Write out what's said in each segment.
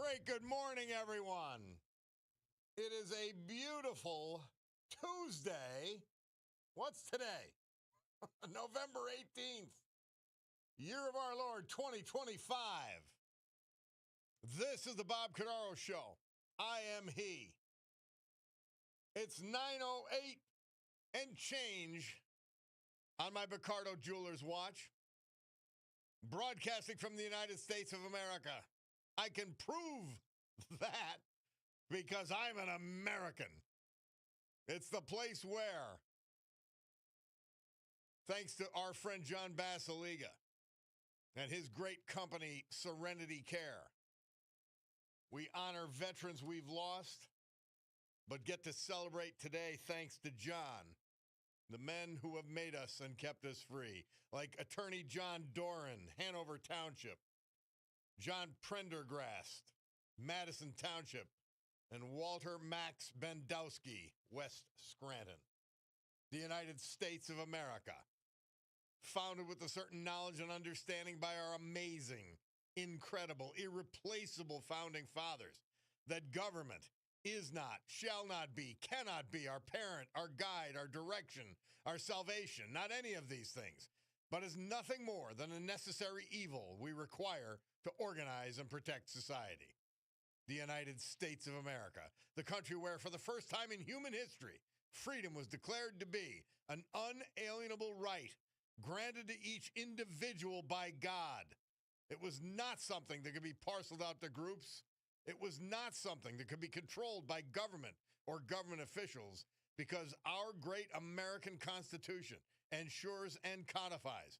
Great good morning, everyone. It is a beautiful Tuesday. What's today? November 18th, year of our Lord 2025. This is the Bob Cordaro Show. I am he. It's 9:08 and change on my Picardo Jewelers watch. Broadcasting from the United States of America. I can prove that because I'm an American. It's the place where, thanks to our friend John Basiliga and his great company, Serenity Care, we honor veterans we've lost, but get to celebrate today thanks to John, the men who have made us and kept us free, like Attorney John Doran, Hanover Township, John Prendergrast, Madison Township, and Walter Max Bendowski, West Scranton. The United States of America, founded with a certain knowledge and understanding by our amazing, incredible, irreplaceable founding fathers, that government is not, shall not be, cannot be our parent, our guide, our direction, our salvation, not any of these things, but is nothing more than a necessary evil we require to organize and protect society. The United States of America, the country where, for the first time in human history, freedom was declared to be an unalienable right granted to each individual by God. It was not something that could be parceled out to groups. It was not something that could be controlled by government or government officials, because our great American Constitution ensures and codifies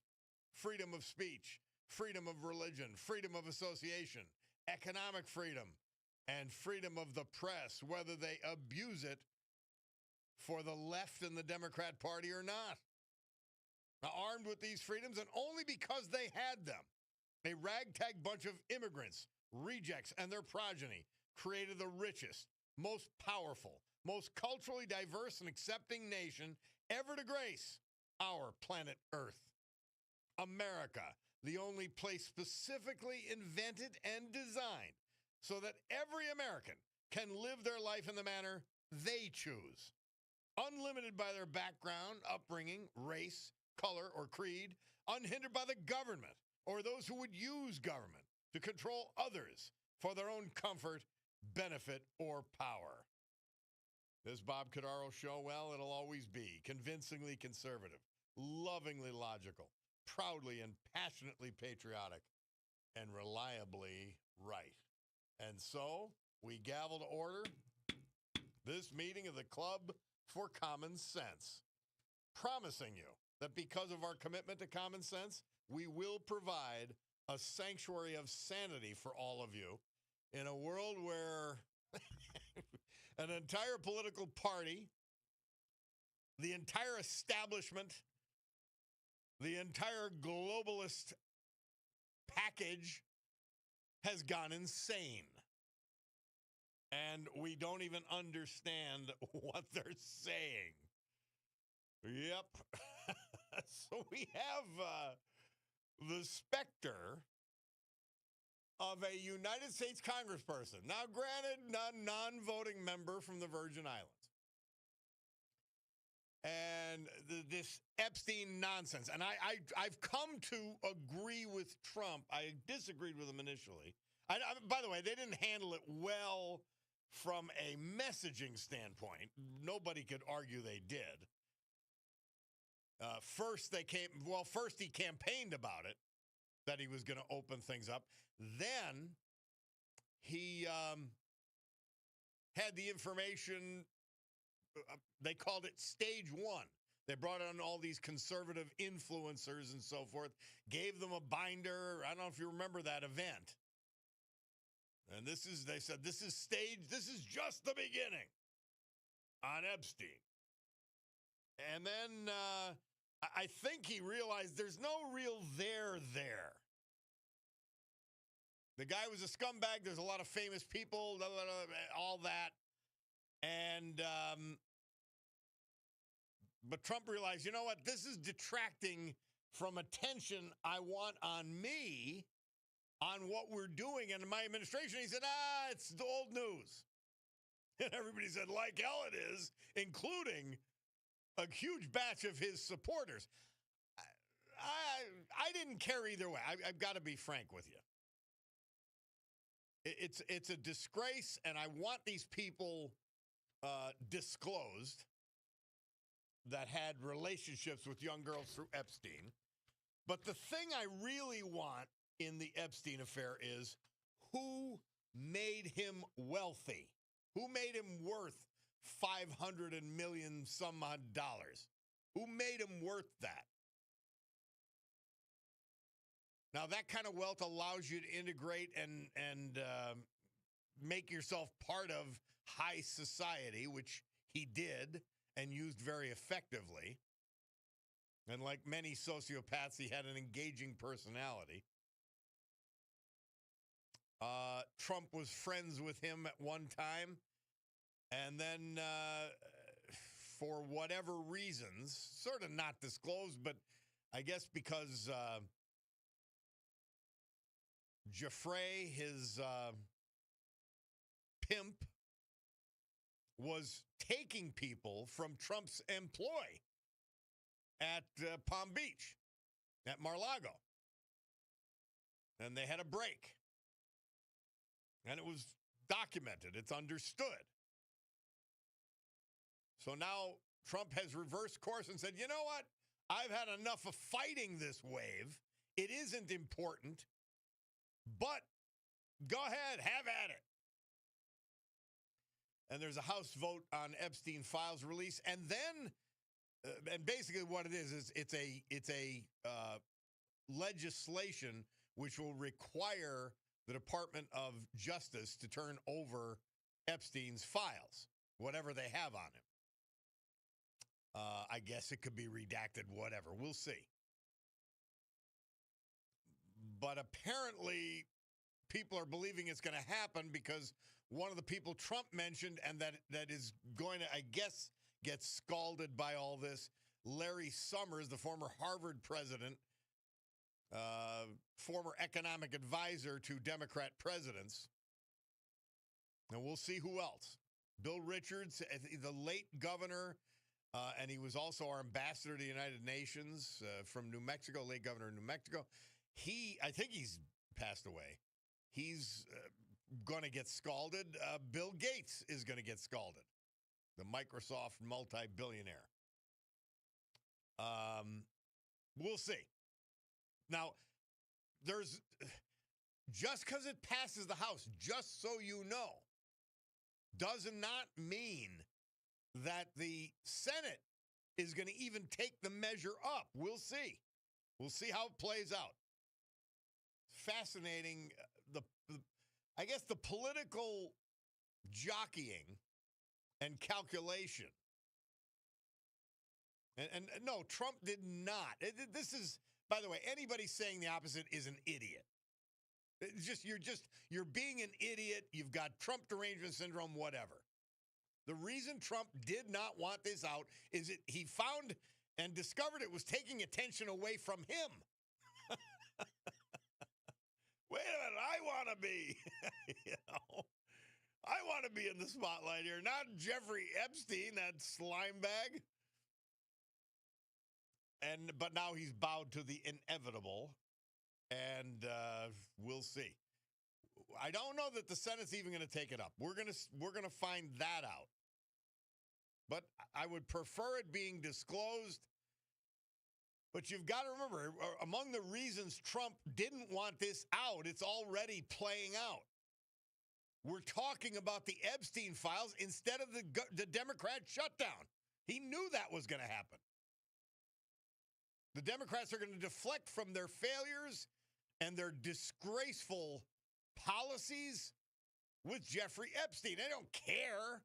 freedom of speech, freedom of religion, freedom of association, economic freedom, and freedom of the press, whether they abuse it for the left and the Democrat Party or not. Now, armed with these freedoms, and only because they had them, a ragtag bunch of immigrants, rejects, and their progeny created the richest, most powerful, most culturally diverse and accepting nation ever to grace our planet Earth. America, the only place specifically invented and designed so that every American can live their life in the manner they choose, unlimited by their background, upbringing, race, color, or creed, unhindered by the government or those who would use government to control others for their own comfort, benefit, or power. This Bob Cordaro Show, well, it'll always be convincingly conservative, lovingly logical, proudly and passionately patriotic, and reliably right. And so we gavel to order this meeting of the Club for Common Sense, promising you that because of our commitment to common sense, we will provide a sanctuary of sanity for all of you in a world where an entire political party, the entire establishment, the entire globalist package has gone insane. And we don't even understand what they're saying. Yep. So we have the specter of a United States congressperson. Now, granted, non-voting member from the Virgin Islands. And this Epstein nonsense. And I've come to agree with Trump. I disagreed with him initially. By the way, they didn't handle it well from a messaging standpoint. Nobody could argue they did. First he campaigned about it, that he was going to open things up. Then he had the information. They called it stage one. They brought on all these conservative influencers and so forth, gave them a binder. I don't know if you remember that event. And they said, this is just the beginning on Epstein. And then I think he realized there's no real there. The guy was a scumbag. There's a lot of famous people, all that. And but Trump realized, you know what? This is detracting from attention I want on me. on what we're doing and my administration. He said, it's the old news. And everybody said, like hell it is, including a huge batch of his supporters. I didn't care either way. I've got to be frank with you. It's a disgrace, and I want these people disclosed that had relationships with young girls through Epstein. But the thing I really want in the Epstein affair is who made him wealthy? Who made him worth $500 million some odd dollars? Who made him worth that? Now, that kind of wealth allows you to integrate and make yourself part of high society, which he did and used very effectively. And like many sociopaths, he had an engaging personality. Trump was friends with him at one time. And then for whatever reasons, sort of not disclosed, but I guess because Jeffrey, his pimp, was taking people from Trump's employ at Palm Beach, at Mar-a-Lago. And they had a break. And it was documented. It's understood. So now Trump has reversed course and said, you know what? I've had enough of fighting this wave. It isn't important. But go ahead, have at it. And there's a House vote on Epstein files release. And then, and basically what it is it's a legislation which will require the Department of Justice to turn over Epstein's files, whatever they have on him. I guess it could be redacted, whatever. We'll see. But apparently, people are believing it's going to happen because one of the people Trump mentioned and that is going to, I guess, get scalded by all this, Larry Summers, the former Harvard president, former economic advisor to Democrat presidents. And we'll see who else. Bill Richards, the late governor, and he was also our ambassador to the United Nations from New Mexico, late governor of New Mexico. I think he's passed away. He's going to get scalded. Bill Gates is going to get scalded, the Microsoft multi-billionaire. We'll see. Now, there's just because it passes the House, just so you know, does not mean that the Senate is going to even take the measure up. We'll see. We'll see how it plays out. Fascinating. I guess the political jockeying and calculation. And no, Trump did not. This is, by the way, anybody saying the opposite is an idiot. You're being an idiot. You've got Trump derangement syndrome, whatever. The reason Trump did not want this out is that he found and discovered it was taking attention away from him. Wait a minute, I want to be, I want to be in the spotlight here, not Jeffrey Epstein, that slime bag. But now he's bowed to the inevitable, and we'll see. I don't know that the Senate's even going to take it up. We're gonna find that out. But I would prefer it being disclosed. But you've got to remember, among the reasons Trump didn't want this out, it's already playing out. We're talking about the Epstein files instead of the Democrat shutdown. He knew that was going to happen. The Democrats are going to deflect from their failures and their disgraceful policies with Jeffrey Epstein. They don't care.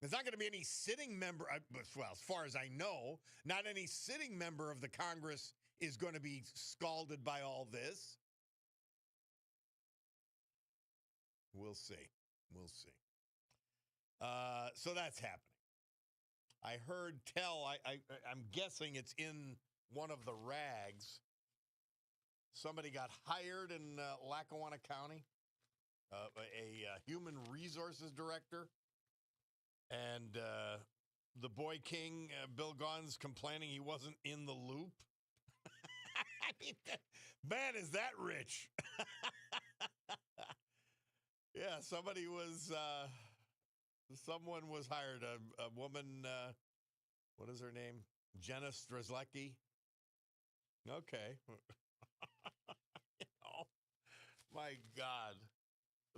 There's not going to be any sitting member, well, as far as I know, not any sitting member of the Congress is going to be scalded by all this. We'll see. We'll see. So that's happening. I heard I'm guessing it's in one of the rags. Somebody got hired in Lackawanna County, a human resources director, and the boy king, Bill Gaughan's complaining he wasn't in the loop. I mean, man, is that rich? Yeah, someone was hired, a woman, what is her name? Jenna Strzelecki. Okay. Oh, my God.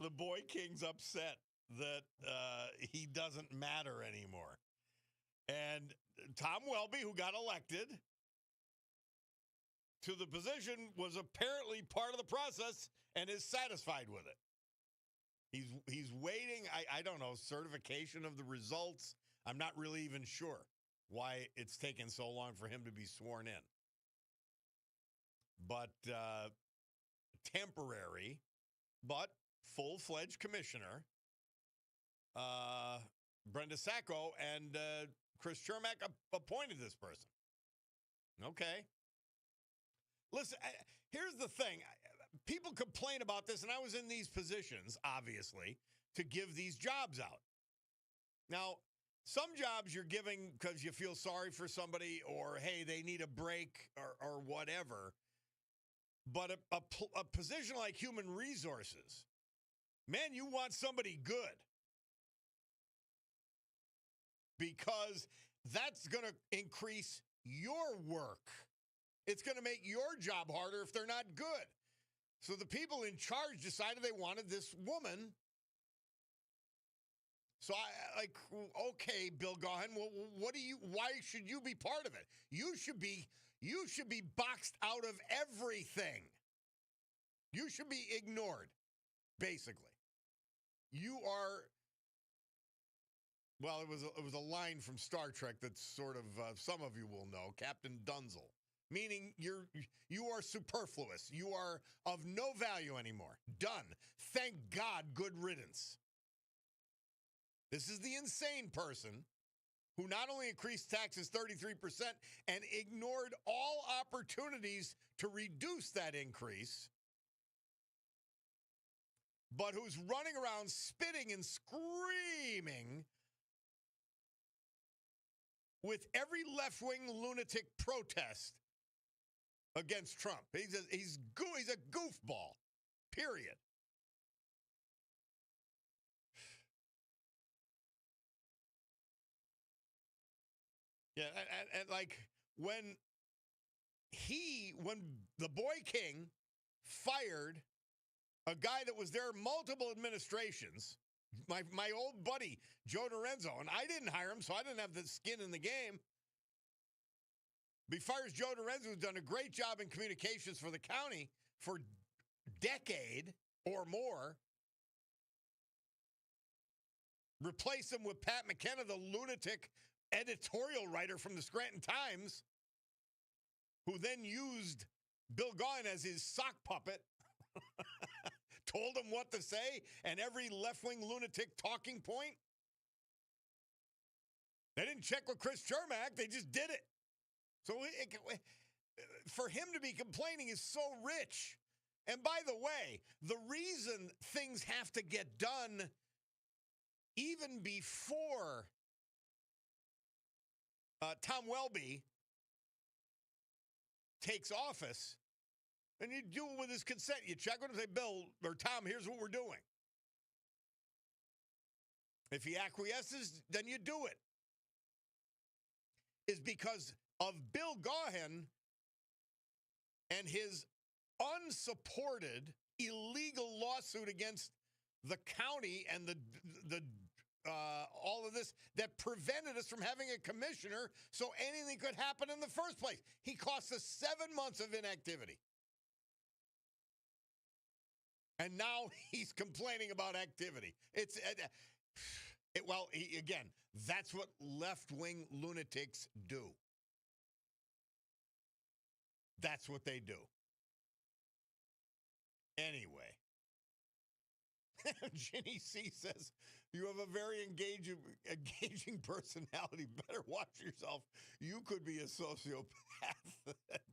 The boy king's upset that he doesn't matter anymore. And Tom Welby, who got elected to the position, was apparently part of the process and is satisfied with it. He's waiting, I don't know, certification of the results. I'm not really even sure why it's taken so long for him to be sworn in. But temporary, but full-fledged commissioner, Brenda Sacco and Chris Chermak appointed this person. Okay. Listen, here's the thing. People complain about this, and I was in these positions, obviously, to give these jobs out. Now, some jobs you're giving because you feel sorry for somebody or, hey, they need a break or whatever. But a position like human resources, man, you want somebody good. Because that's going to increase your work. It's going to make your job harder if they're not good. So the people in charge decided they wanted this woman. So okay, Bill Gaughan, why should you be part of it? You should be boxed out of everything. You should be ignored, basically. You are, well, it was a line from Star Trek that's sort of, some of you will know, Captain Dunzel, meaning you are superfluous. You are of no value anymore. Done. Thank God, good riddance. This is the insane person who not only increased taxes 33% and ignored all opportunities to reduce that increase, but who's running around spitting and screaming with every left-wing lunatic protest against Trump. He's a goofball, period. Yeah, and like when the boy king fired a guy that was there multiple administrations, my old buddy, Joe Lorenzo, and I didn't hire him, so I didn't have the skin in the game. He fires Joe Lorenzo, who's done a great job in communications for the county for a decade or more. Replace him with Pat McKenna, the lunatic editorial writer from the Scranton Times, who then used Bill Gaughan as his sock puppet, told him what to say, and every left-wing lunatic talking point. They didn't check with Chris Chermak. They just did it. So for him to be complaining is so rich. And by the way, the reason things have to get done even before Tom Welby takes office, and you do it with his consent. You check with him and say, Bill or Tom, here's what we're doing. If he acquiesces, then you do it. Is because of Bill Gaughan and his unsupported illegal lawsuit against the county and the all of this that prevented us from having a commissioner so anything could happen in the first place. He cost us 7 months of inactivity. And now he's complaining about activity. Again, that's what left-wing lunatics do. That's what they do. Anyway. Ginny C says, you have a very engaging personality. Better watch yourself. You could be a sociopath.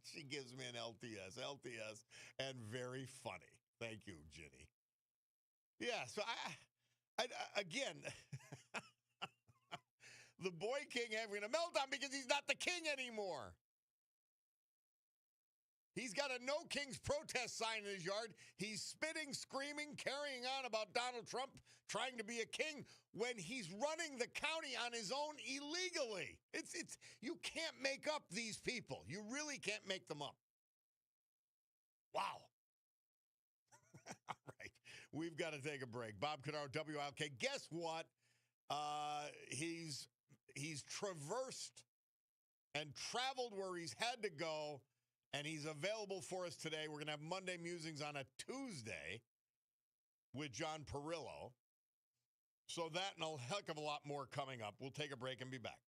She gives me an LTS, and very funny. Thank you, Ginny. Yeah, so I again, the boy king having a meltdown because he's not the king anymore. He's got a no king's protest sign in his yard. He's spitting, screaming, carrying on about Donald Trump trying to be a king when he's running the county on his own illegally. It's you can't make up these people. You really can't make them up. Wow. All right. We've got to take a break. Bob Cordaro, WILK. Guess what? He's traversed and traveled where he's had to go, and he's available for us today. We're going to have Monday Musings on a Tuesday with John Perillo. So that and a heck of a lot more coming up. We'll take a break and be back.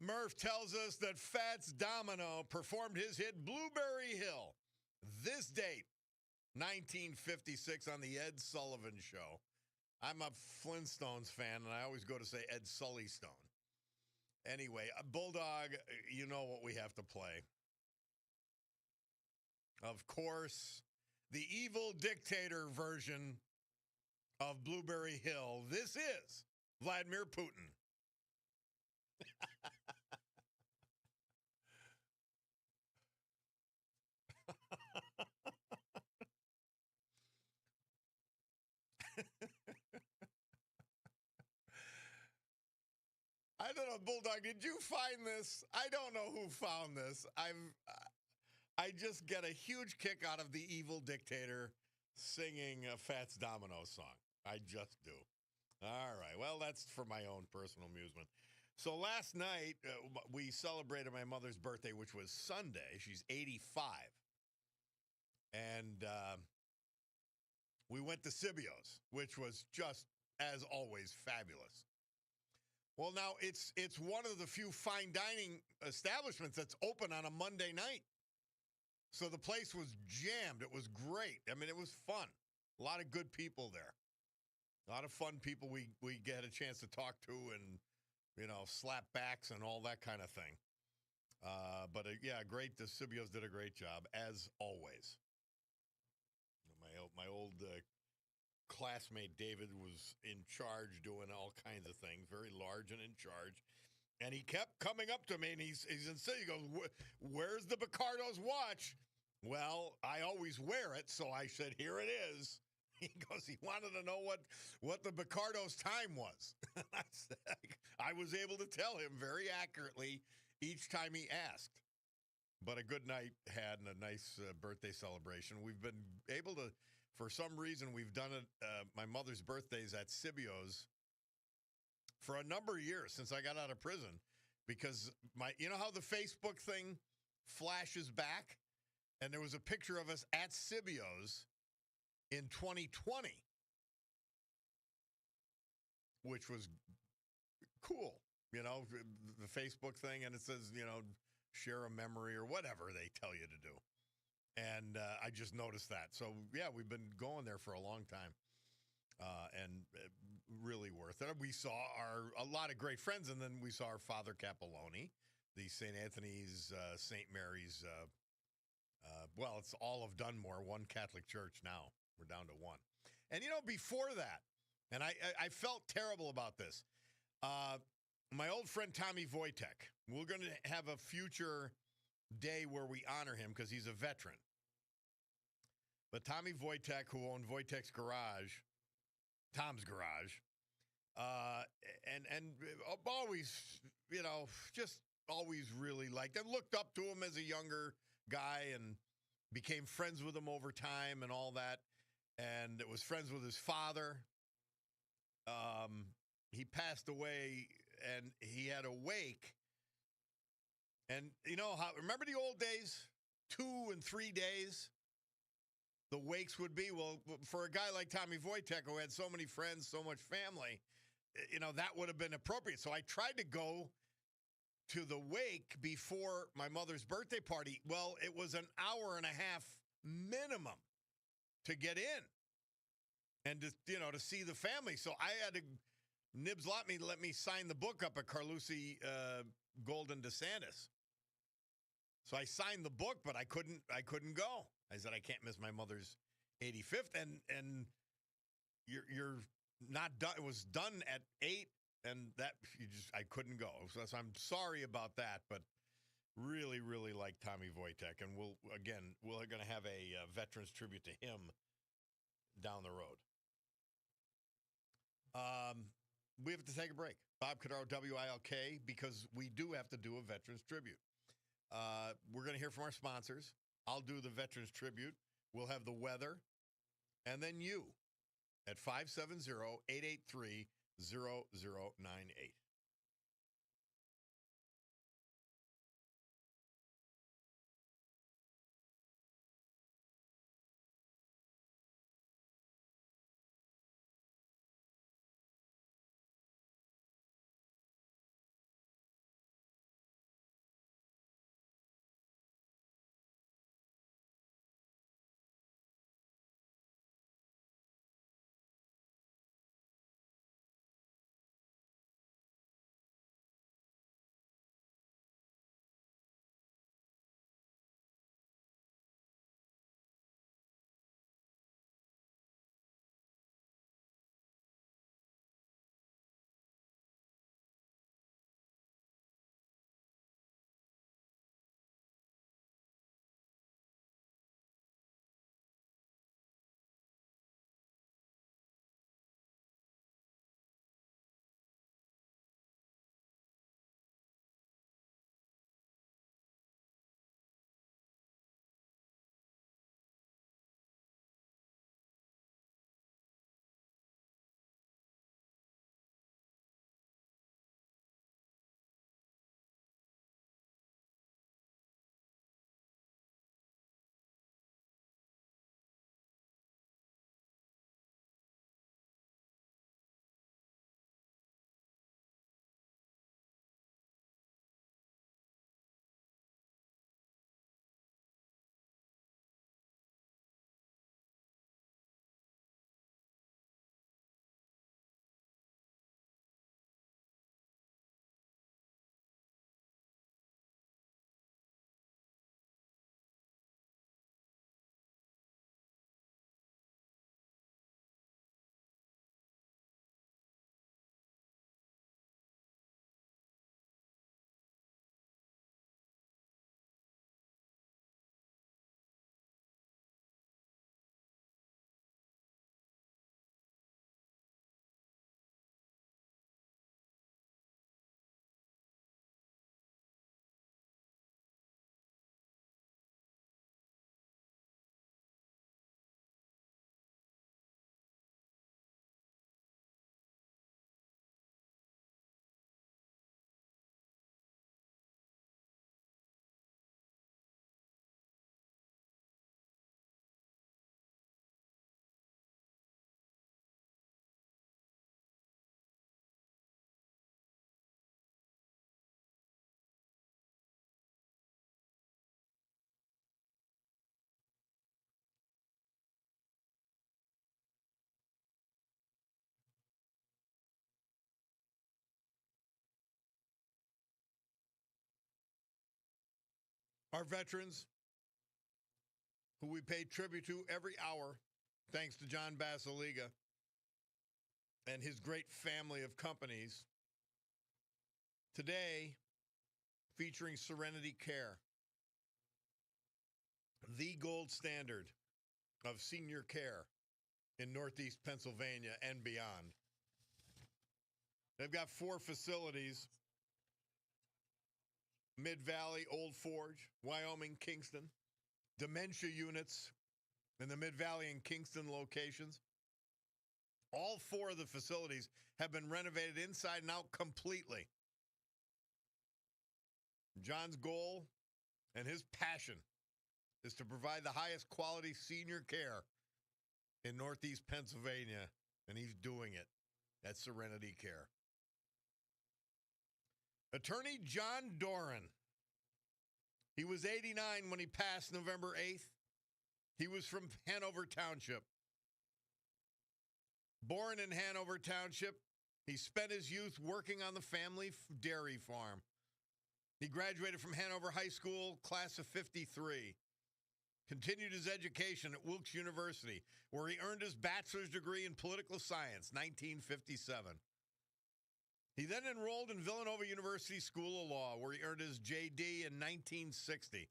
Murph tells us that Fats Domino performed his hit Blueberry Hill this date, 1956, on the Ed Sullivan Show. I'm a Flintstones fan, and I always go to say Ed Sullystone. Anyway, Bulldog, you know what we have to play. Of course, the evil dictator version of Blueberry Hill. This is Vladimir Putin. I don't know, Bulldog, did you find this? I don't know who found this. I just get a huge kick out of the evil dictator singing a Fats Domino song. I just do. All right. Well, that's for my own personal amusement. So last night, we celebrated my mother's birthday, which was Sunday. She's 85. And we went to Sibio's, which was just, as always, fabulous. Well, now, it's one of the few fine dining establishments that's open on a Monday night. So the place was jammed. It was great. I mean, it was fun. A lot of good people there. A lot of fun people we get a chance to talk to and, you know, slap backs and all that kind of thing. But yeah, great. The Sibio's did a great job, as always. My old classmate David was in charge doing all kinds of things, very large and in charge. And he kept coming up to me, and he's insisting. He goes, "Where's the Picardo's watch?" Well, I always wear it, so I said, "Here it is." He goes, he wanted to know what the Picardo's time was. I was able to tell him very accurately each time he asked. But a good night had and a nice birthday celebration. We've been able to, for some reason, we've done it, my mother's birthdays at Sibio's for a number of years since I got out of prison, because you know how the Facebook thing flashes back, and there was a picture of us at Sibio's in 2020, which was cool, you know, the Facebook thing, and it says, you know, share a memory or whatever they tell you to do. And I just noticed that. So, yeah, we've been going there for a long time. And really worth it. We saw a lot of great friends, and then we saw our Father Capelloni, the St. Anthony's, St. Mary's. Well, it's all of Dunmore, one Catholic church now. We're down to one. And, you know, before that, and I felt terrible about this, my old friend Tommy Wojtek, we're going to have a future day where we honor him because he's a veteran. But Tommy Wojtek, who owned Wojtek's Garage, Tom's Garage, and always, you know, just always really liked and looked up to him as a younger guy and became friends with him over time and all that. And it was friends with his father. He passed away, and he had a wake. And you know how, remember the old days, 2 and 3 days? The wakes would be, well, for a guy like Tommy Wojtek, who had so many friends, so much family, you know, that would have been appropriate. So I tried to go to the wake before my mother's birthday party. Well, it was an hour and a half minimum to get in and to, you know, to see the family. So I had to, Nibs let me sign the book up at Carlucci Golden DeSantis. So I signed the book, but I couldn't go. I said, I can't miss my mother's 85th, and you're not done. It was done at 8, and that I couldn't go. So I'm sorry about that, but really, really like Tommy Wojtek, and we're going to have a veterans tribute to him down the road. We have to take a break. Bob Cordaro, WILK, because we do have to do a veterans tribute. We're going to hear from our sponsors. I'll do the Veterans Tribute. We'll have the weather. And then you at 570-883-0098. Our veterans, who we pay tribute to every hour, thanks to John Basiliga and his great family of companies. Today, featuring Serenity Care, the gold standard of senior care in Northeast Pennsylvania and beyond. They've got 4 facilities: Mid-Valley, Old Forge, Wyoming, Kingston. Dementia units in the Mid-Valley and Kingston locations. All 4 of the facilities have been renovated inside and out completely. John's goal and his passion is to provide the highest quality senior care in Northeast Pennsylvania, and he's doing it at Serenity Care. Attorney John Doran. He was 89 when he passed November 8th. He was from Hanover Township. Born in Hanover Township, he spent his youth working on the family dairy farm. He graduated from Hanover High School, class of 53. Continued his education at Wilkes University, where he earned his bachelor's degree in political science, 1957. He then enrolled in Villanova University School of Law, where he earned his JD in 1960.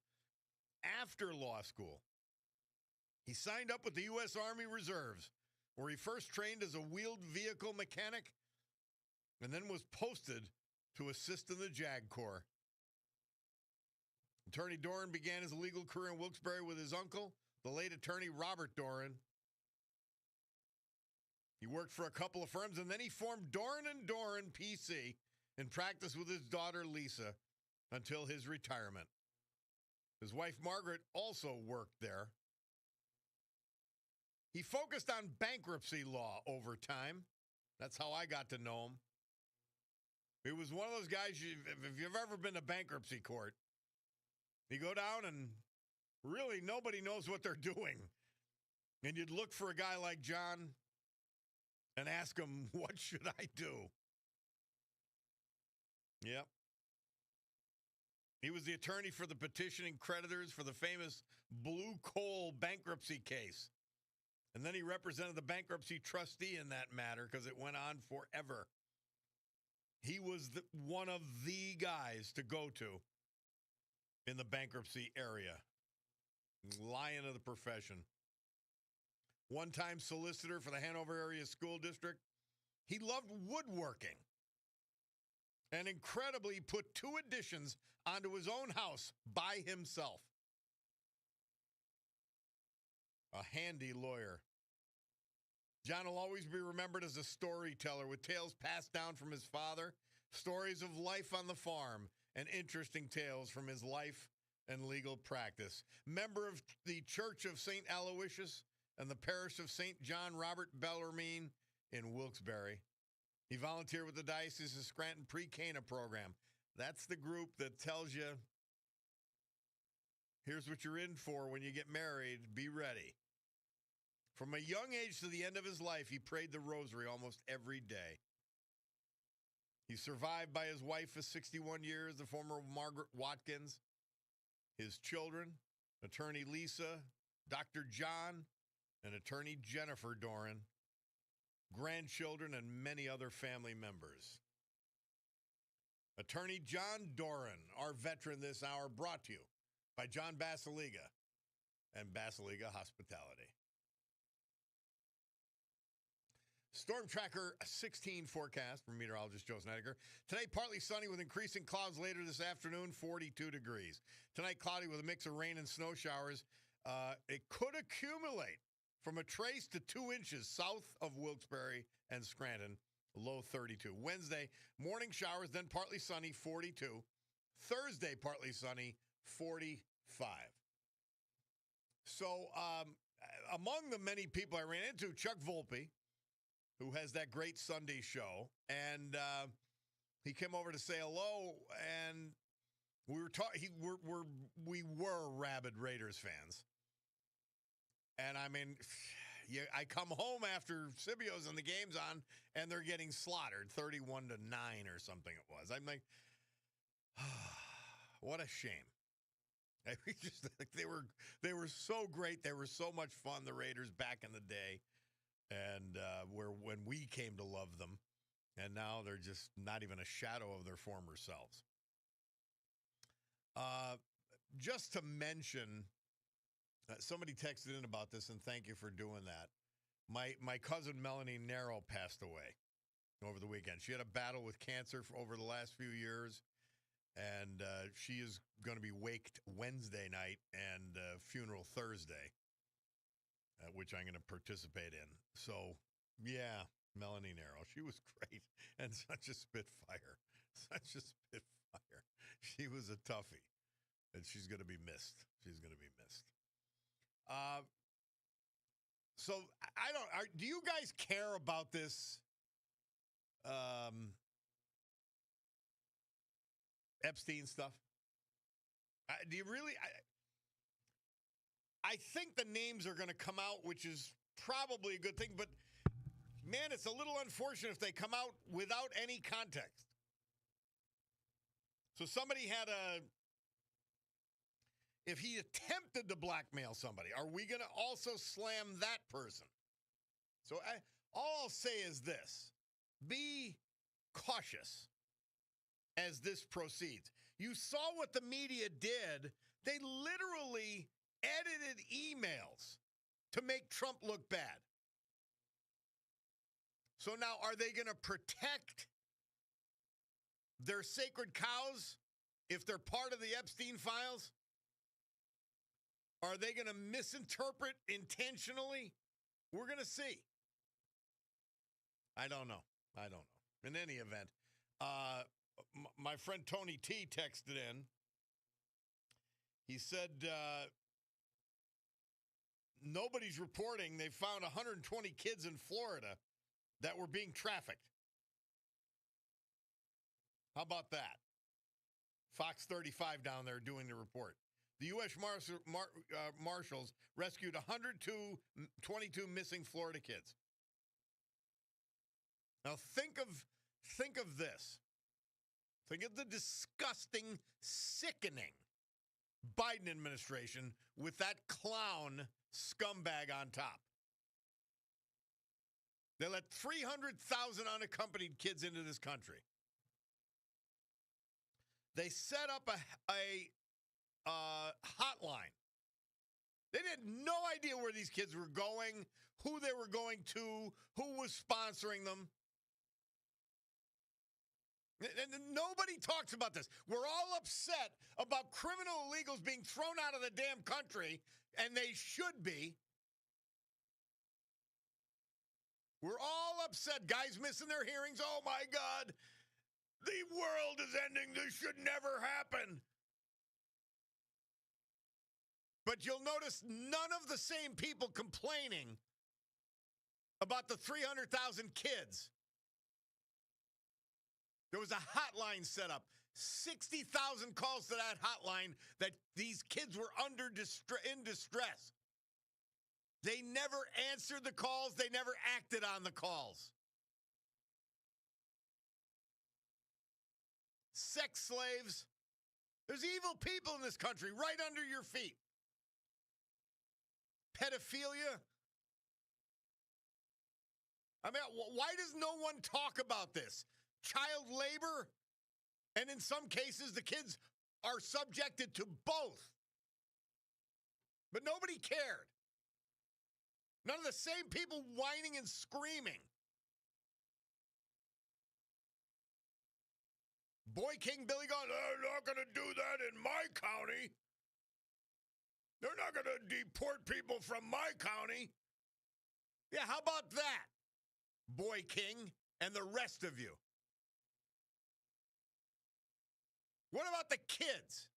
After law school, he signed up with the U.S. Army Reserves, where he first trained as a wheeled vehicle mechanic and then was posted to assist in the JAG Corps. Attorney Doran began his legal career in Wilkes-Barre with his uncle, the late attorney Robert Doran. He worked for a couple of firms, and then he formed Doran & Doran PC and practiced with his daughter Lisa until his retirement. His wife Margaret also worked there. He focused on bankruptcy law over time. That's how I got to know him. He was one of those guys, if you've ever been to bankruptcy court, you go down and really nobody knows what they're doing. And you'd look for a guy like John and ask him, what should I do? Yep. He was the attorney for the petitioning creditors for the famous Blue Coal bankruptcy case. And then he represented the bankruptcy trustee in that matter because it went on forever. He was one of the guys to go to in the bankruptcy area. Lion of the profession. One-time solicitor for the Hanover Area School District. He loved woodworking. And incredibly put 2 additions onto his own house by himself. A handy lawyer. John will always be remembered as a storyteller with tales passed down from his father, stories of life on the farm, and interesting tales from his life and legal practice. Member of the Church of St. Aloysius and the Parish of St. John Robert Bellarmine in Wilkes-Barre. He volunteered with the Diocese of Scranton Pre-Cana program. That's the group that tells you, here's what you're in for when you get married. Be ready. From a young age to the end of his life, he prayed the rosary almost every day. He's survived by his wife of 61 years, the former Margaret Watkins, his children, attorney Lisa, Dr. John, and attorney Jennifer Doran, grandchildren, and many other family members. Attorney John Doran, our veteran this hour, brought to you by John Basiliga and Basiliga Hospitality. Storm Tracker 16 forecast from meteorologist Joe Snyder. Today, partly sunny with increasing clouds later this afternoon, 42 degrees. Tonight, cloudy with a mix of rain and snow showers. It could accumulate from a trace to 2 inches south of Wilkes-Barre and Scranton, low 32. Wednesday, morning showers, then partly sunny, 42. Thursday, partly sunny, 45. So, among the many people I ran into, Chuck Volpe, who has that great Sunday show, and he came over to say hello, and we were rabid Raiders fans. And I mean, I come home after Scibio's and the game's on, and they're getting slaughtered, 31-9 or something it was. I'm like, what a shame. They were so great. They were so much fun. The Raiders back in the day, and when we came to love them, and now they're just not even a shadow of their former selves. Just to mention, somebody texted in about this, and thank you for doing that. My cousin Melanie Narrow passed away over the weekend. She had a battle with cancer for over the last few years, and she is going to be waked Wednesday night and funeral Thursday, which I'm going to participate in. So, yeah, Melanie Narrow. She was great and such a spitfire. Such a spitfire. She was a toughie, and she's going to be missed. She's going to be missed. So I don't. Do you guys care about this? Epstein stuff. Do you really? I think the names are going to come out, which is probably a good thing. But man, it's a little unfortunate if they come out without any context. So somebody had if he attempted to blackmail somebody, are we going to also slam that person? So all I'll say is this. Be cautious as this proceeds. You saw what the media did. They literally edited emails to make Trump look bad. So now are they going to protect their sacred cows if they're part of the Epstein files? Are they going to misinterpret intentionally? We're going to see. I don't know. In any event, my friend Tony T texted in. He said nobody's reporting they found 120 kids in Florida that were being trafficked. How about that? Fox 35 down there doing the report. The U.S. Marshals rescued 122 missing Florida kids. Now think of this. Think of the disgusting, sickening Biden administration with that clown scumbag on top. They let 300,000 unaccompanied kids into this country. They set up a hotline. They had no idea where these kids were going, who they were going to, who was sponsoring them. And nobody talks about this. We're all upset about criminal illegals being thrown out of the damn country, and they should be. We're all upset. Guys missing their hearings. Oh, my God. The world is ending. This should never happen. But you'll notice none of the same people complaining about the 300,000 kids. There was a hotline set up, 60,000 calls to that hotline that these kids were in distress. They never answered the calls. They never acted on the calls. Sex slaves. There's evil people in this country right under your feet. Pedophilia. I mean, why does no one talk about this? Child labor, and in some cases, the kids are subjected to both. But nobody cared. None of the same people whining and screaming. Boy King Billy going, they're not going to do that in my county. They're not going to deport people from my county. Yeah, how about that, Boy King and the rest of you? What about the kids?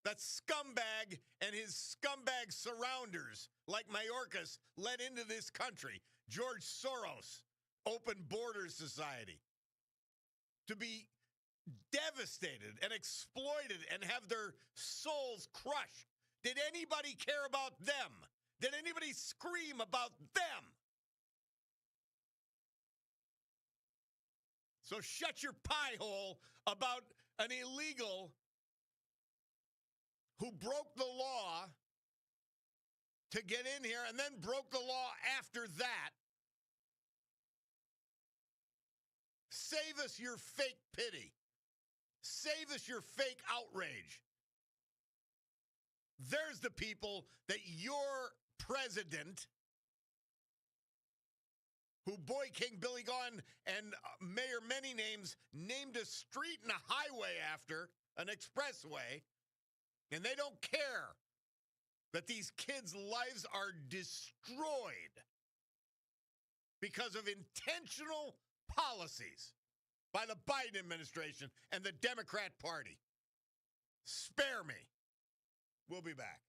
That scumbag and his scumbag surrounders, like Mayorkas, led into this country. George Soros, Open Borders Society, to be devastated and exploited and have their souls crushed. Did anybody care about them? Did anybody scream about them? So shut your pie hole about an illegal who broke the law to get in here and then broke the law after that. Save us your fake pity. Save us your fake outrage. There's the people that your president, who Boy King Billy Gone and Mayor Many Names named a street and a highway after, an expressway, and they don't care that these kids' lives are destroyed because of intentional policies by the Biden administration and the Democrat Party. Spare me. We'll be back.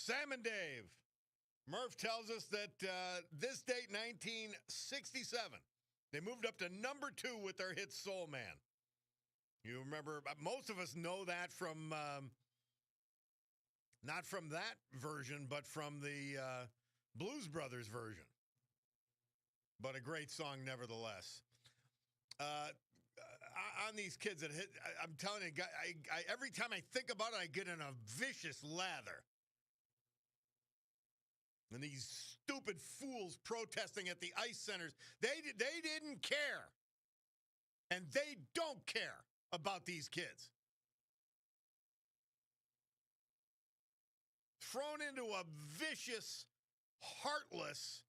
Sam and Dave. Murph tells us that this date, 1967, they moved up to number 2 with their hit Soul Man. You remember, most of us know that from, not from that version, but from the Blues Brothers version. But a great song nevertheless. On these kids that hit, I'm telling you, every time I think about it, I get in a vicious lather. And these stupid fools protesting at the ice centers, they didn't care. And they don't care about these kids. Thrown into a vicious, heartless,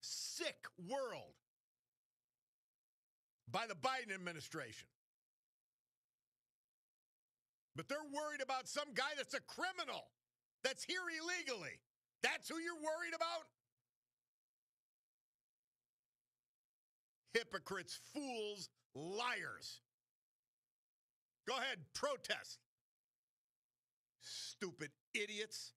sick world by the Biden administration. But they're worried about some guy that's a criminal, that's here illegally. That's who you're worried about? Hypocrites, fools, liars. Go ahead, protest. Stupid idiots.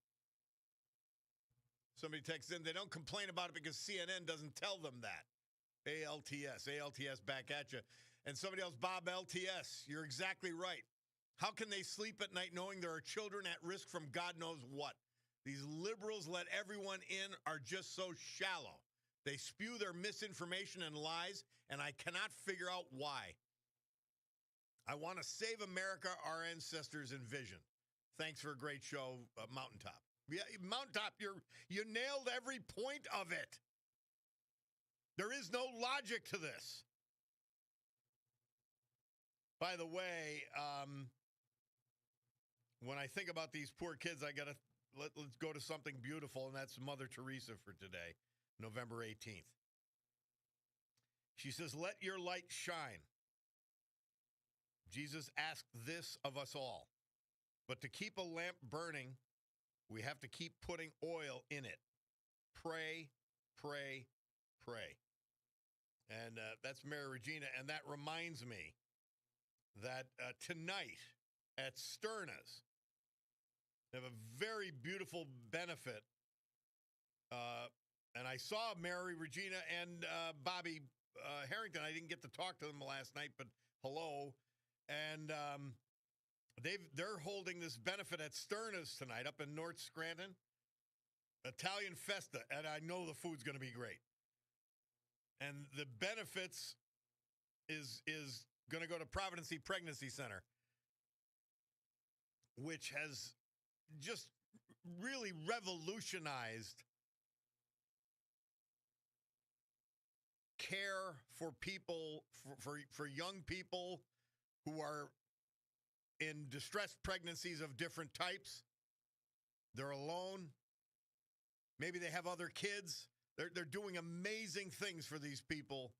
Somebody texts in, they don't complain about it because CNN doesn't tell them that. ALTS back at you. And somebody else, Bob LTS, you're exactly right. How can they sleep at night knowing there are children at risk from God knows what? These liberals let everyone in are just so shallow. They spew their misinformation and lies, and I cannot figure out why. I want to save America, our ancestors envisioned. Thanks for a great show, Mountaintop. Yeah, Mountaintop, you nailed every point of it. There is no logic to this. By the way, when I think about these poor kids, let's go to something beautiful, and that's Mother Teresa for today, November 18th. She says, "Let your light shine." Jesus asked this of us all. But to keep a lamp burning, we have to keep putting oil in it. Pray, pray, pray. And that's Mary Regina. And that reminds me that tonight at Sterna's, they have a very beautiful benefit. And I saw Mary Regina and Bobby Harrington. I didn't get to talk to them last night, but hello. And they're holding this benefit at Sterna's tonight up in North Scranton. Italian Festa, and I know the food's going to be great. And the benefits is going to go to Providency Pregnancy Center, which has just really revolutionized care for people, for young people who are in distressed pregnancies of different types. They're alone. Maybe they have other kids. They're doing amazing things for these people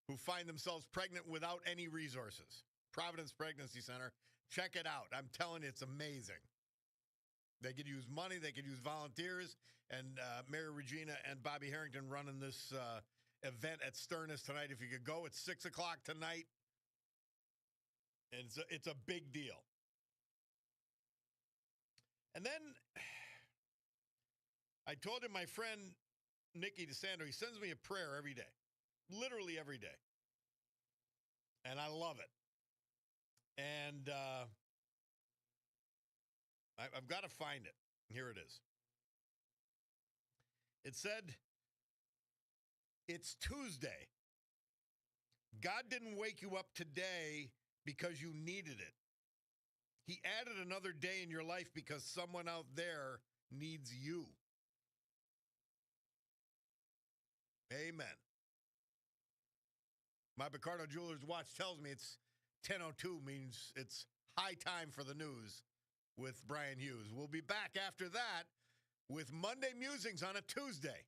who find themselves pregnant without any resources. Providence Pregnancy Center. Check it out. I'm telling you, it's amazing. They could use money. They could use volunteers. And Mary Regina and Bobby Harrington running this event at Sterna's tonight. If you could go, it's 6 o'clock tonight. And it's a big deal. And then I told him, my friend Nicky DeSando, he sends me a prayer every day, literally every day. And I love it. And I've got to find it. Here it is. It said, "It's Tuesday. God didn't wake you up today because you needed it. He added another day in your life because someone out there needs you." Amen. My Picardo Jewelers watch tells me it's 10:02, means it's high time for the news with Brian Hughes. We'll be back after that with Monday Musings on a Tuesday.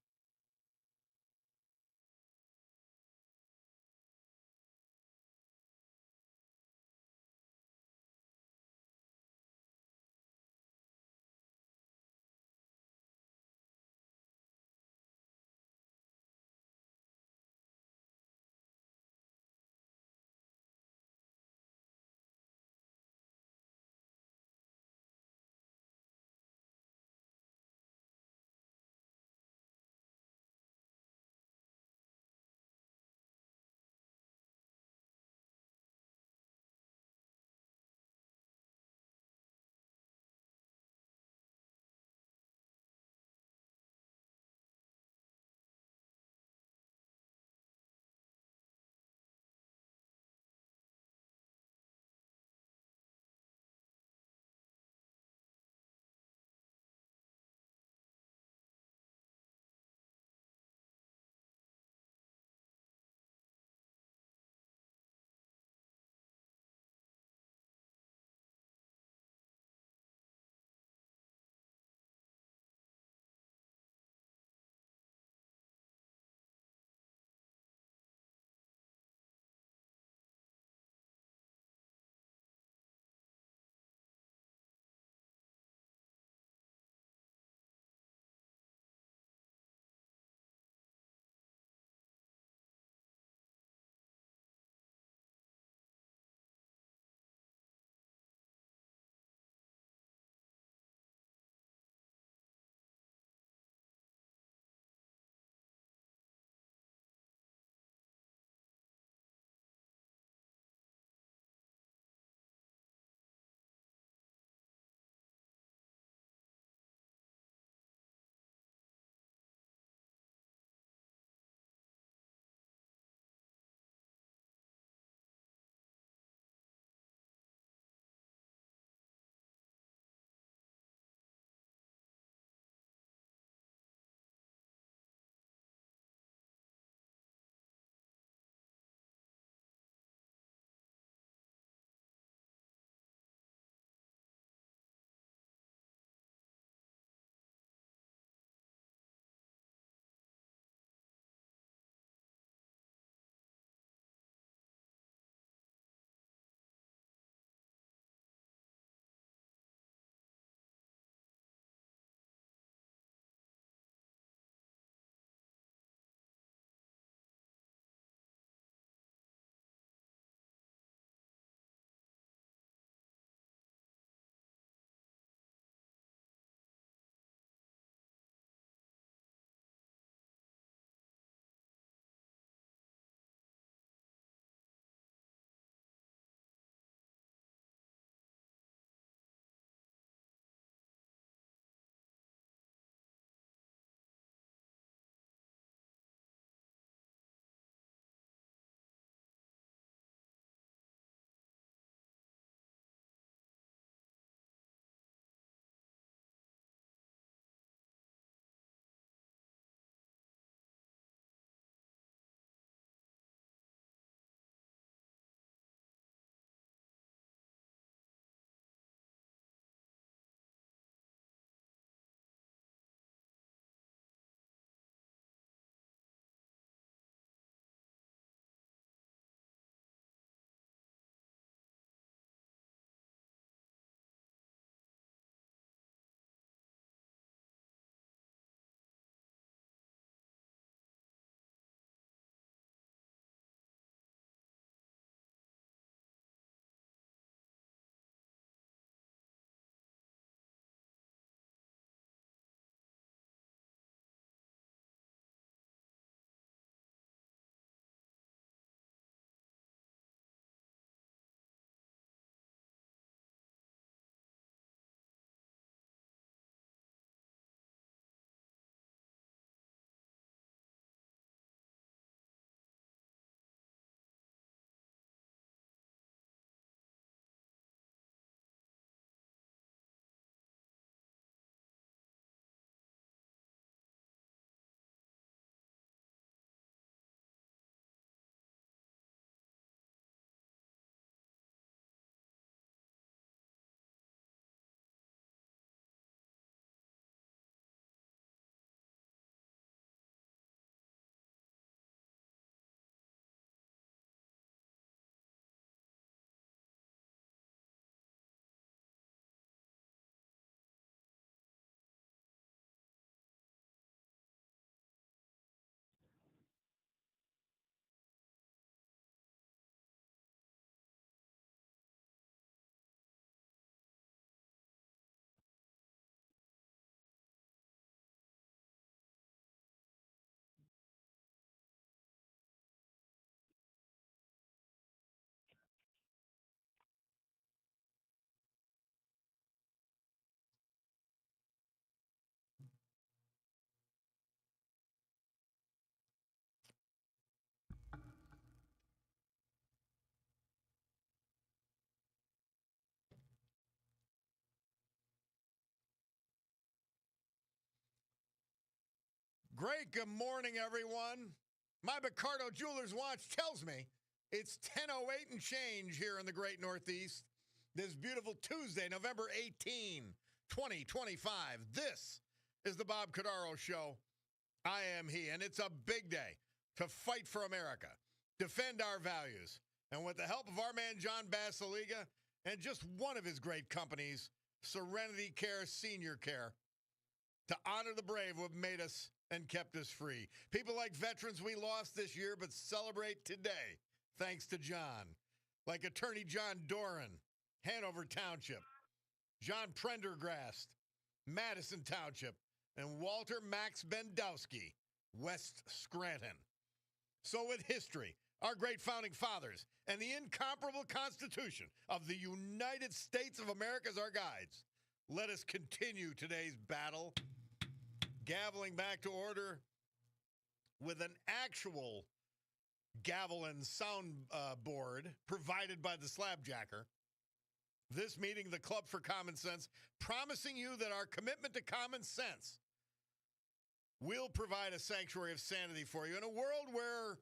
Great. Good morning, everyone. My Ricardo Jewelers watch tells me it's 10:08 and change here in the great Northeast. This beautiful Tuesday, November 18, 2025. This is the Bob Cordaro Show. I am he, and it's a big day to fight for America, defend our values, and with the help of our man John Basiliga and just one of his great companies, Serenity Care Senior Care, to honor the brave who have made us and kept us free. People like veterans we lost this year but celebrate today, thanks to John. Like Attorney John Doran, Hanover Township, John Prendergrast, Madison Township, and Walter Max Bendowski, West Scranton. So with history, our great founding fathers, and the incomparable Constitution of the United States of America as our guides, let us continue today's battle, gaveling back to order with an actual gavel and sound board provided by the Slabjacker. This meeting, the Club for Common Sense, promising you that our commitment to common sense will provide a sanctuary of sanity for you in a world where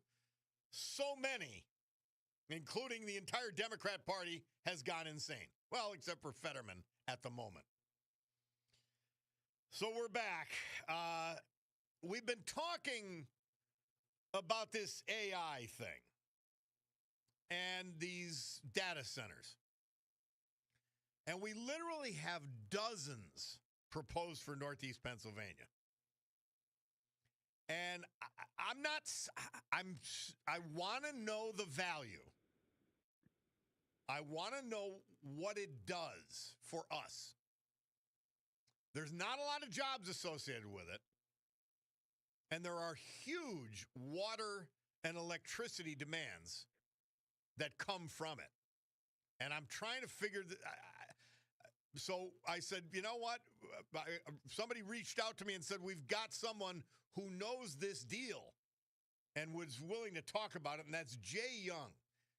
so many, including the entire Democrat Party, has gone insane. Well, except for Fetterman at the moment. So we're back. We've been talking about this AI thing and these data centers. And we literally have dozens proposed for Northeast Pennsylvania. And I want to know the value. I want to know what it does for us. There's not a lot of jobs associated with it. And there are huge water and electricity demands that come from it. And I'm trying to figure so I said, you know what? Somebody reached out to me and said, we've got someone who knows this deal and was willing to talk about it, and that's Jay Young.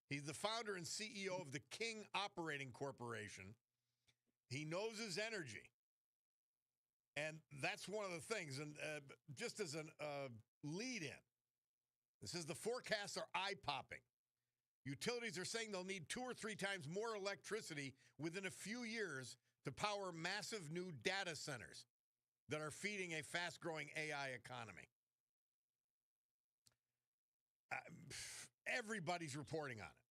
He's the founder and CEO of the King Operating Corporation. He knows his energy. And that's one of the things. And just as a lead-in, this is the forecasts are eye-popping. Utilities are saying they'll need 2 or 3 times more electricity within a few years to power massive new data centers that are feeding a fast-growing AI economy. Everybody's reporting on it.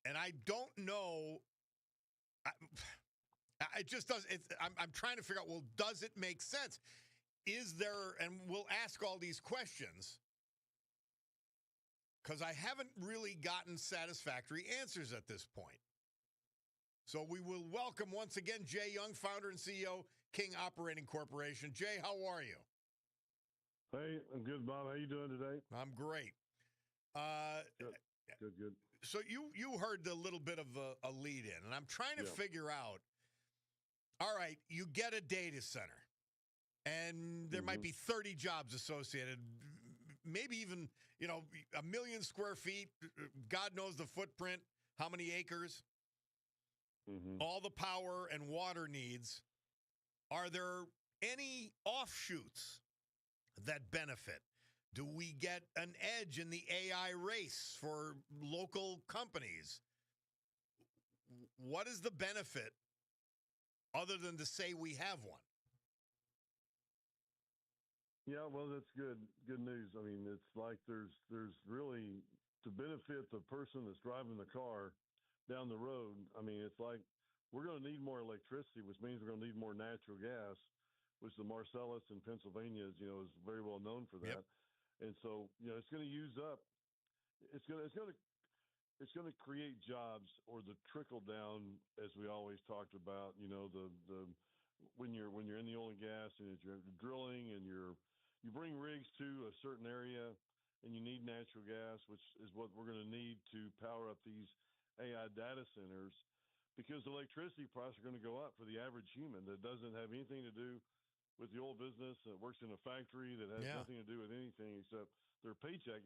And I don't know. It just does. I'm trying to figure out, well, does it make sense? Is there, and we'll ask all these questions, because I haven't really gotten satisfactory answers at this point. So we will welcome once again Jay Young, founder and CEO, King Operating Corporation. Jay, how are you? Hey, I'm good, Bob. How you doing today? I'm great. Good. So you heard a little bit of a lead in, and I'm trying to figure out, all right, you get a data center, and there might be 30 jobs associated, maybe even, 1 million square feet. God knows the footprint, how many acres, all the power and water needs. Are there any offshoots that benefit? Do we get an edge in the AI race for local companies? What is the benefit other than to say we have one? Yeah, well, that's good news. I mean, it's like there's really, to benefit the person that's driving the car down the road. I mean, it's like we're going to need more electricity, which means we're going to need more natural gas, which the Marcellus in Pennsylvania is very well known for that. Yep. And so, it's going to use up. It's going to create jobs, or the trickle down, as we always talked about. When you're in the oil and gas and you're drilling and you bring rigs to a certain area and you need natural gas, which is what we're going to need to power up these AI data centers, because electricity prices are going to go up for the average human that doesn't have anything to do with the oil business, that works in a factory, that has nothing to do with anything except their paycheck.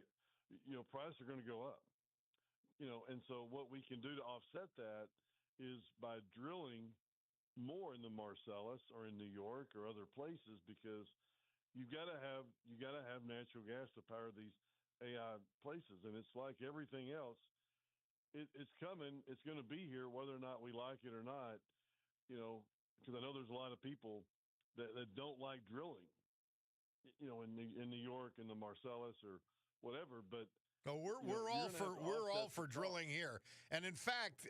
Prices are going to go up. And so what we can do to offset that is by drilling more in the Marcellus or in New York or other places, because you've got to have natural gas to power these AI places, and it's like everything else. It's coming. It's going to be here, whether or not we like it or not. Because I know there's a lot of people that don't like drilling. In New York and the Marcellus or whatever, but no, we're all for drilling here. And in fact,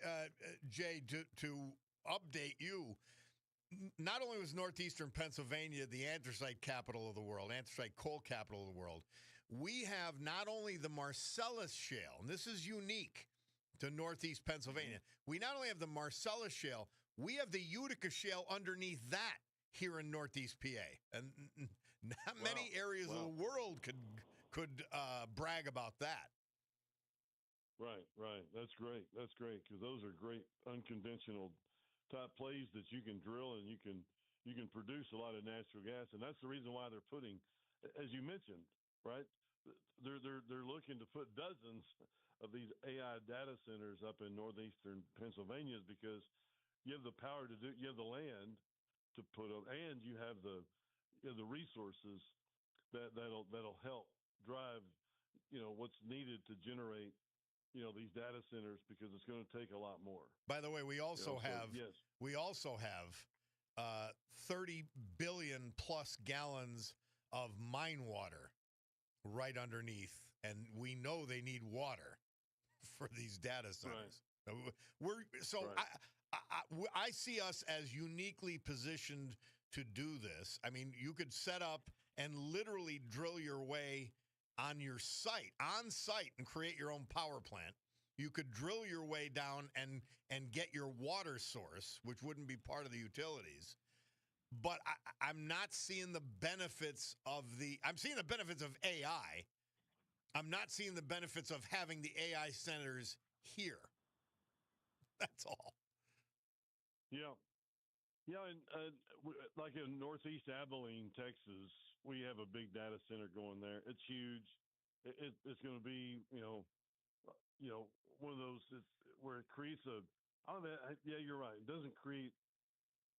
Jay, to update you, not only was northeastern Pennsylvania the anthracite capital of the world, anthracite coal capital of the world, we have not only the Marcellus shale, and this is unique to northeast Pennsylvania. Mm-hmm. We not only have the Marcellus shale, we have the Utica shale underneath that here in northeast PA. And not many areas of the world could brag about that. Right. That's great, because those are great unconventional type plays that you can drill, and you can produce a lot of natural gas, and that's the reason why they're putting, as you mentioned, right? They're looking to put dozens of these AI data centers up in northeastern Pennsylvania, because you have the power to do, you have the land to put them, and you have the resources that'll help drive what's needed to generate these data centers, because it's going to take a lot more. By the way, we also have 30 billion plus gallons of mine water right underneath, and we know they need water for these data centers. Right. I see us as uniquely positioned to do this. I mean, you could set up and literally drill your way on site, and create your own power plant. You could drill your way down and get your water source, which wouldn't be part of the utilities. But I'm not seeing the benefits I'm seeing the benefits of AI. I'm not seeing the benefits of having the AI centers here. That's all. Yeah. And like in Northeast Abilene, Texas, we have a big data center going there. It's huge. It's going to be, one of those where it creates yeah, you're right. It doesn't create.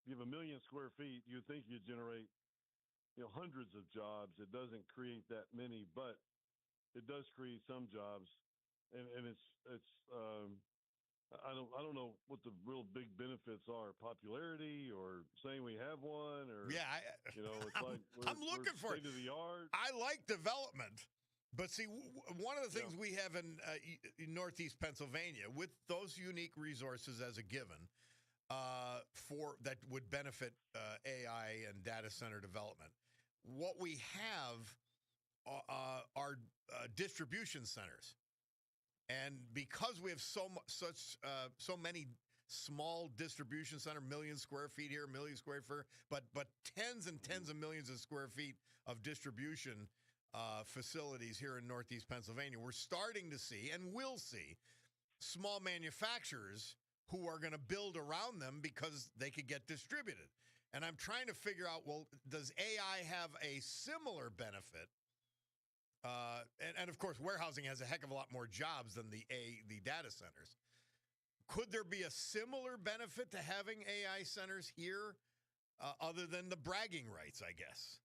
You have 1 million square feet. You'd think you'd generate, hundreds of jobs. It doesn't create that many, but it does create some jobs, and it's. I don't know what the real big benefits are. Popularity, or saying we have one, or it's like I'm looking for state of the art. I like development, but see, one of the things we have in northeast Pennsylvania, with those unique resources as a given, for that would benefit AI and data center development. What we have are distribution centers. And because we have so many small distribution center, 1 million square feet here, 1 million square feet, but tens and tens of millions of square feet of distribution facilities here in northeast Pennsylvania, we're starting to see and will see small manufacturers who are going to build around them because they could get distributed. And I'm trying to figure out, well, does AI have a similar benefit? And of course, warehousing has a heck of a lot more jobs than the data centers. Could there be a similar benefit to having AI centers here, other than the bragging rights, I guess?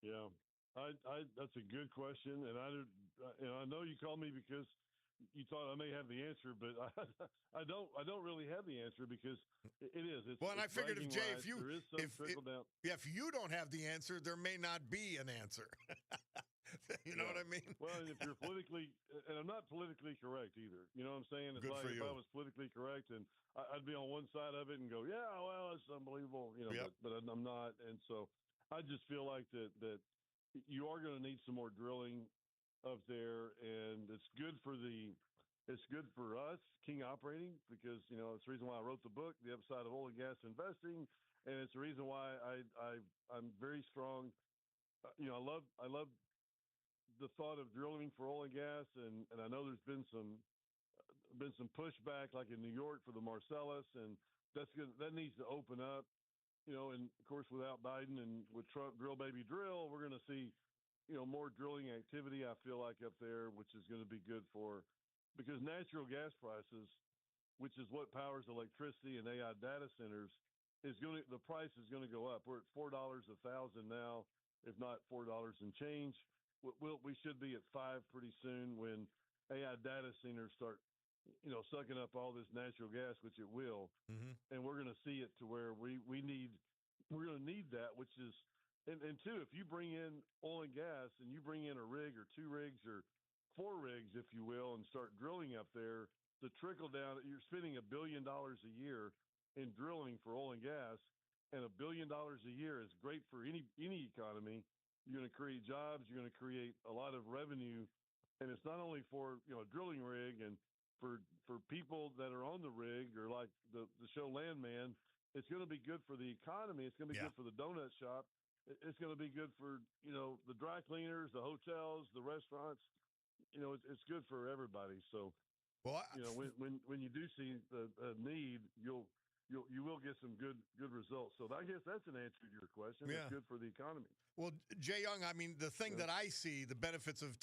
Yeah, that's a good question, and I know you called me because you thought I may have the answer, but I don't really have the answer, because it is. Well, and I figured if Jay, there is some trickle down. If you don't have the answer, there may not be an answer. You know what I mean? Well, if you're politically, and I'm not politically correct either. You know what I'm saying? It's Good like for if you. I was politically correct, and I'd be on one side of it and go, yeah, well, it's unbelievable, Yep. but I'm not. And so I just feel like that you are going to need some more drilling up there, and it's good for us, King Operating, because it's the reason why I wrote the book, The Upside of Oil and Gas Investing, and it's the reason why I'm very strong. I love the thought of drilling for oil and gas, and I know there's been some pushback, like in New York for the Marcellus, and that needs to open up. And of course, without Biden and with Trump, drill baby drill, we're going to see more drilling activity, I feel like, up there, which is going to be good because natural gas prices, which is what powers electricity and AI data centers, the price is going to go up. We're at $4 a thousand now, if not $4 and change. We should be at $5 pretty soon when AI data centers start, sucking up all this natural gas, which it will, and we're going to see it to where we're going to need that, which is, and two, if you bring in oil and gas and you bring in a rig or 2 rigs or 4 rigs, if you will, and start drilling up there, the trickle down, you're spending $1 billion a year in drilling for oil and gas, and $1 billion a year is great for any economy. You're going to create jobs. You're going to create a lot of revenue, and it's not only for a drilling rig and for people that are on the rig or like the show Landman. It's going to be good for the economy. It's going to be good for the donut shop. It's going to be good for the dry cleaners, the hotels, the restaurants. It's good for everybody. So, well, when you do see the need, you will get some good results. So I guess that's an answer to your question. Yeah. It's good for the economy. Well, Jay Young, I mean, the thing that I see, the benefits of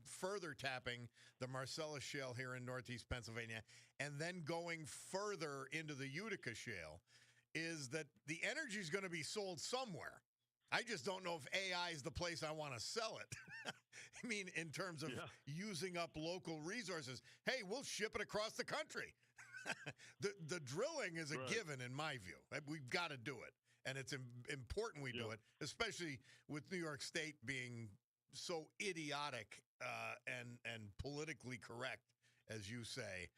further tapping the Marcellus Shale here in northeast Pennsylvania, and then going further into the Utica Shale, is that the energy is going to be sold somewhere. I just don't know if AI is the place I want to sell it. I mean, in terms of using up local resources. Hey, we'll ship it across the country. The drilling is a given in my view. We've got to do it. And it's important we do it, especially with New York State being so idiotic and politically correct, as you say,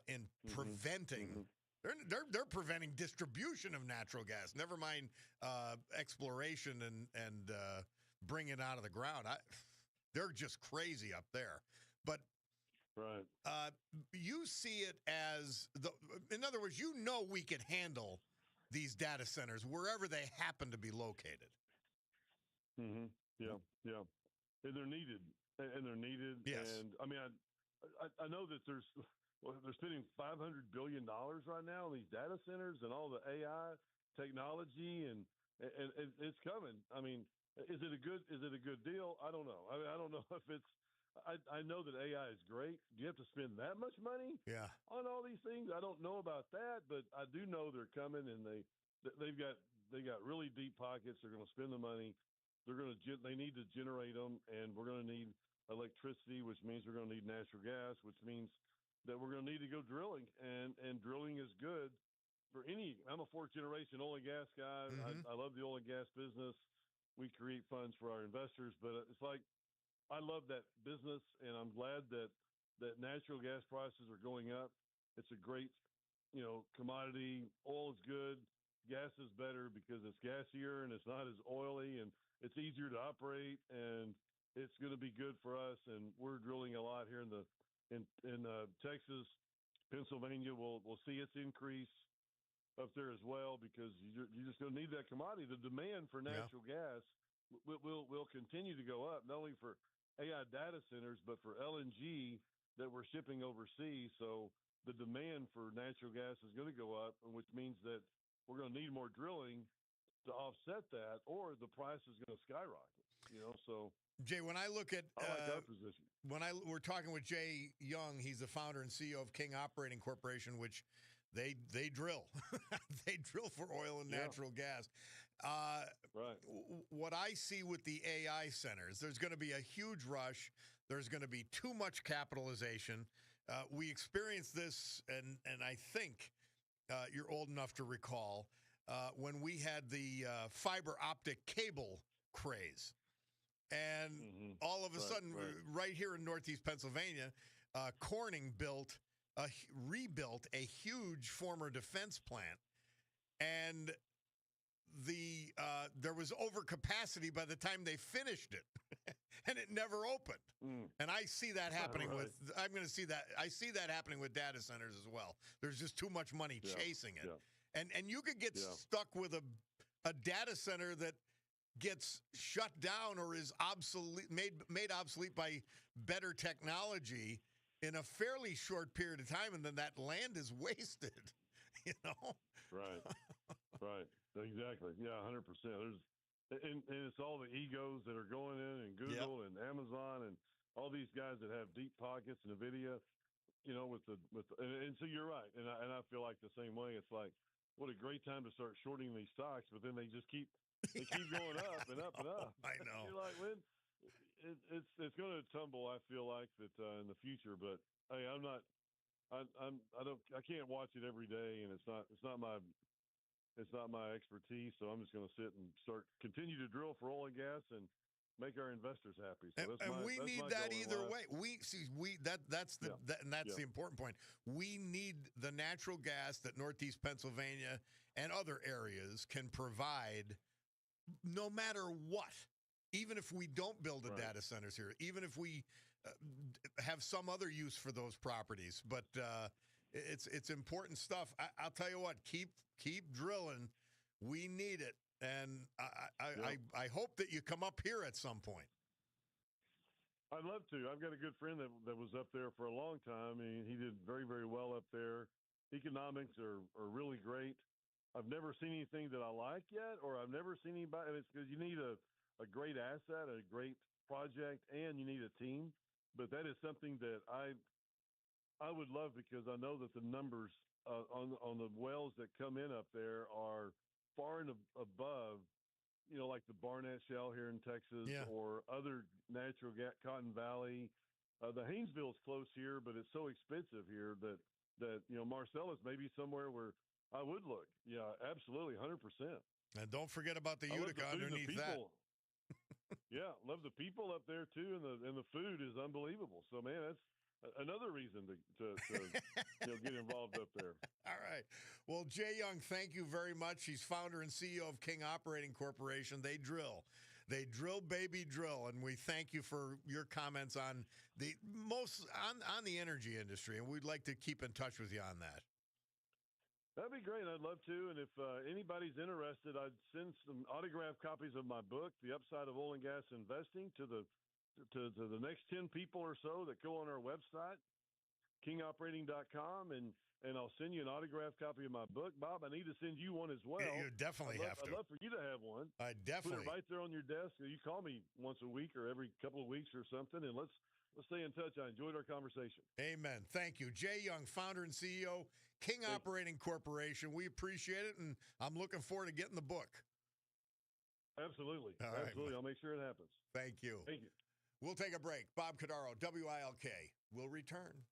in preventing. They're preventing distribution of natural gas. Never mind exploration and bring it out of the ground. They're just crazy up there. But you see it as in other words, we can handle these data centers wherever they happen to be located. Yeah. And they're needed. Yes. And I mean, I know that they're spending $500 billion right now on these data centers and all the AI technology, and it's coming. I mean, is it a good deal? I don't know. I mean, I don't know if it's. I know that AI is great. Do you have to spend that much money on all these things? I don't know about that, but I do know they're coming, and they got really deep pockets. They're going to spend the money. They need to generate them, and we're going to need electricity, which means we're going to need natural gas, which means that we're going to need to go drilling, and drilling is good for any. I'm a 4th generation oil and gas guy. I love the oil and gas business. We create funds for our investors, but it's like, I love that business, and I'm glad that natural gas prices are going up. It's a great, commodity. Oil is good. Gas is better because it's gassier and it's not as oily, and it's easier to operate, and it's going to be good for us. And we're drilling a lot here in Texas, Pennsylvania. We'll see its increase up there as well, because you're just going to need that commodity. The demand for natural gas will continue to go up, not only for AI data centers, but for LNG that we're shipping overseas. So the demand for natural gas is going to go up, which means that we're going to need more drilling to offset that, or the price is going to skyrocket. So Jay, when I look at I like our position. We're talking with Jay Young, he's the founder and CEO of King Operating Corporation, which they drill. They drill for oil and natural gas. What I see with the AI centers, there's going to be a huge rush. There's going to be too much capitalization. We experienced this, and I think you're old enough to recall when we had the fiber optic cable craze. And all of a sudden, right here in northeast Pennsylvania, Corning rebuilt a huge former defense plant, and there was overcapacity by the time they finished it, and it never opened. And I see that happening I see that happening with data centers as well. There's just too much money chasing it, and you could get stuck with a data center that gets shut down or is obsolete, made obsolete by better technology in a fairly short period of time, and then that land is wasted. Right. Exactly. Yeah, 100%. And it's all the egos that are going in, and Google and Amazon and all these guys that have deep pockets, and NVIDIA. And so you're right, and I feel like the same way. It's like what a great time to start shorting these stocks, but then they just keep going up and up and up. I know. You're like, when it's going to tumble. I feel like that in the future, but hey, I can't watch it every day, and it's not my expertise. So I'm just going to sit and continue to drill for oil and gas and make our investors happy. So we need that either way. That's the the important point. We need the natural gas that Northeast Pennsylvania and other areas can provide, no matter what. Even if we don't build the data centers here, even if we have some other use for those properties, but it's important stuff. I'll tell you what, keep drilling. We need it, and I hope that you come up here at some point. I'd love to. I've got a good friend that was up there for a long time, and he did very, very well up there. Economics are really great. I've never seen anything that I like yet, or I've never seen anybody. And it's because you need a great asset, a great project, and you need a team. But that is something that I would love, because I know that the numbers on the wells that come in up there are far and above, like the Barnett Shale here in Texas, or other natural gas, Cotton Valley. The Haynesville's close here, but it's so expensive here that Marcellus may be somewhere where I would look. Yeah, absolutely, 100%. And don't forget about the Utica underneath that. Yeah, love the people up there too, and the food is unbelievable. So man, that's another reason to get involved up there. All right. Well, Jay Young, thank you very much. He's founder and CEO of King Operating Corporation. They drill, baby, drill, and we thank you for your comments on the energy industry, and we'd like to keep in touch with you on that. That'd be great. I'd love to. And if anybody's interested, I'd send some autographed copies of my book, The Upside of Oil and Gas Investing, to the next 10 people or so that go on our website, kingoperating.com, and I'll send you an autographed copy of my book. Bob, I need to send you one as well. You definitely have to. I'd love for you to have one. I definitely. Put it right there on your desk. You call me once a week or every couple of weeks or something, and let's stay in touch. I enjoyed our conversation. Amen. Thank you. Jay Young, founder and CEO, King Operating Corporation. We appreciate it, and I'm looking forward to getting the book. Absolutely. All right, absolutely. I'll make sure it happens. Thank you. Thank you. We'll take a break. Bob Cordaro, WILK. We'll return.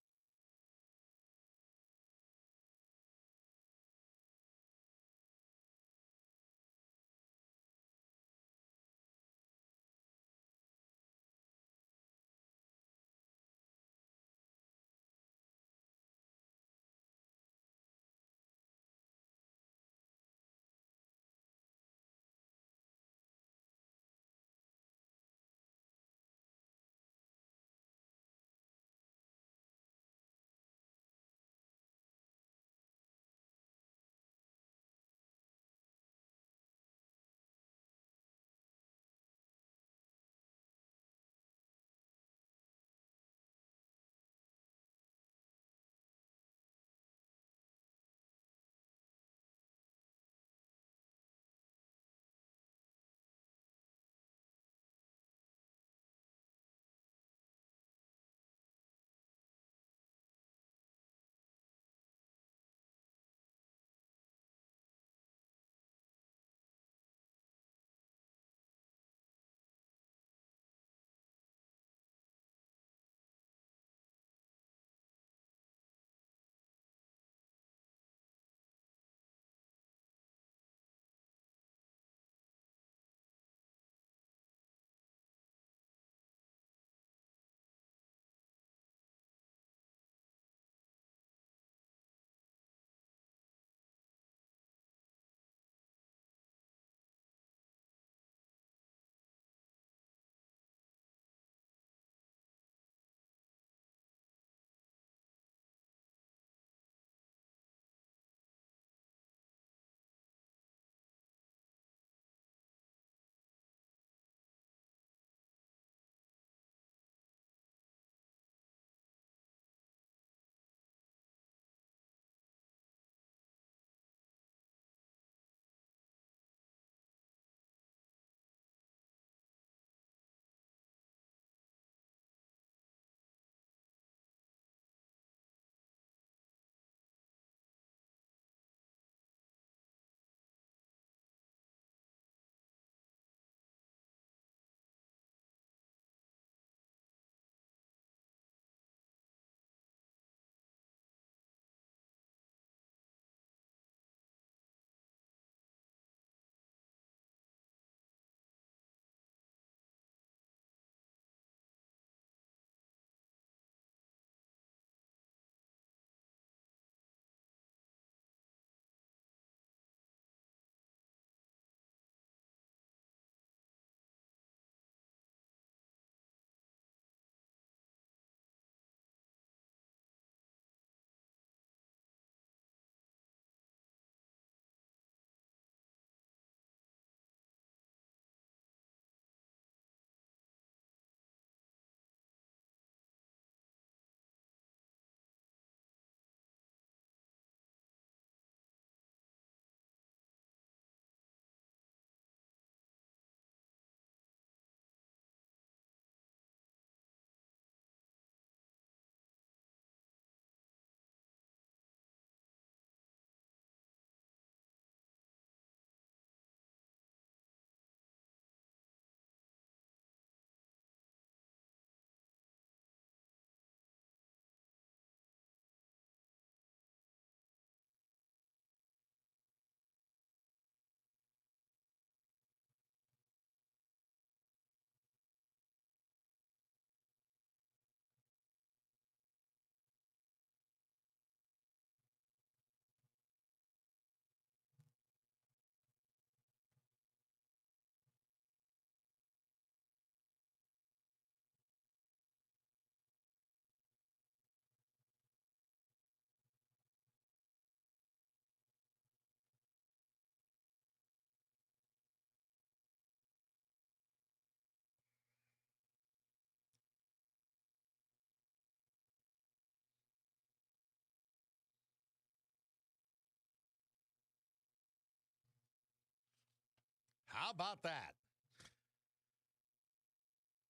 How about that?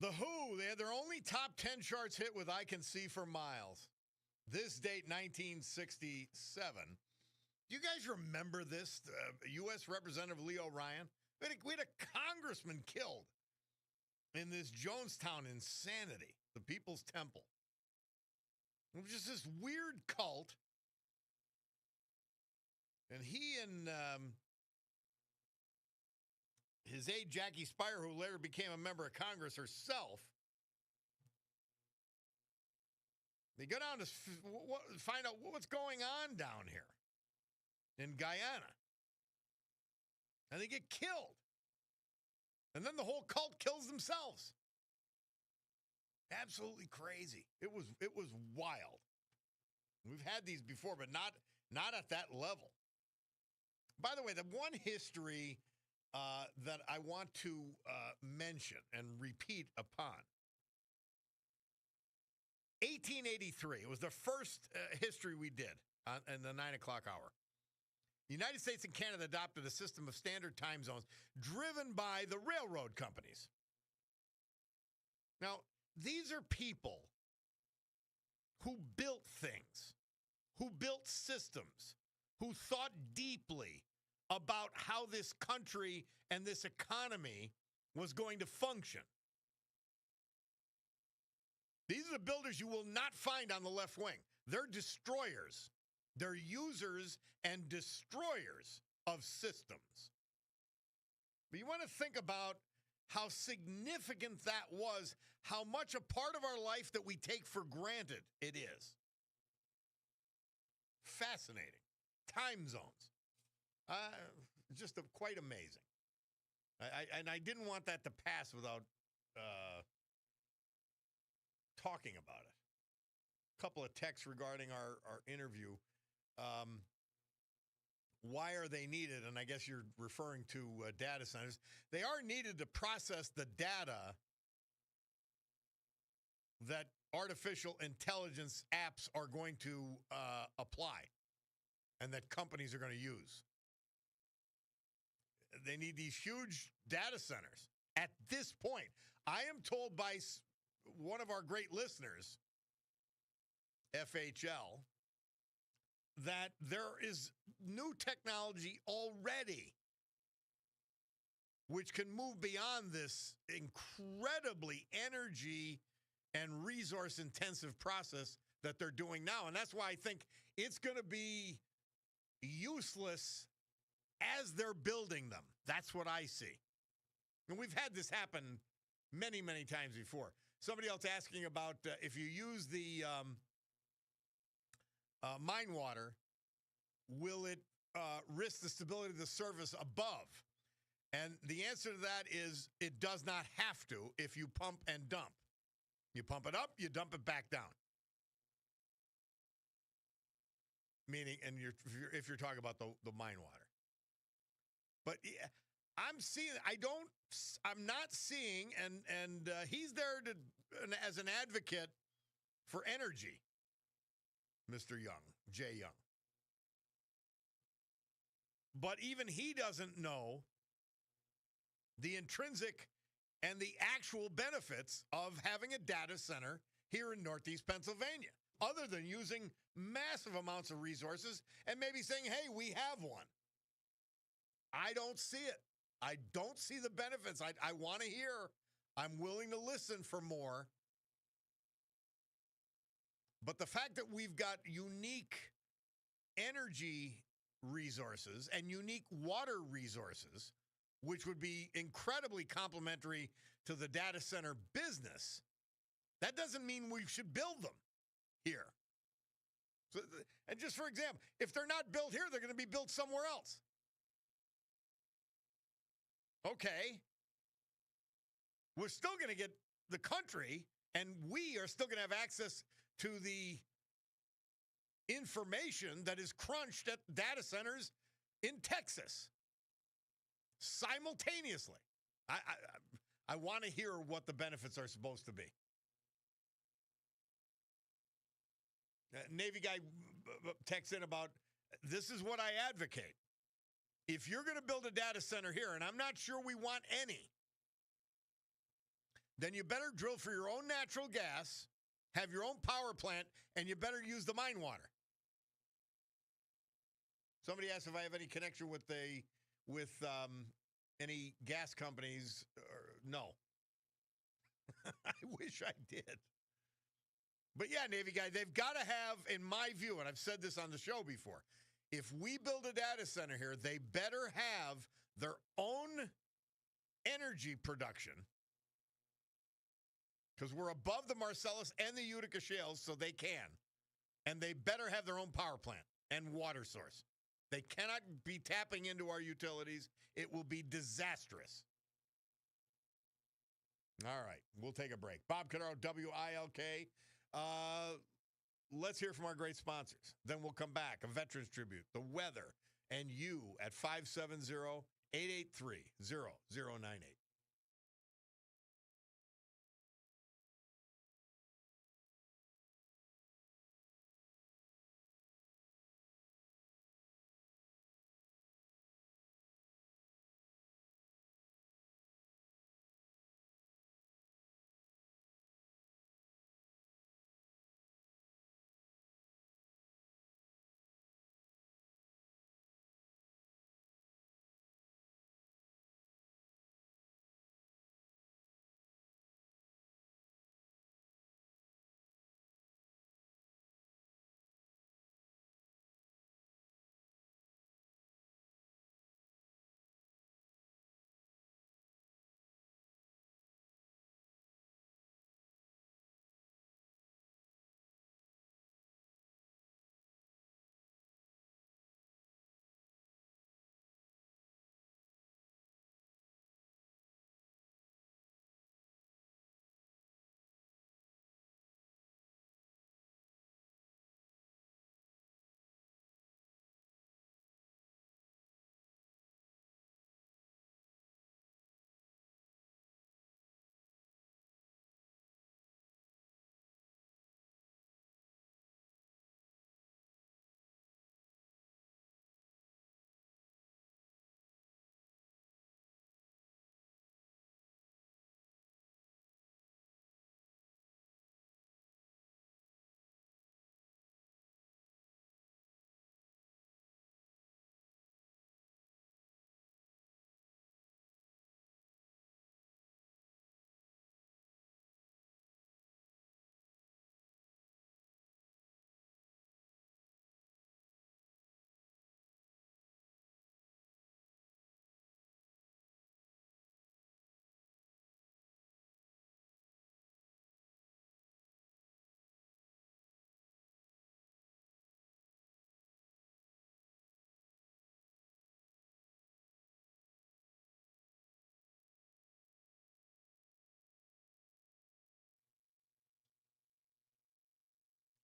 The Who, they had their only top 10 charts hit with I Can See for Miles. This date, 1967. Do you guys remember this? U.S. Representative Leo Ryan? We had a congressman killed in this Jonestown insanity, the People's Temple. It was just this weird cult. And he and his aide, Jackie Spire, who later became a member of Congress herself, they go down to find out what's going on down here in Guyana. And they get killed. And then the whole cult kills themselves. Absolutely crazy. It was wild. We've had these before, but not at that level. By the way, the one history that I want to mention and repeat upon. 1883. It was the first history we did in the 9 o'clock hour. The United States and Canada adopted a system of standard time zones driven by the railroad companies. Now, these are people who built things, who built systems, who thought deeply about how this country and this economy was going to function. These are the builders you will not find on the left wing. They're destroyers. They're users and destroyers of systems. But you want to think about how significant that was, how much a part of our life that we take for granted it is. Fascinating. Time zones. Just quite amazing. I didn't want that to pass without talking about it. A couple of texts regarding our interview. Why are they needed? And I guess you're referring to data centers. They are needed to process the data that artificial intelligence apps are going to apply and that companies are going to use. They need these huge data centers. At this point, I am told by one of our great listeners, FHL, that there is new technology already which can move beyond this incredibly energy and resource intensive process that they're doing now. And that's why I think it's going to be useless as they're building them. That's what I see. And we've had this happen many, many times before. Somebody else asking about if you use the mine water, will it risk the stability of the surface above? And the answer to that is it does not have to if you pump and dump. You pump it up, you dump it back down. Meaning, and if you're talking about the mine water. But yeah, I'm not seeing, and he's there as an advocate for energy, Mr. Young, Jay Young. But even he doesn't know the intrinsic and the actual benefits of having a data center here in Northeast Pennsylvania, other than using massive amounts of resources and maybe saying, hey, we have one. I don't see it. I don't see the benefits. I want to hear. I'm willing to listen for more. But the fact that we've got unique energy resources and unique water resources, which would be incredibly complementary to the data center business, that doesn't mean we should build them here. So, and just for example, if they're not built here, they're going to be built somewhere else. Okay. We're still going to get the country, and we are still going to have access to the information that is crunched at data centers in Texas simultaneously. I want to hear what the benefits are supposed to be. Navy guy texts in about, this is what I advocate. If you're going to build a data center here, and I'm not sure we want any, then you better drill for your own natural gas, have your own power plant, and you better use the mine water. Somebody asked if I have any connection with any gas companies. No. I wish I did. But yeah, Navy guy, they've got to have, in my view, and I've said this on the show before, if we build a data center here, they better have their own energy production, because we're above the Marcellus and the Utica shales, so they can. And they better have their own power plant and water source. They cannot be tapping into our utilities. It will be disastrous. All right, we'll take a break. Bob Cordaro, WILK. Let's hear from our great sponsors. Then we'll come back. A Veterans Tribute, the weather, and you at 570-883-0098.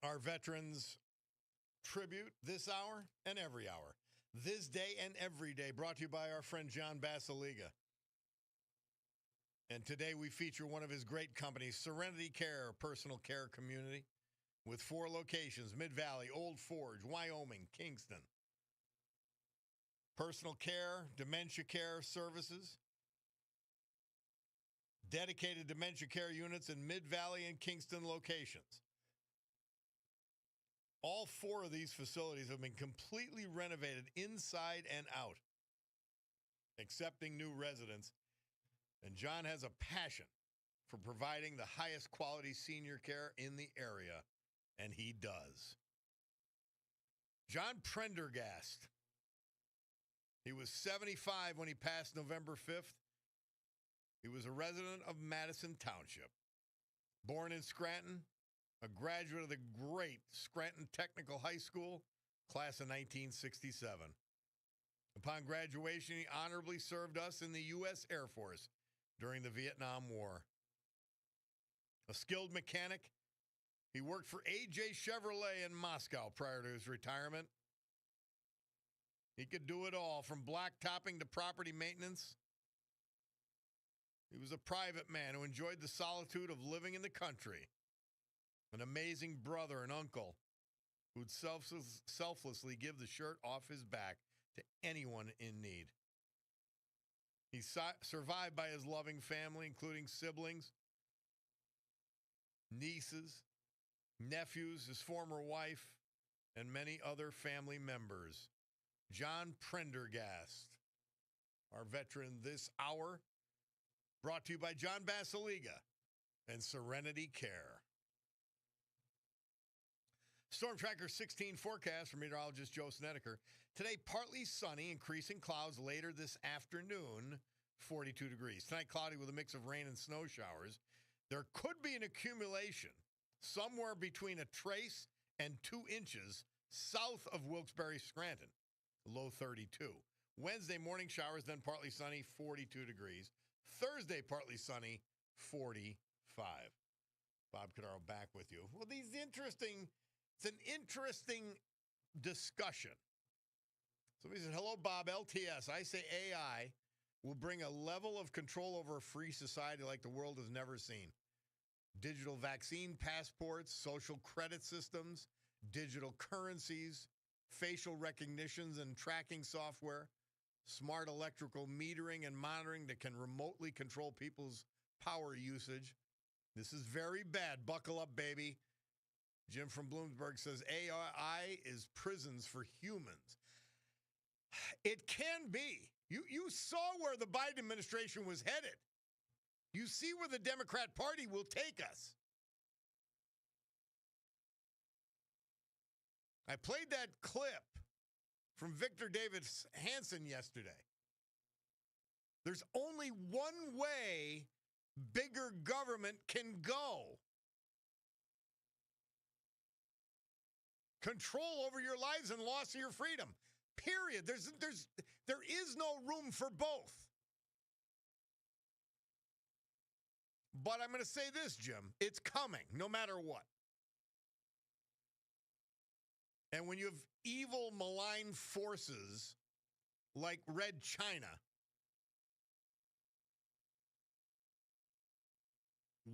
Our Veterans Tribute this hour and every hour. This day and every day, brought to you by our friend John Basiliga. And today we feature one of his great companies, Serenity Care Personal Care Community, with 4 locations: Mid-Valley, Old Forge, Wyoming, Kingston. Personal care, dementia care services, dedicated dementia care units in Mid-Valley and Kingston locations. All 4 of these facilities have been completely renovated inside and out, accepting new residents. And John has a passion for providing the highest quality senior care in the area, and he does. John Prendergast. He was 75 when he passed November 5th. He was a resident of Madison Township. Born in Scranton, a graduate of the great Scranton Technical High School, class of 1967. Upon graduation, he honorably served us in the U.S. Air Force during the Vietnam War. A skilled mechanic, he worked for A.J. Chevrolet in Moscow prior to his retirement. He could do it all, from blacktopping to property maintenance. He was a private man who enjoyed the solitude of living in the country. An amazing brother and uncle who'd selflessly give the shirt off his back to anyone in need. He's survived by his loving family, including siblings, nieces, nephews, his former wife, and many other family members. John Prendergast, our veteran this hour, brought to you by John Basiliga and Serenity Care. Storm Tracker 16 forecast from meteorologist Joe Snedeker. Today, partly sunny, increasing clouds later this afternoon, 42 degrees. Tonight, cloudy with a mix of rain and snow showers. There could be an accumulation somewhere between a trace and 2 inches south of Wilkes-Barre, Scranton, low 32. Wednesday, morning showers, then partly sunny, 42 degrees. Thursday, partly sunny, 45. Bob Cordaro back with you. Well, it's an interesting discussion. Somebody said, hello, Bob, LTS. I say AI will bring a level of control over a free society like the world has never seen. Digital vaccine passports, social credit systems, digital currencies, facial recognitions and tracking software, smart electrical metering and monitoring that can remotely control people's power usage. This is very bad. Buckle up, baby. Jim from Bloomsburg says AI is prisons for humans. It can be. You saw where the Biden administration was headed. You see where the Democrat Party will take us. I played that clip from Victor Davis Hanson yesterday. There's only one way bigger government can go. Control over your lives and loss of your freedom. Period. There is no room for both. But I'm going to say this, Jim. It's coming, no matter what. And when you have evil, malign forces like Red China,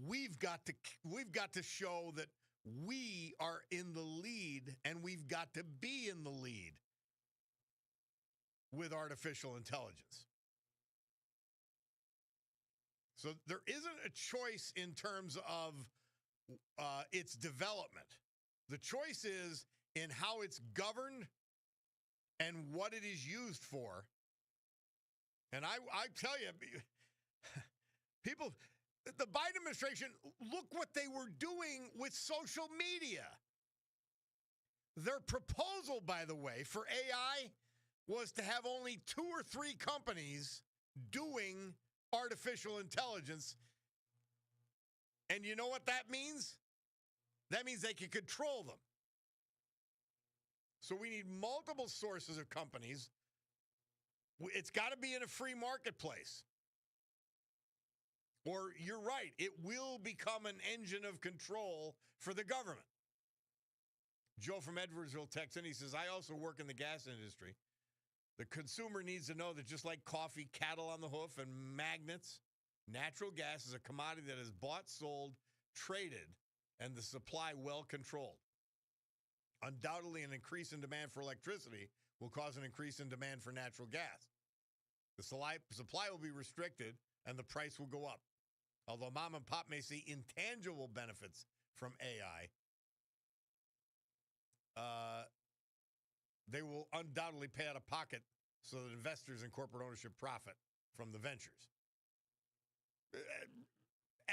we've got to show that we are in the lead, and we've got to be in the lead with artificial intelligence. So there isn't a choice in terms of its development. The choice is in how it's governed and what it is used for. And I tell you, people, the Biden administration, look what they were doing with social media. Their proposal, by the way, for AI was to have only 2 or 3 companies doing artificial intelligence. And you know what that means? That means they can control them. So we need multiple sources of companies. It's got to be in a free marketplace. Or you're right, it will become an engine of control for the government. Joe from Edwardsville texts in. He says, I also work in the gas industry. The consumer needs to know that just like coffee, cattle on the hoof, and magnets, natural gas is a commodity that is bought, sold, traded, and the supply well controlled. Undoubtedly, an increase in demand for electricity will cause an increase in demand for natural gas. The supply will be restricted, and the price will go up. Although mom and pop may see intangible benefits from AI, they will undoubtedly pay out of pocket so that investors and corporate ownership profit from the ventures.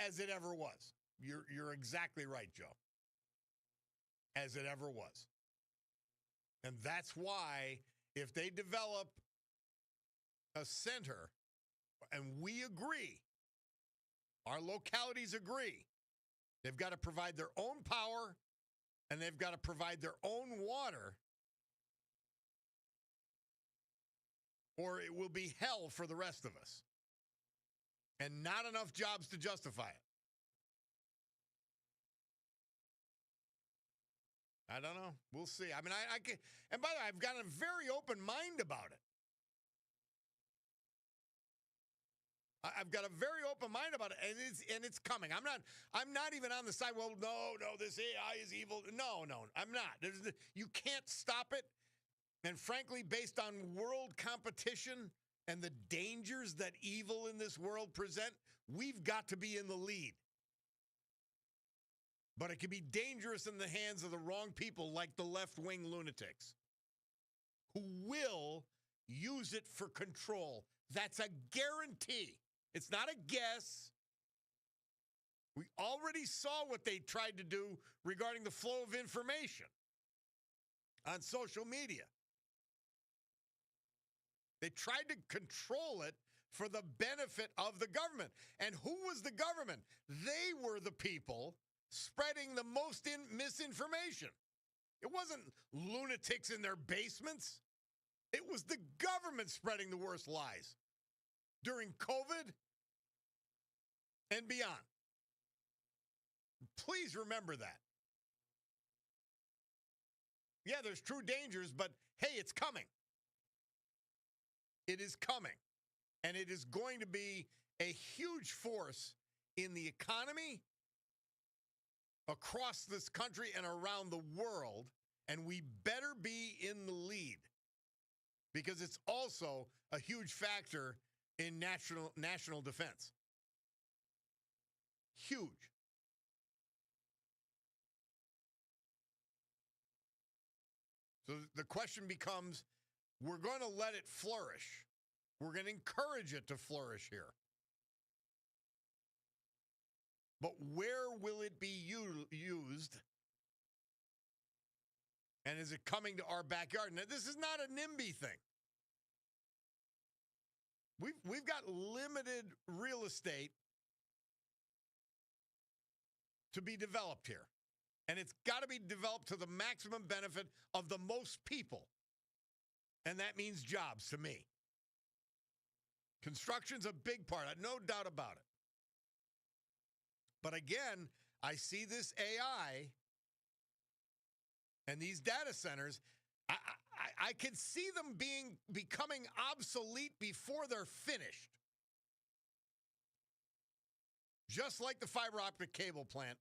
As it ever was. You're exactly right, Joe. As it ever was. And that's why if they develop a center, and we agree, our localities agree, they've got to provide their own power and they've got to provide their own water, or it will be hell for the rest of us. And not enough jobs to justify it. I don't know. We'll see. I mean, I can, and by the way, I've got a very open mind about it. I've got a very open mind about it, and it's coming. I'm not even on the side. Well, no, this AI is evil. No, I'm not. You can't stop it, And frankly, based on world competition and the dangers that evil in this world present, we've got to be in the lead. But it can be dangerous in the hands of the wrong people like the left-wing lunatics who will use it for control. That's a guarantee. It's not a guess. We already saw what they tried to do regarding the flow of information on social media. They tried to control it for the benefit of the government. And who was the government? They were the people spreading the most misinformation. It wasn't lunatics in their basements. It was the government spreading the worst lies during COVID and beyond. Please remember that. Yeah, there's true dangers, but hey, it's coming. It is coming. And it is going to be a huge force in the economy across this country and around the world. And we better be in the lead because it's also a huge factor in national defense. Huge. So the question becomes, we're going to let it flourish. We're going to encourage it to flourish here. But where will it be used? And is it coming to our backyard? Now, this is not a NIMBY thing. We've got limited real estate to be developed here. And it's got to be developed to the maximum benefit of the most people. And that means jobs to me. Construction's a big part, no doubt about it. But again, I see this AI and these data centers, I can see them becoming obsolete before they're finished. Just like the fiber optic cable plant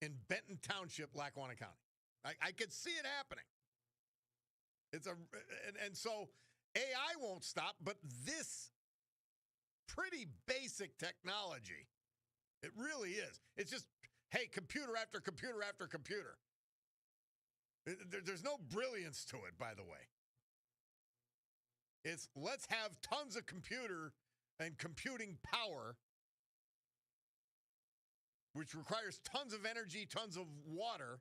in Benton Township, Lackawanna County. I could see it happening. And so AI won't stop, but this pretty basic technology, it really is. It's just, hey, computer after computer after computer. There's no brilliance to it, by the way. It's let's have tons of computer and computing power, which requires tons of energy, tons of water,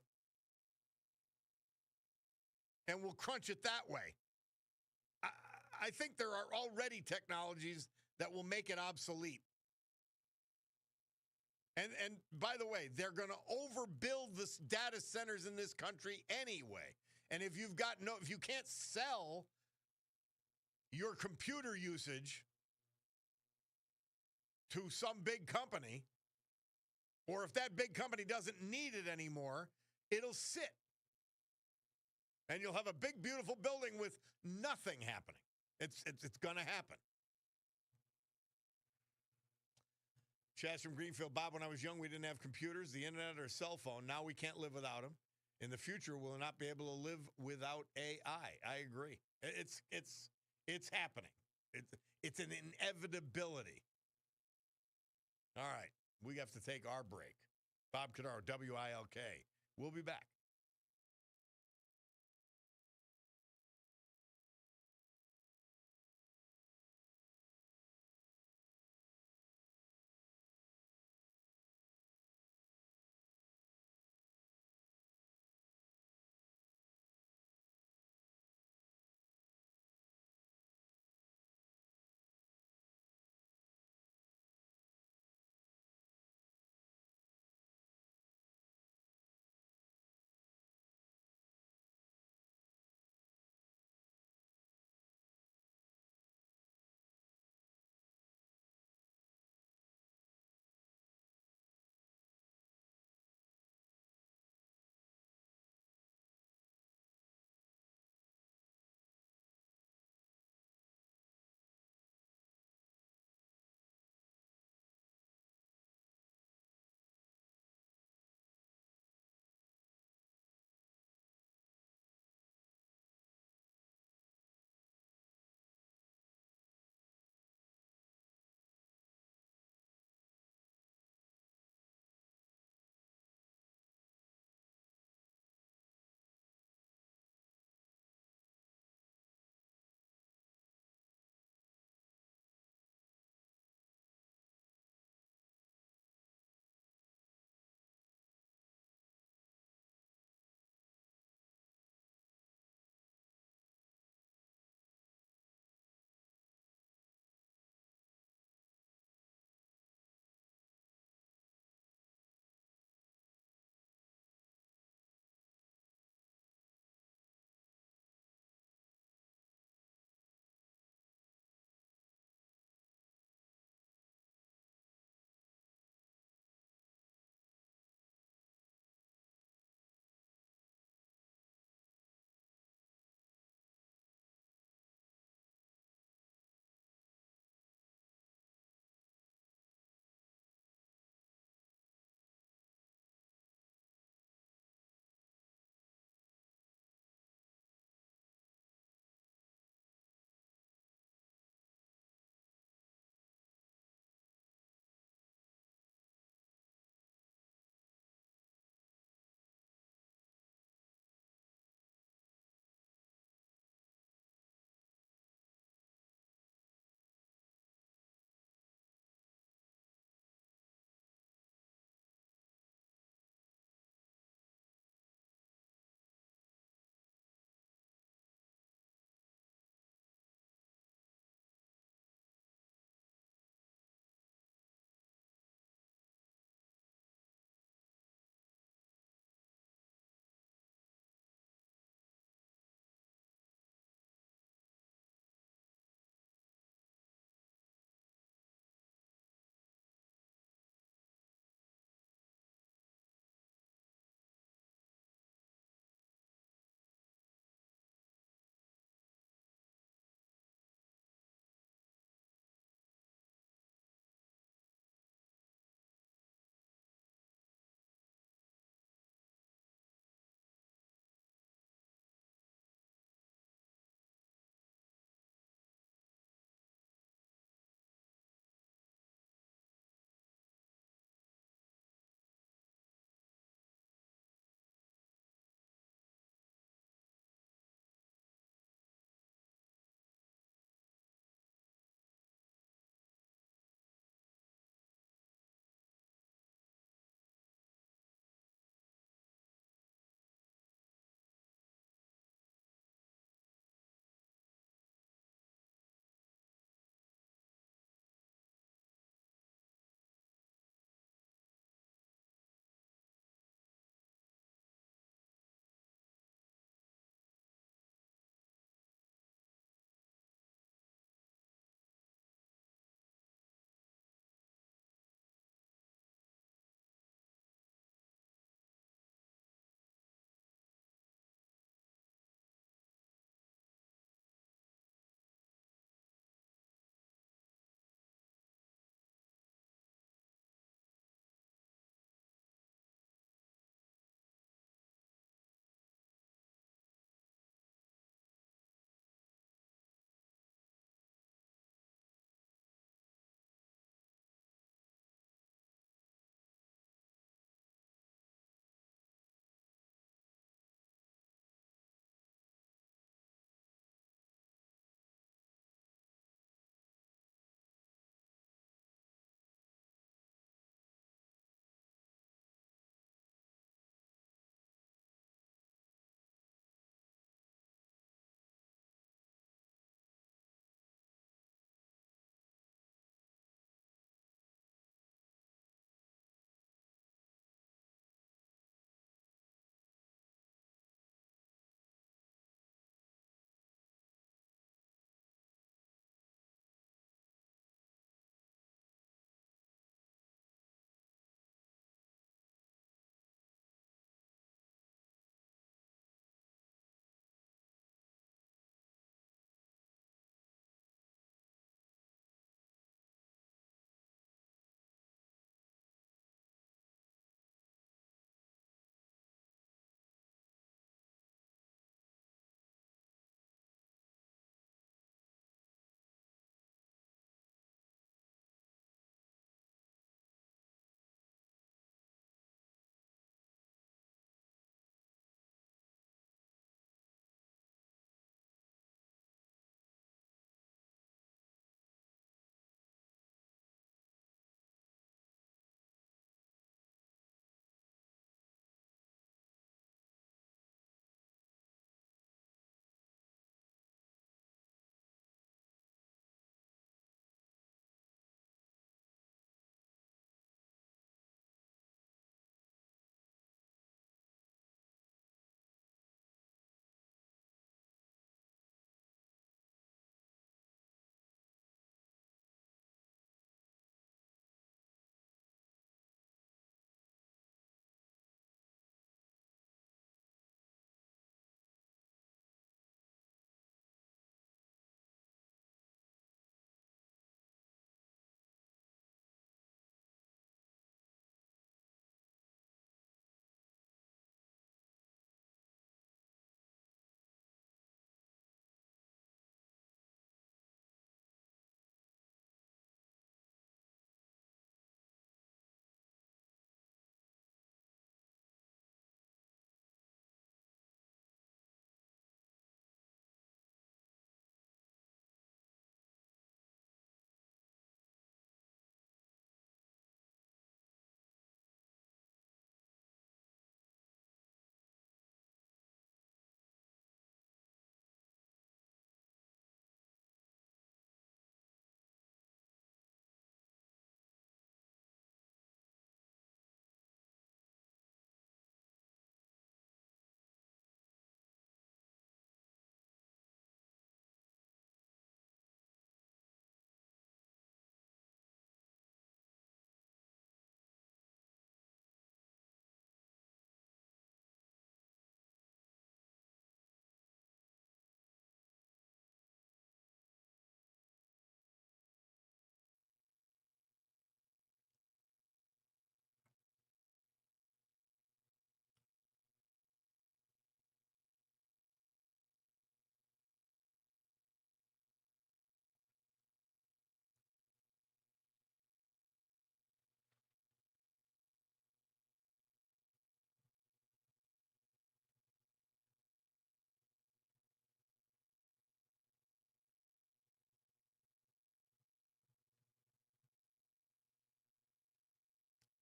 and we'll crunch it that way. I think there are already technologies that will make it obsolete. And by the way, they're going to overbuild this data centers in this country anyway. And if you can't sell your computer usage to some big company, or if that big company doesn't need it anymore, it'll sit. And you'll have a big, beautiful building with nothing happening. It's going to happen. Chaz from Greenfield. Bob, when I was young, we didn't have computers, the internet, or cell phone. Now we can't live without them. In the future, we'll not be able to live without AI. I agree. It's happening. It's an inevitability. All right. We have to take our break. Bob Cordaro, WILK. We'll be back.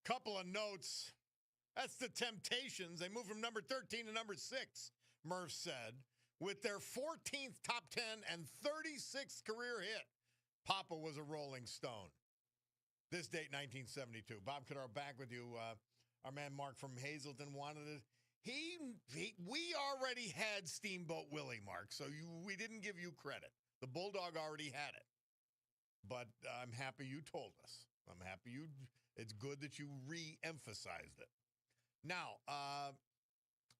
Couple of notes. That's the Temptations. They moved from number 13 to number 6, Murph said, with their 14th top 10 and 36th career hit. Papa was a Rolling Stone. This date, 1972. Bob Cordaro back with you. Our man Mark from Hazleton wanted it. We already had Steamboat Willie, Mark, so we didn't give you credit. The Bulldog already had it. But I'm happy you told us. I'm happy it's good that you re-emphasized it. Now,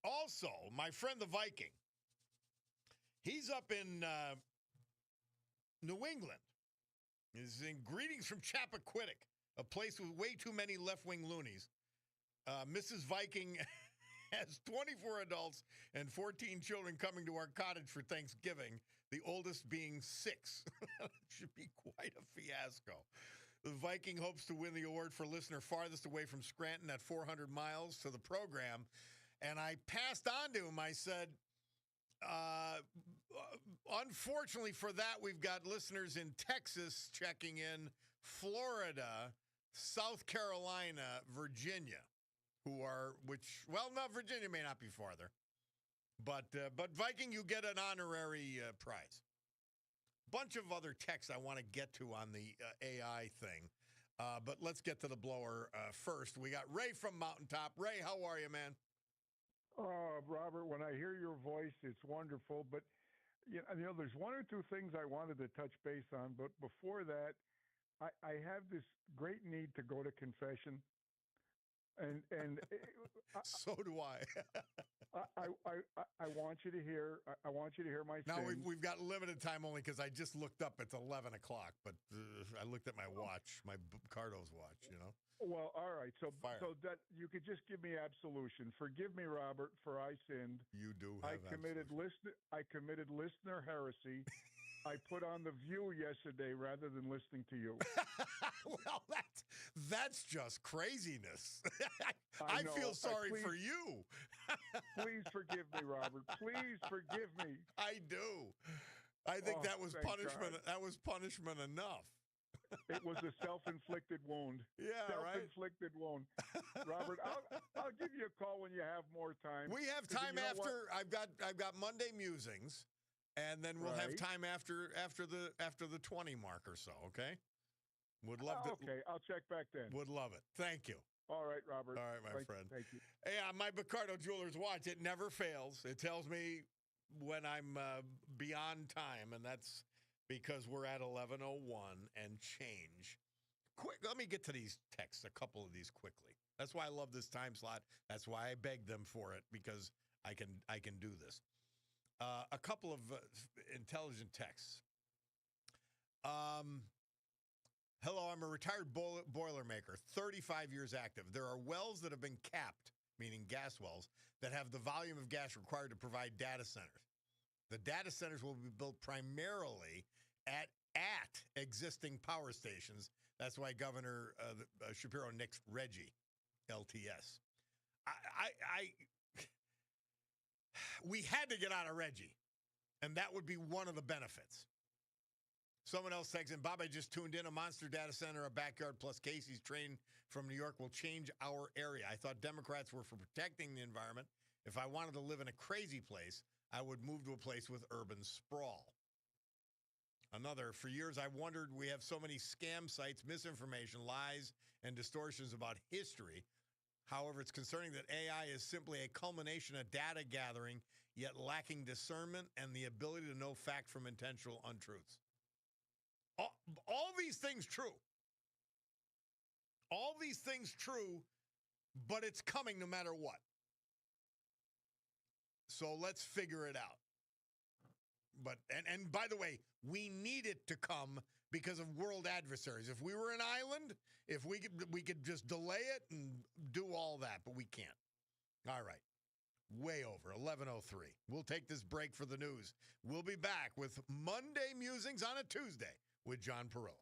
also, my friend the Viking, he's up in New England. He's in greetings from Chappaquiddick, a place with way too many left-wing loonies. Mrs. Viking has 24 adults and 14 children coming to our cottage for Thanksgiving, the oldest being 6. It should be quite a fiasco. The Viking hopes to win the award for listener farthest away from Scranton at 400 miles to the program. And I passed on to him. I said, unfortunately for that, we've got listeners in Texas checking in, Florida, South Carolina, Virginia, Virginia may not be farther. But Viking, you get an honorary prize. Bunch of other texts I want to get to on the AI thing. But let's get to the blower first. We got Ray from Mountaintop. Ray, how are you, man? Robert, when I hear your voice, it's wonderful. But, there's one or two things I wanted to touch base on. But before that, I have this great need to go to confession. And so do I. I want you to hear. I want you to hear my. Now we've got limited time only because I just looked up. It's 11 o'clock, but I looked at my watch, my Cardo's watch. Well, all right. So Fire. So that you could just give me absolution. Forgive me, Robert, for I sinned. You do. I committed listener heresy. I put on The View yesterday rather than listening to you. Well, that's just craziness. I feel sorry for you. Please forgive me, Robert. Please forgive me. I do. I think that was punishment. God. That was punishment enough. It was a self-inflicted wound. Yeah, self-inflicted wound. Robert, I'll give you a call when you have more time. We have time after. I've got Monday musings. And then we'll have time after the 20 mark or so, okay? Would love to. Okay, I'll check back then. Would love it. Thank you. All right, Robert. All right, my friend. Thank you. Hey, my Picardo Jewelers watch, it never fails. It tells me when I'm beyond time, and that's because we're at 11:01 and change. Quick, let me get to these texts, a couple of these quickly. That's why I love this time slot. That's why I begged them for it, because I can do this. A couple of intelligent texts. Hello, I'm a retired boilermaker, 35 years active. There are wells that have been capped, meaning gas wells, that have the volume of gas required to provide data centers. The data centers will be built primarily at existing power stations. That's why Governor Shapiro nixed Reggie, LTS. We had to get out of Reggie, and that would be one of the benefits. Someone else texting, Bob, I just tuned in. A monster data center, a backyard, plus Casey's train from New York will change our area. I thought Democrats were for protecting the environment. If I wanted to live in a crazy place, I would move to a place with urban sprawl. Another, for years I wondered, we have so many scam sites, misinformation, lies, and distortions about history. However, it's concerning that AI is simply a culmination of data gathering, yet lacking discernment and the ability to know fact from intentional untruths. All these things true. All these things true, but it's coming no matter what. So let's figure it out. But and by the way, we need it to come because of world adversaries. If we were an island, if we could just delay it and do all that, but we can't. All right. Way over, 11:03. We'll take this break for the news. We'll be back with Monday Musings on a Tuesday with John Perillo.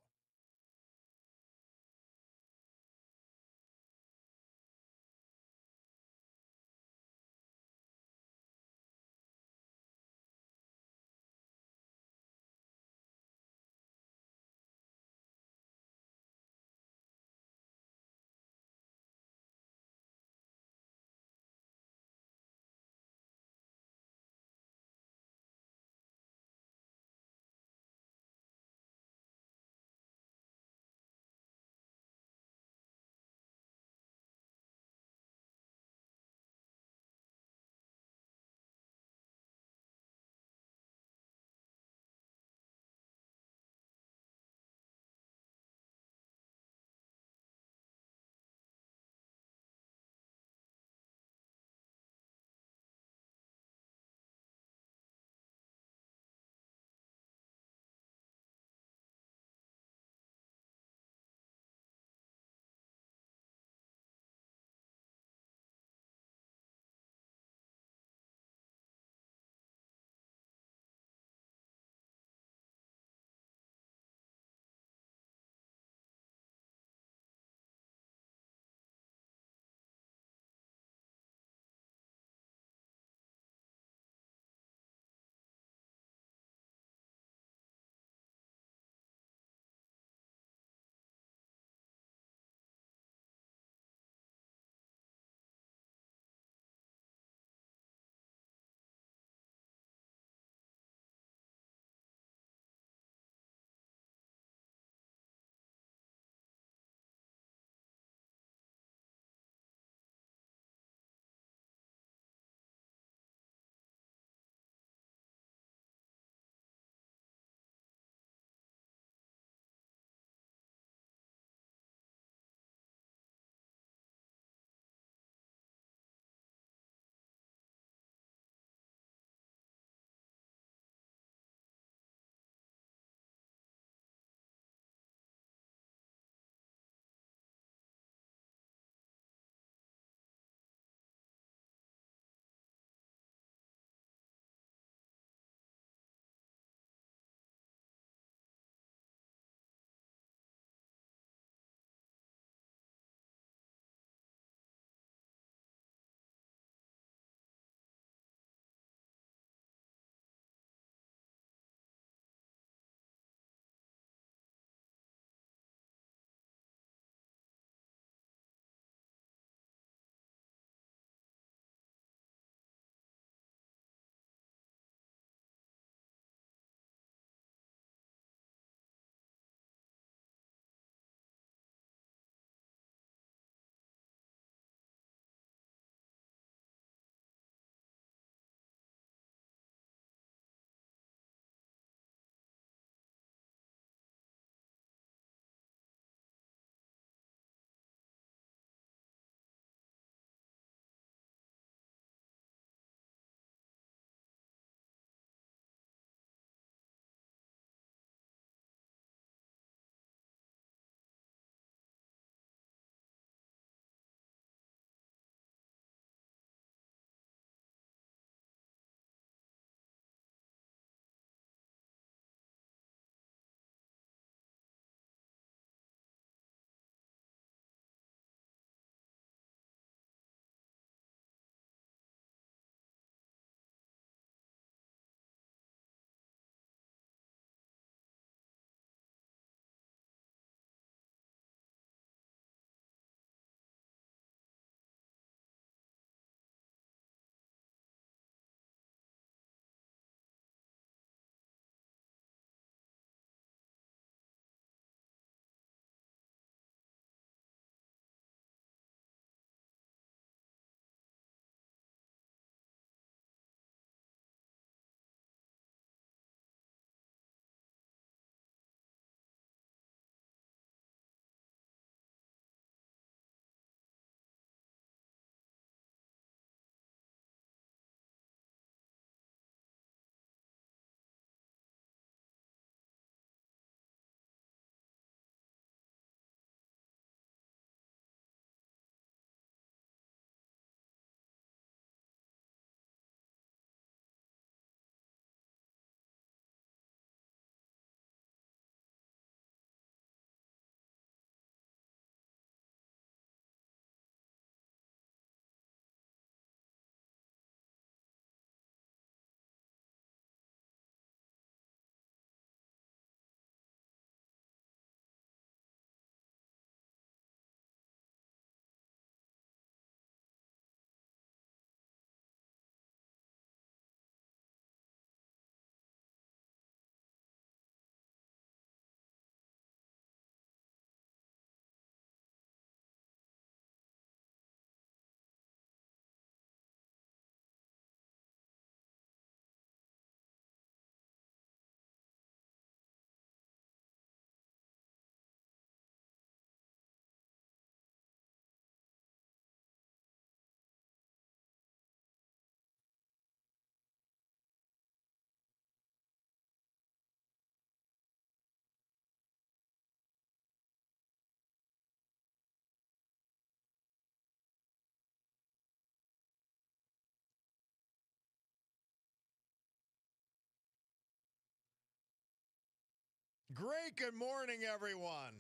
Great good morning, everyone.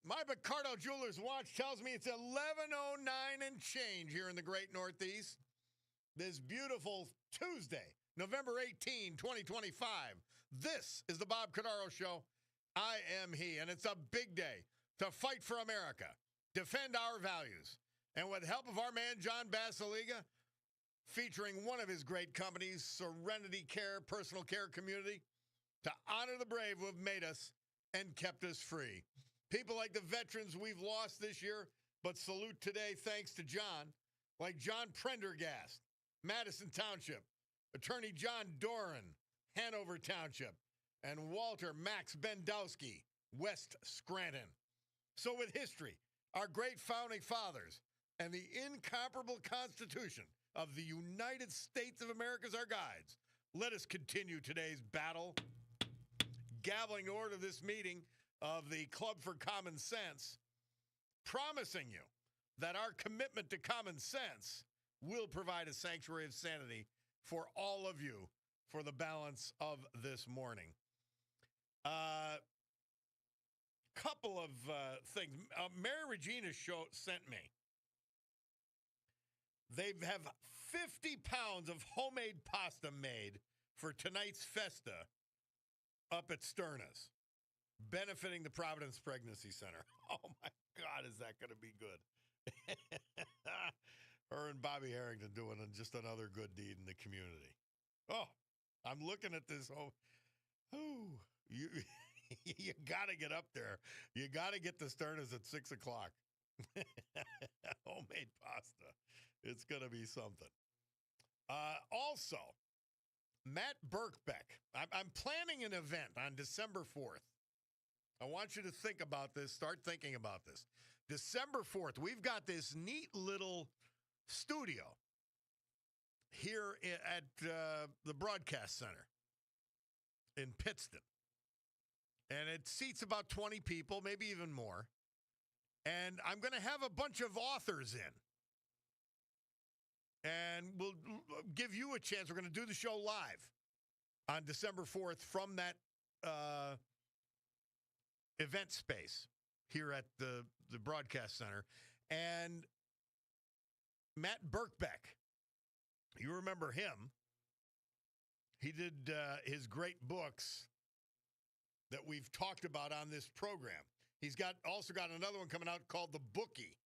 My Cordaro Jewelers watch tells me it's 11:09 and change here in the great Northeast. This beautiful Tuesday, November 18, 2025. This is the Bob Cordaro Show. I am he, and it's a big day to fight for America, defend our values, and with the help of our man, John Basiliga, featuring one of his great companies, Serenity Care, Personal Care Community, to honor the brave who have made us and kept us free. People like the veterans we've lost this year, but salute today thanks to John, like John Prendergast, Madison Township, Attorney John Doran, Hanover Township, and Walter Max Bendowski, West Scranton. So with history, our great founding fathers, and the incomparable Constitution of the United States of America as our guides, let us continue today's battle. Gaveling order this meeting of the Club for Common Sense, promising you that our commitment to common sense will provide a sanctuary of sanity for all of you for the balance of this morning. Couple of things. Mary Regina sent me. They have 50 pounds of homemade pasta made for tonight's festa up at Sterna's, benefiting the Providence Pregnancy Center. Oh, my God, is that going to be good? Her and Bobby Harrington doing just another good deed in the community. Oh, I'm looking at this. You you got to get up there. You got to get to Sterna's at 6 o'clock. Homemade pasta. It's going to be something. Also, Matt Birkbeck. I'm planning an event on December 4th. I want you to think about this. Start thinking about this. December 4th, we've got this neat little studio here at the Broadcast Center in Pittston. And it seats about 20 people, maybe even more. And I'm going to have a bunch of authors in. And we'll give you a chance. We're going to do the show live on December 4th from that event space here at the Broadcast Center. And Matt Birkbeck, you remember him. He did his great books that we've talked about on this program. He's also got another one coming out called The Bookie.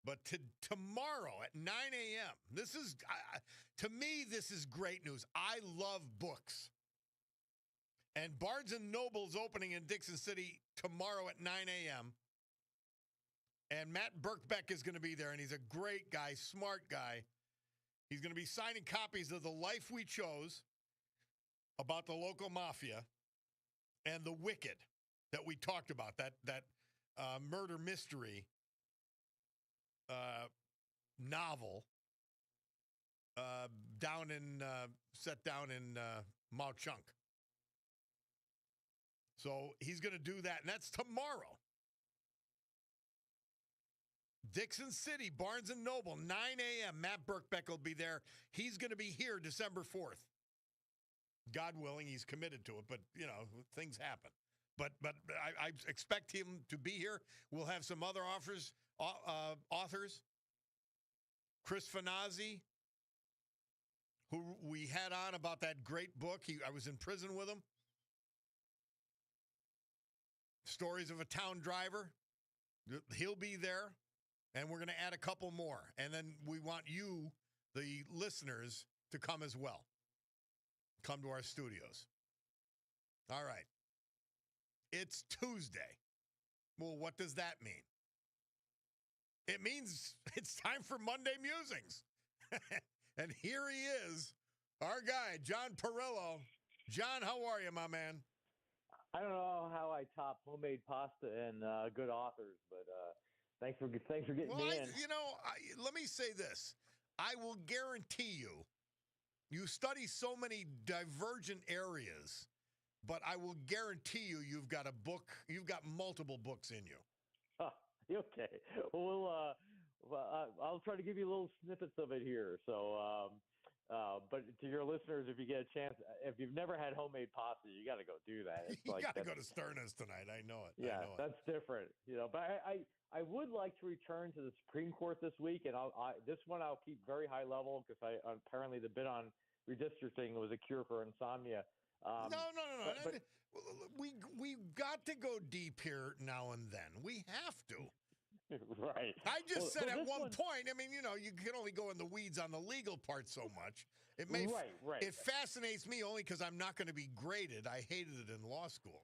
But tomorrow at 9 a.m., this is, to me, this is great news. I love books. And Barnes & Noble's opening in Dixon City tomorrow at 9 a.m. And Matt Birkbeck is going to be there, and he's a great guy, smart guy. He's going to be signing copies of The Life We Chose, about the local mafia, and The Wicked that we talked about, that murder mystery novel set down in Mauch Chunk. So he's going to do that, and that's tomorrow. Dixon City, Barnes & Noble, 9 a.m. Matt Birkbeck will be there. He's going to be here December 4th. God willing, he's committed to it, but, you know, things happen. But I expect him to be here. We'll have some other authors. Chris Finazzi, who we had on about that great book. I was in prison with him. Stories of a Town Driver. He'll be there, and we're going to add a couple more. And then we want you, the listeners, to come as well. Come to our studios. All right. It's Tuesday. Well, what does that mean? It means it's time for Monday Musings. And here he is, our guy, John Perillo. John, how are you, my man? I don't know how I top homemade pasta and good authors, but thanks for getting me in. Let me say this. I will guarantee you study so many divergent areas, but I will guarantee you've got a book, you've got multiple books in you. Okay. Well, I'll try to give you little snippets of it here. So But to your listeners, if you get a chance, if you've never had homemade pasta, you got to go do that. It's You like got to go to Sterna's tonight. I know it. Yeah, I know it. that's different, But I would like to return to the Supreme Court this week, and this one I'll keep very high level because apparently the bit on redistricting was a cure for insomnia. No. But We got to go deep here now and then. We have to. Right. I just said at one one point, I mean, you can only go in the weeds on the legal part so much. It may right. It fascinates me only because I'm not going to be graded. I hated it in law school.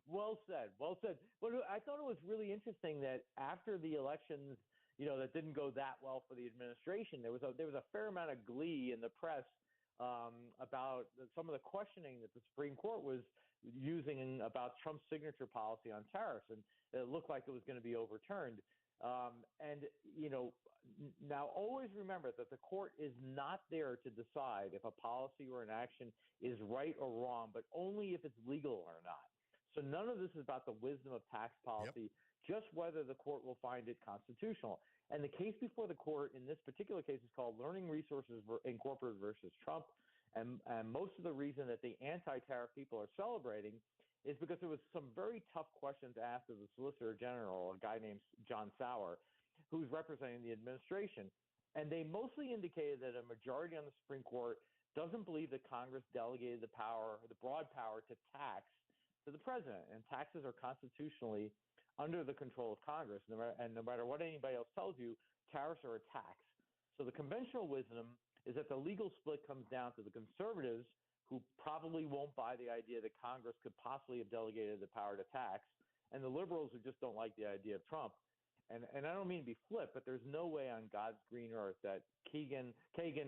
Well said. But I thought it was really interesting that after the elections, that didn't go that well for the administration, there was a fair amount of glee in the press about some of the questioning that the Supreme Court was using about Trump's signature policy on tariffs, and it looked like it was going to be overturned. Now always remember that the court is not there to decide if a policy or an action is right or wrong, but only if it's legal or not. So none of this is about the wisdom of tax policy, just whether the court will find it constitutional. And the case before the court in this particular case is called Learning Resources Incorporated versus Trump. And most of the reason that the anti-tariff people are celebrating is because there was some very tough questions asked of the Solicitor General, a guy named John Sauer, who's representing the administration. And they mostly indicated that a majority on the Supreme Court doesn't believe that Congress delegated the power, the broad power to tax to the president. And taxes are constitutionally under the control of Congress. And no matter what anybody else tells you, tariffs are a tax. So the conventional wisdom is that the legal split comes down to the conservatives, who probably won't buy the idea that Congress could possibly have delegated the power to tax, and the liberals who just don't like the idea of Trump. And I don't mean to be flip, but there's no way on God's green earth that Kagan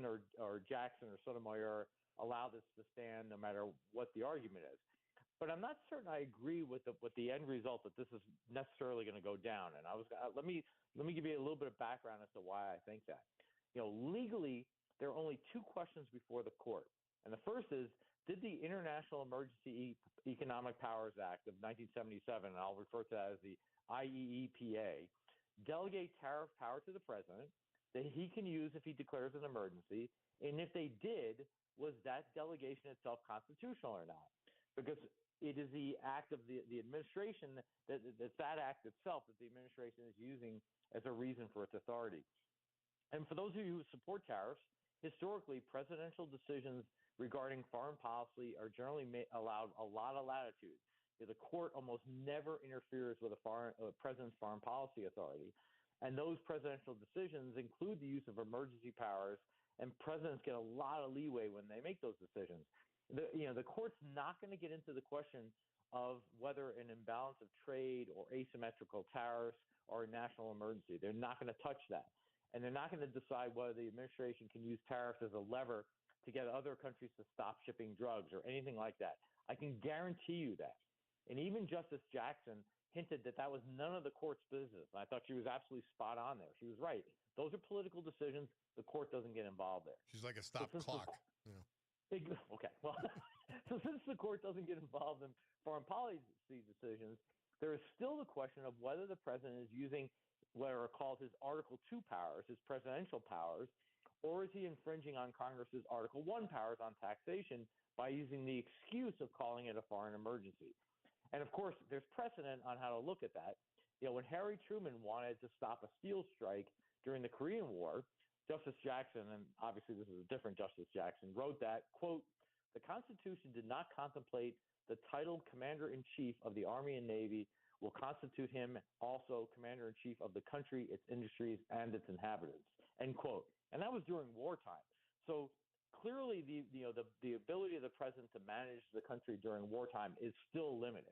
or Jackson or Sotomayor allow this to stand, no matter what the argument is. But I'm not certain I agree with the end result that this is necessarily going to go down. And let me give you a little bit of background as to why I think that. Legally, there are only two questions before the court. And the first is, did the International Emergency Economic Powers Act of 1977, and I'll refer to that as the IEEPA, delegate tariff power to the president that he can use if he declares an emergency? And if they did, was that delegation itself constitutional or not? Because it is the act of the administration, that act itself that the administration is using as a reason for its authority. And for those of you who support tariffs, historically, presidential decisions regarding foreign policy are generally allowed a lot of latitude. The court almost never interferes with a president's foreign policy authority. And those presidential decisions include the use of emergency powers, and presidents get a lot of leeway when they make those decisions. The court's not going to get into the question of whether an imbalance of trade or asymmetrical tariffs or a national emergency. They're not going to touch that. And they're not going to decide whether the administration can use tariffs as a lever to get other countries to stop shipping drugs or anything like that. I can guarantee you that. And even Justice Jackson hinted that was none of the court's business. And I thought she was absolutely spot on there. She was right. Those are political decisions. The court doesn't get involved there. She's like a stop clock. Okay. Well, so since the court doesn't get involved in foreign policy decisions, there is still the question of whether the president is using what are called his Article II powers, his presidential powers, or is he infringing on Congress's Article I powers on taxation by using the excuse of calling it a foreign emergency? And, of course, there's precedent on how to look at that. When Harry Truman wanted to stop a steel strike during the Korean War, Justice Jackson, and obviously this is a different Justice Jackson, wrote that, quote, "The Constitution did not contemplate the titled Commander-in-Chief of the Army and Navy will constitute him also Commander-in-Chief of the country, its industries, and its inhabitants," end quote. And that was during wartime. So clearly the ability of the president to manage the country during wartime is still limited.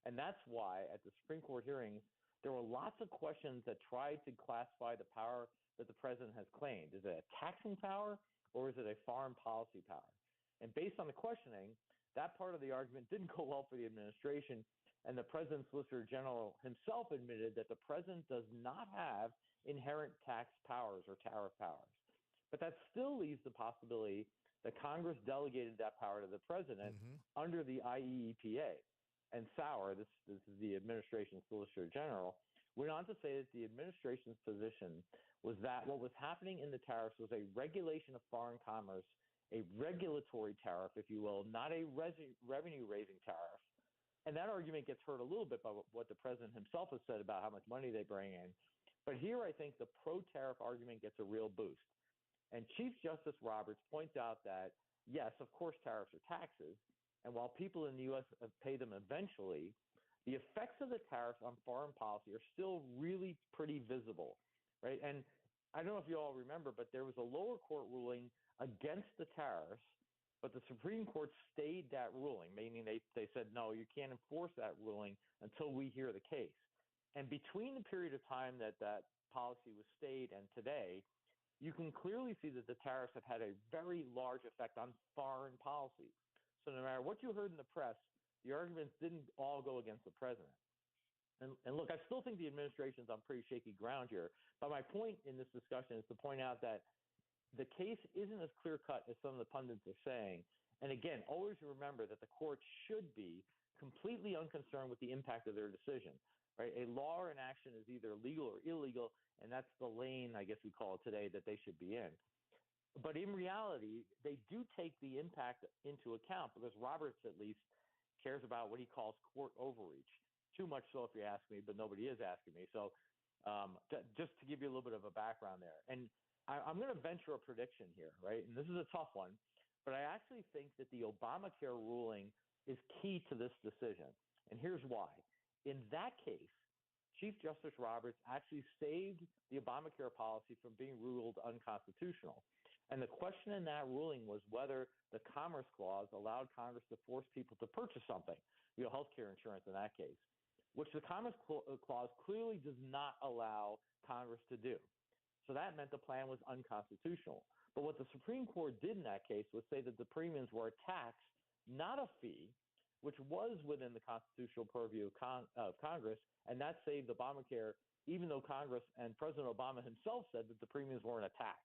And that's why at the Supreme Court hearings, there were lots of questions that tried to classify the power that the president has claimed. Is it a taxing power or is it a foreign policy power? And based on the questioning, that part of the argument didn't go well for the administration. And the president's Solicitor General himself admitted that the president does not have inherent tax powers or tariff powers. But that still leaves the possibility that Congress delegated that power to the president under the IEEPA. And Sauer, this is the administration's Solicitor General, went on to say that the administration's position was that what was happening in the tariffs was a regulation of foreign commerce, a regulatory tariff, if you will, not a revenue-raising tariff. And that argument gets hurt a little bit by what the president himself has said about how much money they bring in. But here I think the pro-tariff argument gets a real boost. And Chief Justice Roberts points out that, yes, of course, tariffs are taxes. And while people in the U.S. pay them eventually, the effects of the tariffs on foreign policy are still really pretty visible, right? And I don't know if you all remember, but there was a lower court ruling against the tariffs, but the Supreme Court stayed that ruling, meaning they said, no, you can't enforce that ruling until we hear the case. And between the period of time that policy was stayed and today, you can clearly see that the tariffs have had a very large effect on foreign policy. So no matter what you heard in the press, the arguments didn't all go against the president. And look, I still think the administration's on pretty shaky ground here. But my point in this discussion is to point out that the case isn't as clear-cut as some of the pundits are saying. And again, always remember that the court should be completely unconcerned with the impact of their decision. Right? A law or an action is either legal or illegal, and that's the lane, I guess we call it today, that they should be in. But in reality, they do take the impact into account because Roberts, at least, cares about what he calls court overreach. Too much so, if you ask me, but nobody is asking me. So just to give you a little bit of a background there. And I'm going to venture a prediction here, right? And this is a tough one, but I actually think that the Obamacare ruling is key to this decision. And here's why. In that case, Chief Justice Roberts actually saved the Obamacare policy from being ruled unconstitutional. And the question in that ruling was whether the Commerce Clause allowed Congress to force people to purchase something, health care insurance in that case, which the Commerce Clause clearly does not allow Congress to do. So that meant the plan was unconstitutional. But what the Supreme Court did in that case was say that the premiums were a tax, not a fee, which was within the constitutional purview of Congress, and that saved Obamacare, even though Congress and President Obama himself said that the premiums weren't a tax.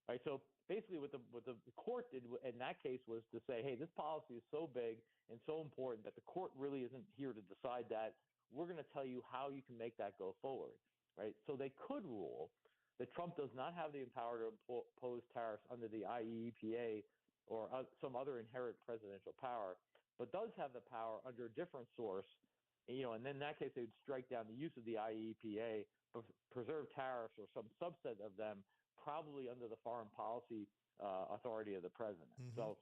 Right? So basically what the court did in that case was to say, hey, this policy is so big and so important that the court really isn't here to decide that. We're going to tell you how you can make that go forward. Right? So they could rule that Trump does not have the power to impose tariffs under the IEEPA or some other inherent presidential power, but does have the power under a different source, and then in that case they would strike down the use of the IEEPA, preserve tariffs or some subset of them, probably under the foreign policy authority of the president. Mm-hmm. So,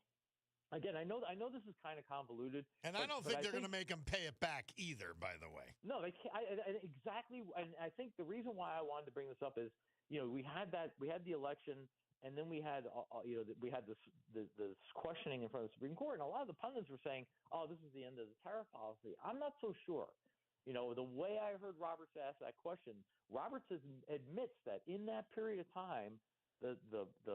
again, I know this is kind of convoluted. And I don't think they're going to make them pay it back either, by the way. No, they can't. Exactly. And I think the reason why I wanted to bring this up is, we had the election, and then we had we had this questioning in front of the Supreme Court, and a lot of the pundits were saying, "Oh, this is the end of the tariff policy." I'm not so sure. The way I heard Roberts ask that question, Roberts admits that in that period of time, the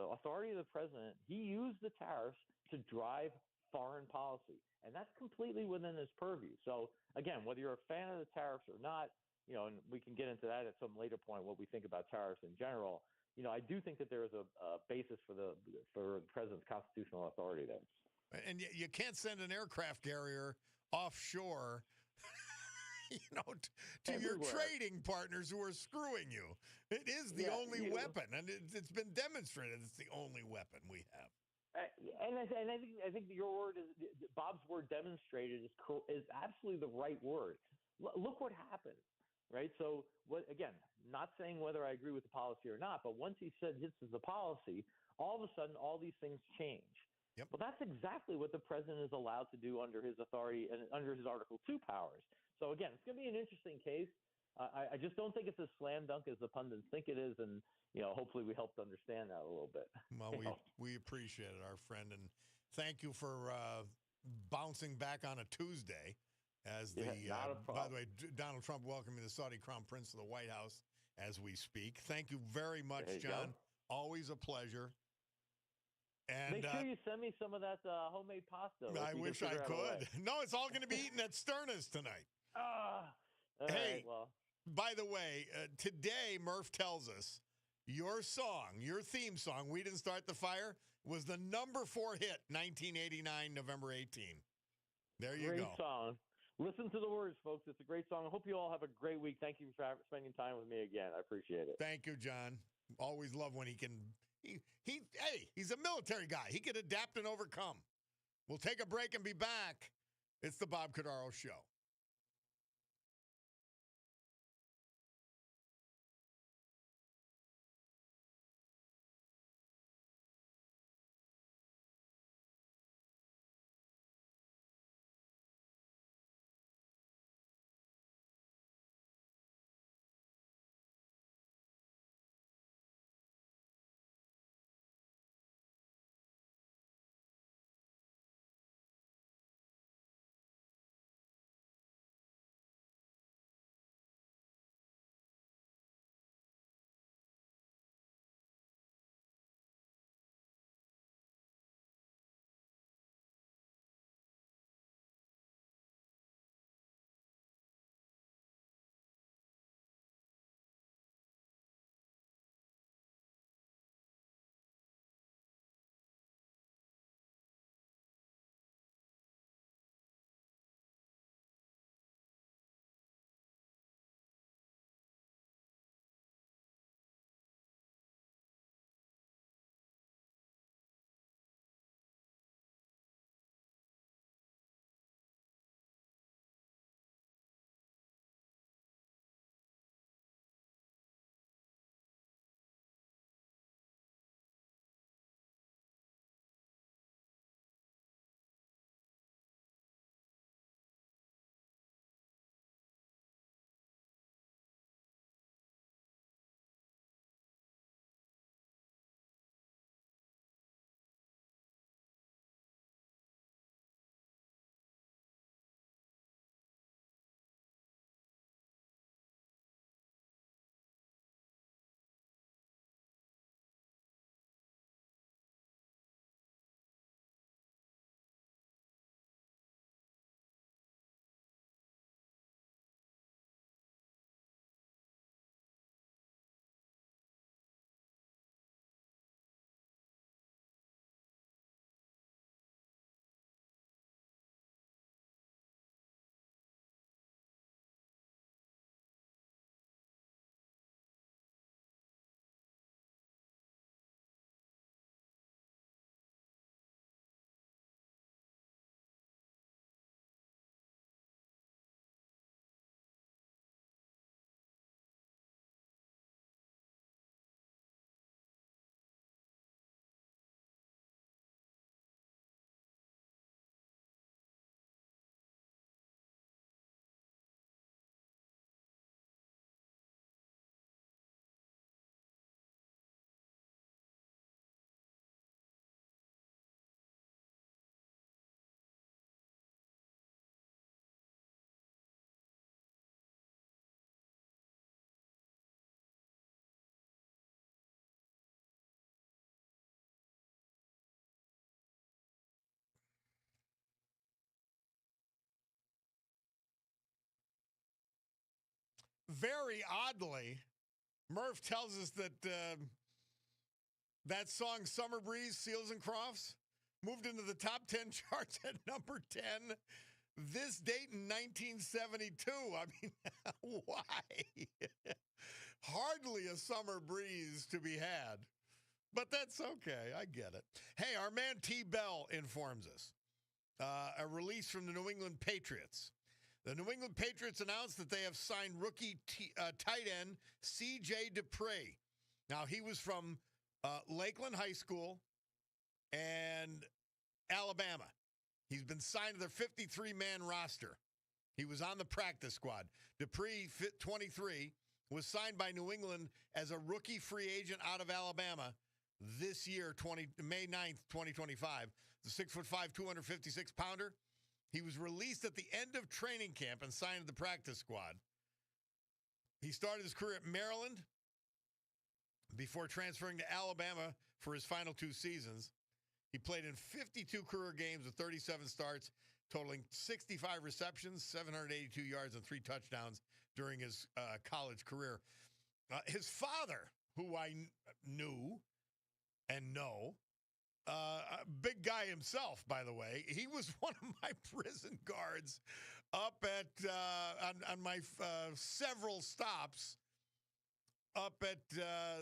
authority of the president, he used the tariffs to drive foreign policy, and that's completely within his purview. So again, whether you're a fan of the tariffs or not, and we can get into that at some later point, what we think about tariffs in general. I do think that there is a basis for the president's constitutional authority there. And you can't send an aircraft carrier offshore, to your trading partners who are screwing you. It is the only weapon, and it's been demonstrated it's the only weapon we have. And I think your word is Bob's word demonstrated is absolutely the right word. Look what happened. Right. So, again, not saying whether I agree with the policy or not, but once he said this is the policy, all of a sudden all these things change. Yep. Well, that's exactly what the president is allowed to do under his authority and under his Article 2 powers. So, again, it's going to be an interesting case. I just don't think it's as slam dunk as the pundits think it is, and hopefully we helped understand that a little bit. Well, we appreciate it, our friend, and thank you for bouncing back on a Tuesday. As by the way, Donald Trump welcoming the Saudi Crown Prince to the White House as we speak. Thank you very much, John. Always a pleasure. And make sure you send me some of that homemade pasta. I wish I could. No, it's all going to be eaten at Sterna's tonight. Hey, by the way, today Murph tells us your theme song, "We Didn't Start the Fire," was the number 4 hit, 1989, November 18. There you go. Great song. Listen to the words, folks. It's a great song. I hope you all have a great week. Thank you for spending time with me again. I appreciate it. Thank you, John. Always love when he can. He's a military guy. He can adapt and overcome. We'll take a break and be back. It's the Bob Cordaro Show. Very oddly, Murph tells us that that song Summer Breeze, Seals and Crofts, moved into the top 10 charts at number 10 this date in 1972. I mean, why? Hardly a summer breeze to be had. But that's okay. I get it. Hey, our man T. Bell informs us. A release from the New England Patriots. The New England Patriots announced that they have signed rookie tight end C.J. Dupree. Now, he was from Lakeland High School and Alabama. He's been signed to their 53-man roster. He was on the practice squad. Dupree, 23, was signed by New England as a rookie free agent out of Alabama this year, May 9th, 2025. The 6'5", 256-pounder. He was released at the end of training camp and signed to the practice squad. He started his career at Maryland before transferring to Alabama for his final 2 seasons. He played in 52 career games with 37 starts, totaling 65 receptions, 782 yards, and 3 touchdowns during his college career. His father, who I knew and know, a big guy himself, by the way. He was one of my prison guards up at on my several stops up at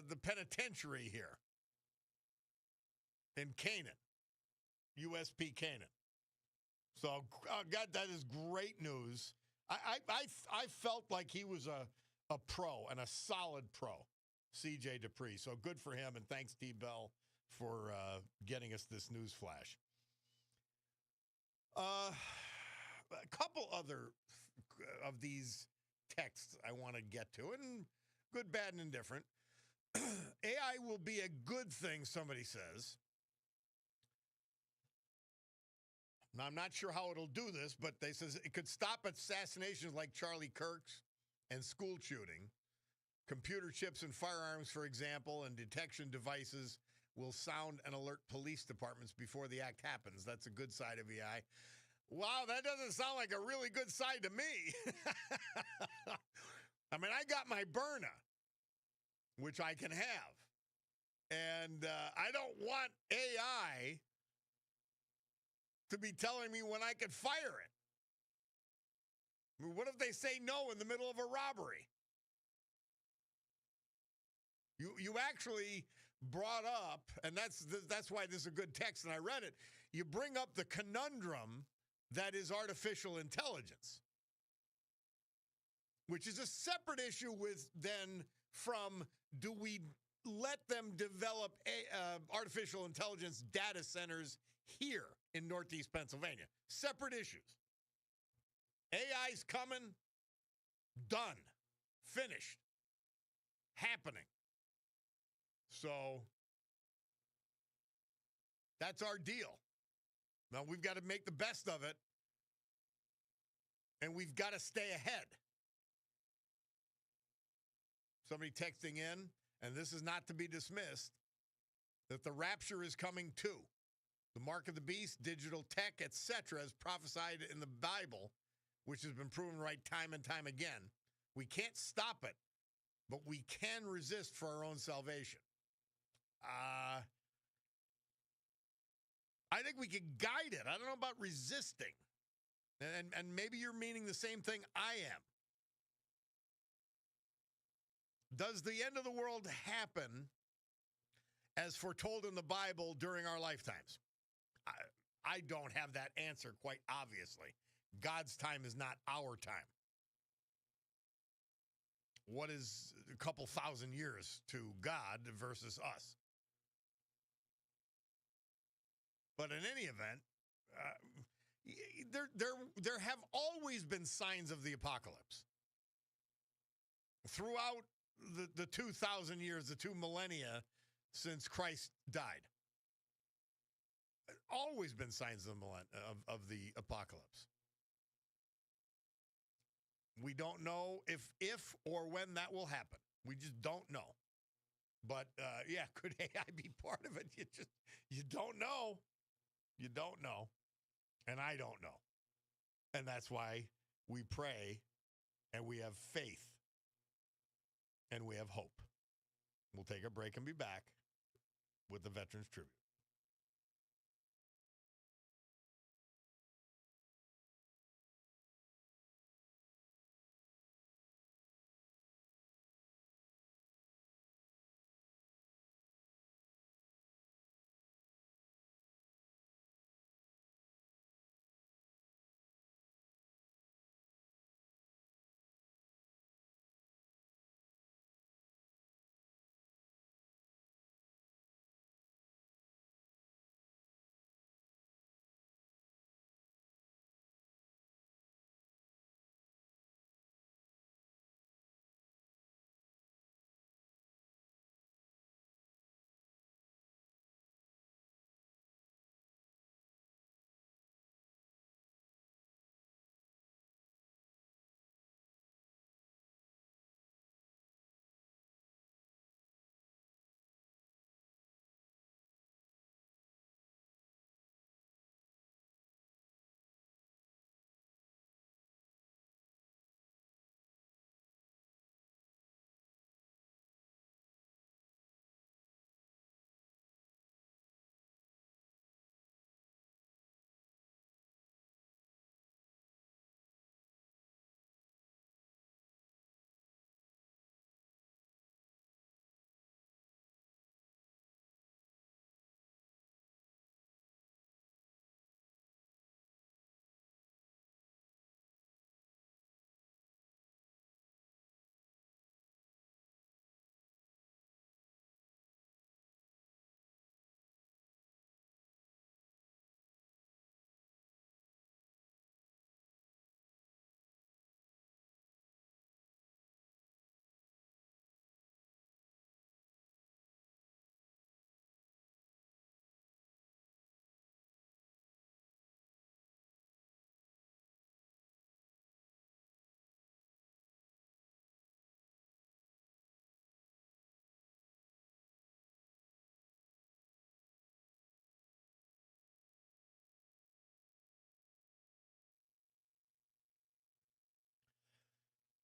the penitentiary here in Canaan, USP Canaan. So, God, that is great news. I felt like he was a pro and a solid pro, C.J. Dupree. So good for him, and thanks, T-Bell, for getting us this news flash. A couple other of these texts I want to get to, and good, bad, and indifferent. AI will be a good thing, somebody says. Now, I'm not sure how it'll do this, but they says it could stop assassinations like Charlie Kirk's and school shooting. Computer chips in firearms, for example, and detection devices will sound and alert police departments before the act happens. That's a good side of AI. Wow, that doesn't sound like a really good side to me. I mean, I got my Byrna, which I can have. And I don't want AI to be telling me when I could fire it. I mean, what if they say no in the middle of a robbery? You actually brought up, and that's why this is a good text, and I read it. You bring up the conundrum that is artificial intelligence, which is a separate issue from do we let them develop artificial intelligence data centers here in Northeast Pennsylvania? Separate issues. AI's coming, done, finished, happening. So that's our deal. Now we've got to make the best of it, and we've got to stay ahead. Somebody texting in, and this is not to be dismissed, that the rapture is coming too. The mark of the beast, digital tech, etc., as prophesied in the Bible, which has been proven right time and time again. We can't stop it, but we can resist for our own salvation. I think we can guide it. I don't know about resisting. And maybe you're meaning the same thing I am. Does the end of the world happen as foretold in the Bible during our lifetimes? I don't have that answer, quite obviously. God's time is not our time. What is a couple thousand years to God versus us? But in any event, there have always been signs of the apocalypse. Throughout the 2,000 years, the 2 millennia since Christ died. Always been signs of the apocalypse. We don't know if or when that will happen. We just don't know. But yeah, could AI be part of it? You don't know. You don't know. And I don't know. And that's why we pray and we have faith and we have hope. We'll take a break and be back with the Veterans Tribute.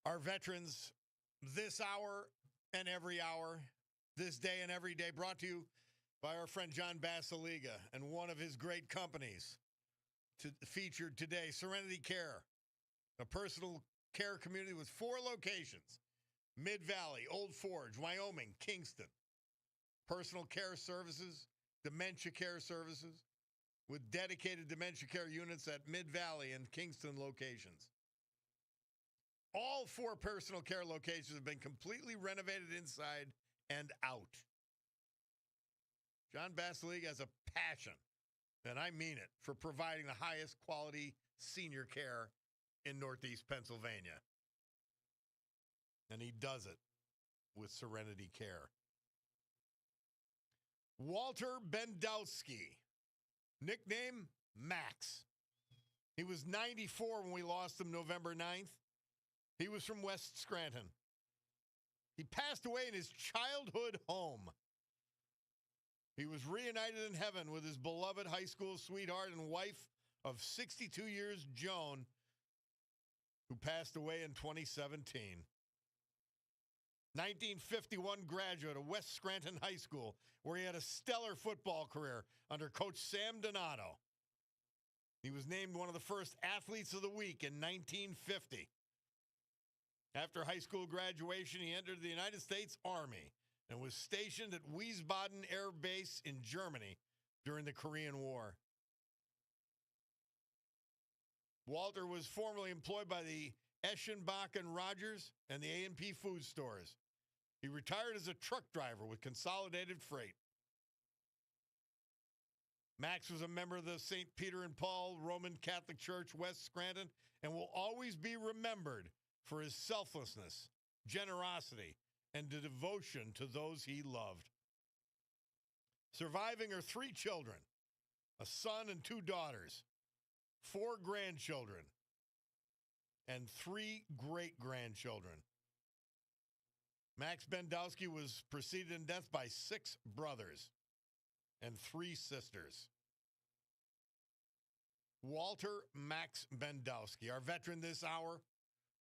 Our veterans this hour and every hour, this day and every day, brought to you by our friend John Basiliga and one of his great companies featured today, Serenity Care, a personal care community with 4 locations: Mid-Valley, Old Forge, Wyoming, Kingston. Personal care services, dementia care services, with dedicated dementia care units at Mid-Valley and Kingston locations. All 4 personal care locations have been completely renovated inside and out. John Basiliga has a passion, and I mean it, for providing the highest quality senior care in Northeast Pennsylvania. And he does it with Serenity Care. Walter Bendowski, nickname Max. He was 94 when we lost him November 9th. He was from West Scranton. He passed away in his childhood home. He was reunited in heaven with his beloved high school sweetheart and wife of 62 years, Joan, who passed away in 2017. 1951 graduate of West Scranton High School, where he had a stellar football career under Coach Sam Donato. He was named one of the first athletes of the week in 1950. After high school graduation, he entered the United States Army and was stationed at Wiesbaden Air Base in Germany during the Korean War. Walter was formerly employed by the Eschenbach and Rogers and the A&P food stores. He retired as a truck driver with Consolidated Freight. Max was a member of the St. Peter and Paul Roman Catholic Church, West Scranton, and will always be remembered for his selflessness, generosity, and the devotion to those he loved. Surviving are 3 children, a son and 2 daughters, 4 grandchildren, and 3 great-grandchildren. Max Bendowski was preceded in death by 6 brothers and 3 sisters. Walter Max Bendowski, our veteran this hour,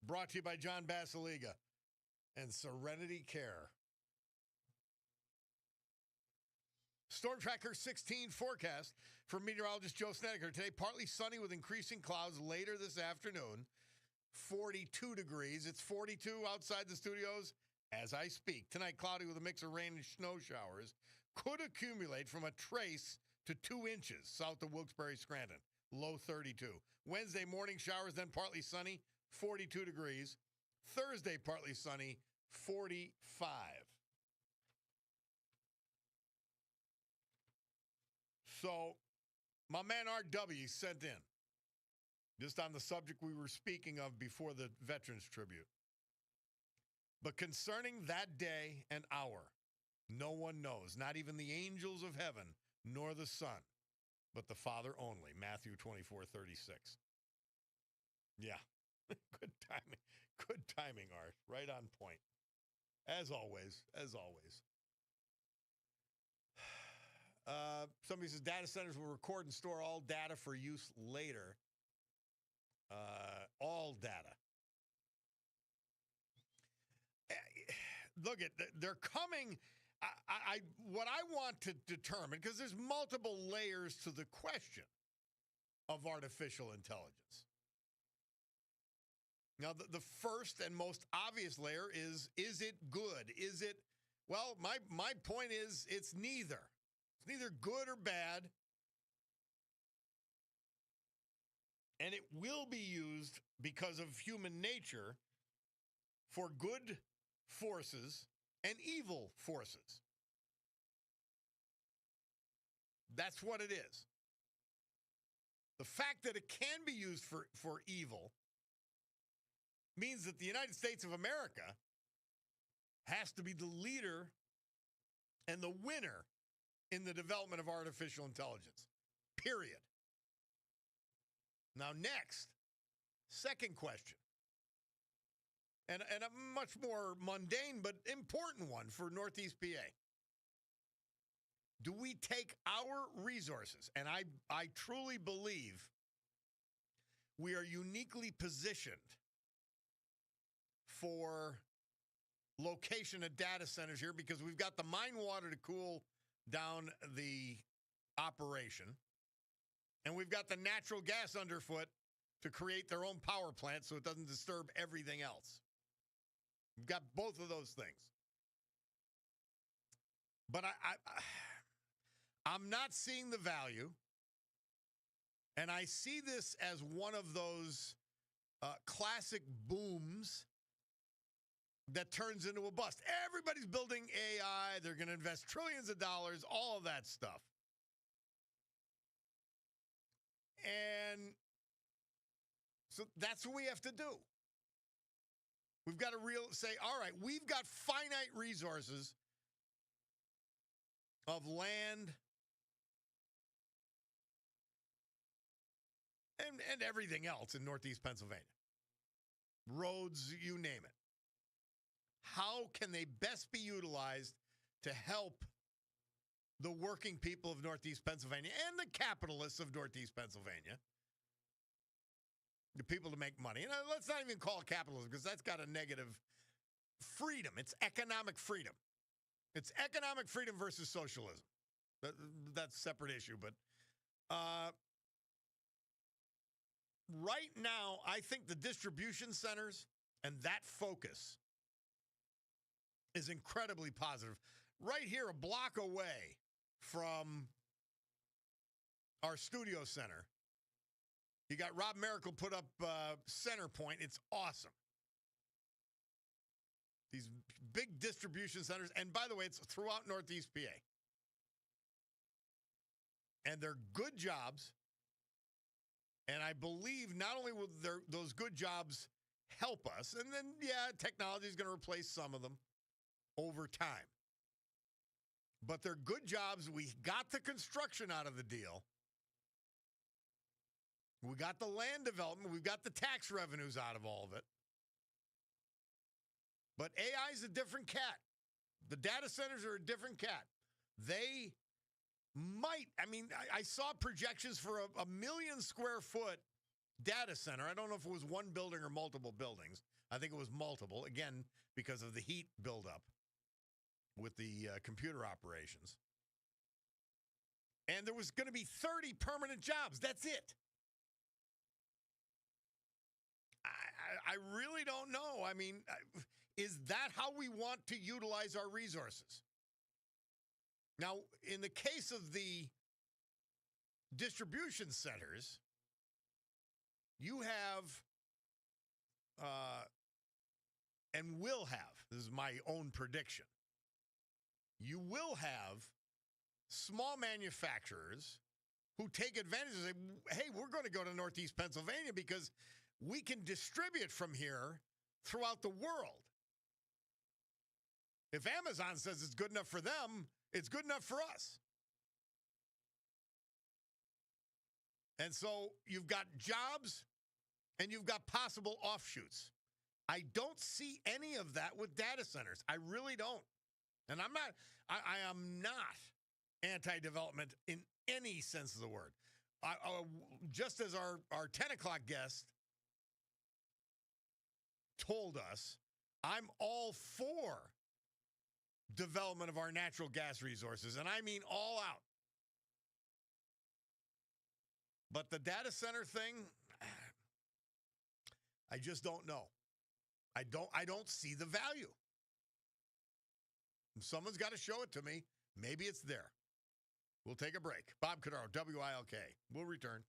brought to you by John Basiliga and Serenity Care. Storm Tracker 16 forecast from meteorologist Joe Snedeker. Today, partly sunny with increasing clouds later this afternoon. 42 degrees. It's 42 outside the studios as I speak. Tonight, cloudy with a mix of rain and snow showers. Could accumulate from a trace to 2 inches south of Wilkes-Barre, Scranton. Low 32. Wednesday, morning showers, then partly sunny. 42 degrees. Thursday, partly sunny. 45. So, my man RW sent in, just on the subject we were speaking of before the Veterans Tribute. But concerning that day and hour, no one knows, not even the angels of heaven, nor the Son, but the Father only. Matthew 24:36. Yeah, good timing. Good timing, Art. Right on point. As always, as always. Somebody says data centers will record and store all data for use later. All data. Look, they're coming. What I want to determine, because there's multiple layers to the question of artificial intelligence. Now, the first and most obvious layer is it good? Is it, well, my point is it's neither. It's neither good or bad. And it will be used because of human nature for good forces and evil forces. That's what it is. The fact that it can be used for evil means that the United States of America has to be the leader and the winner in the development of artificial intelligence. Period. Now, next, second question, and a much more mundane but important one for Northeast PA. Do we take our resources, and I truly believe we are uniquely positioned for location of data centers here because we've got the mine water to cool down the operation, and we've got the natural gas underfoot to create their own power plant so it doesn't disturb everything else. We've got both of those things. But I'm not seeing the value, and I see this as one of those classic booms that turns into a bust. Everybody's building AI. They're going to invest trillions of dollars, all of that stuff. And so that's what we have to do. We've got to say, all right, we've got finite resources of land and everything else in Northeast Pennsylvania. Roads, you name it. How can they best be utilized to help the working people of Northeast Pennsylvania and the capitalists of Northeast Pennsylvania, the people to make money? And let's not even call it capitalism because that's got a negative freedom. It's economic freedom. It's economic freedom versus socialism. That's a separate issue. But right now, I think the distribution centers and that focus is incredibly positive. Right here, a block away from our studio center, you got Rob Miracle put up Center Point. It's awesome. These big distribution centers. And by the way, it's throughout Northeast PA. And they're good jobs. And I believe not only will those good jobs help us, and then, yeah, technology is going to replace some of them over time. But they're good jobs. We got the construction out of the deal. We got the land development. We've got the tax revenues out of all of it. But AI is a different cat. The data centers are a different cat. They might, I saw projections for a 1 million square foot data center. I don't know if it was one building or multiple buildings. I think it was multiple, again, because of the heat buildup with the computer operations. And there was going to be 30 permanent jobs. That's it. I really don't know. Is that how we want to utilize our resources? Now, in the case of the distribution centers, you have, and will have, this is my own prediction, you will have small manufacturers who take advantage and say, hey, we're going to go to Northeast Pennsylvania because we can distribute from here throughout the world. If Amazon says it's good enough for them, it's good enough for us. And so you've got jobs and you've got possible offshoots. I don't see any of that with data centers. I really don't. And I am not anti-development in any sense of the word. Just as our 10 o'clock guest told us, I'm all for development of our natural gas resources, and I mean all out. But the data center thing, I just don't know. I don't see the value. Someone's got to show it to me. Maybe it's there. We'll take a break. Bob Cordaro, WILK. We'll return.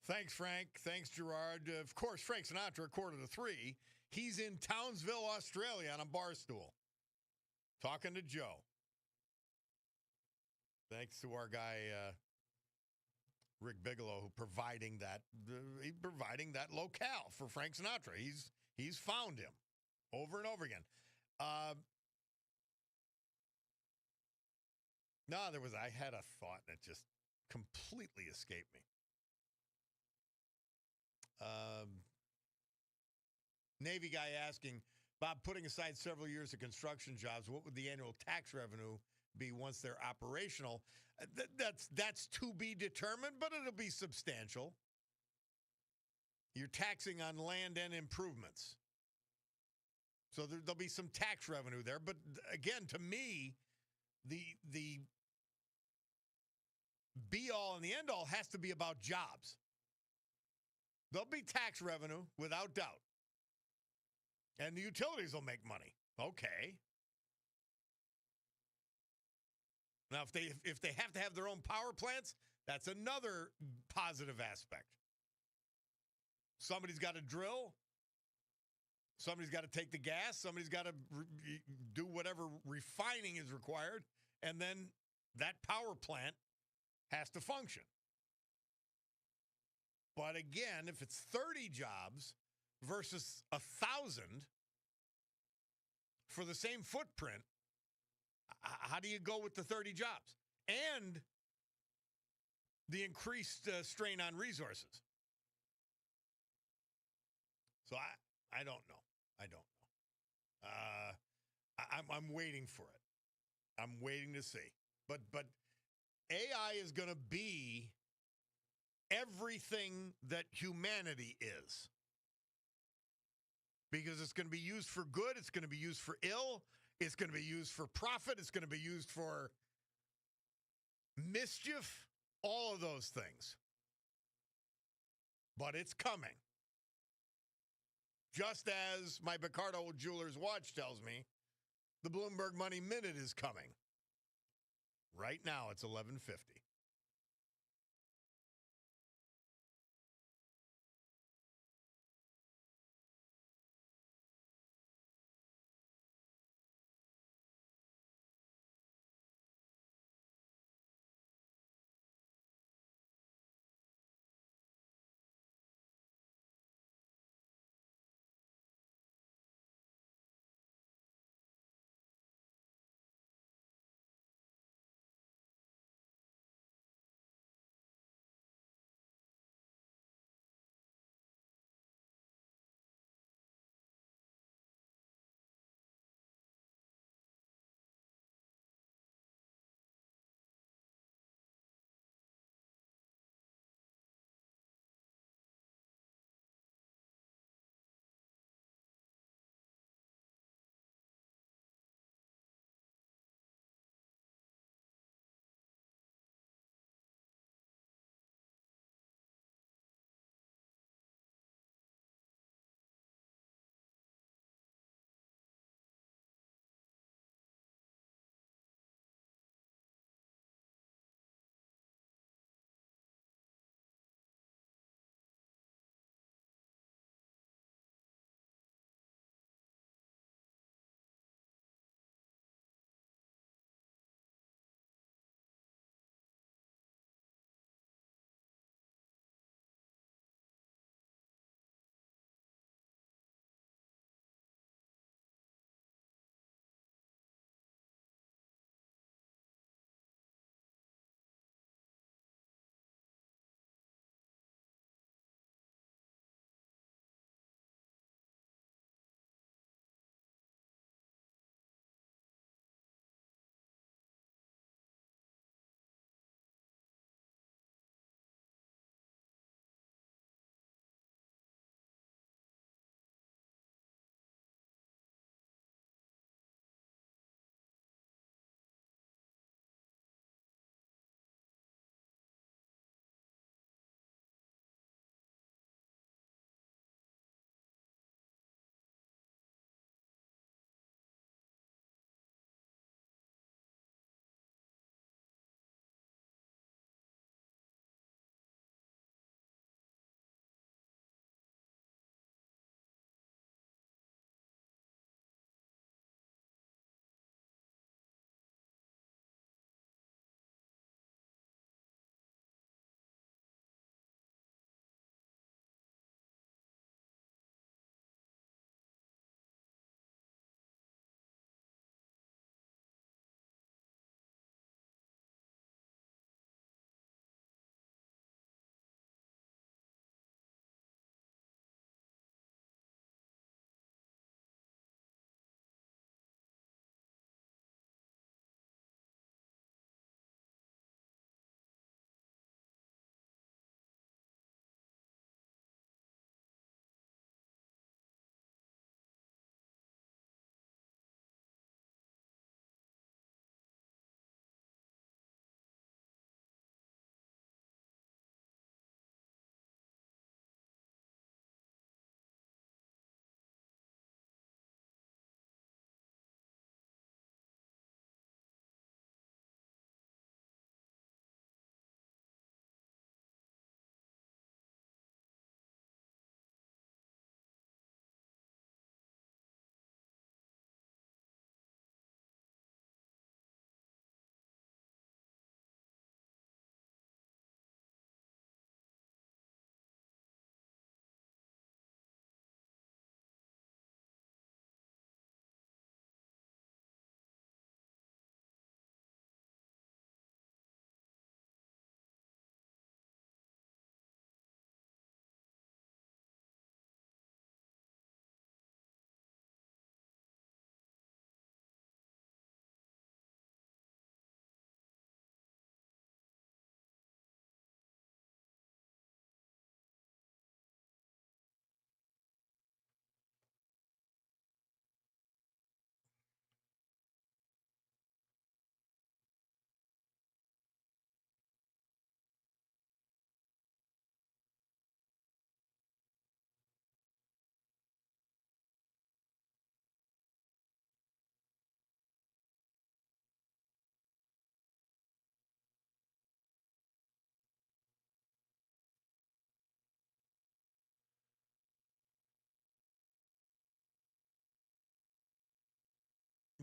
Thanks, Frank. Thanks, Gerard. Of course, Frank Sinatra, 2:45. He's in Townsville, Australia on a bar stool talking to Joe. Thanks to our guy, Rick Bigelow, who providing that locale for Frank Sinatra. He's found him over and over again. I had a thought and it just completely escaped me. Navy guy asking, Bob, putting aside several years of construction jobs, what would the annual tax revenue be once they're operational? That's to be determined, but it'll be substantial. You're taxing on land and improvements. So there'll be some tax revenue there. But again, to me, the be-all and the end-all has to be about jobs. There'll be tax revenue, without doubt. And the utilities will make money. Okay. Now, if they have to have their own power plants, that's another positive aspect. Somebody's got to drill. Somebody's got to take the gas. Somebody's got to do whatever refining is required. And then that power plant has to function. But again, if it's 30 jobs versus 1,000 for the same footprint, how do you go with the 30 jobs? And the increased strain on resources. So I don't know. I'm waiting for it. I'm waiting to see. But AI is going to be everything that humanity is. Because it's going to be used for good. It's going to be used for ill. It's going to be used for profit. It's going to be used for mischief. All of those things. But it's coming. Just as my Cordaro Jewelers watch tells me, the Bloomberg Money Minute is coming. Right now, it's 11:50.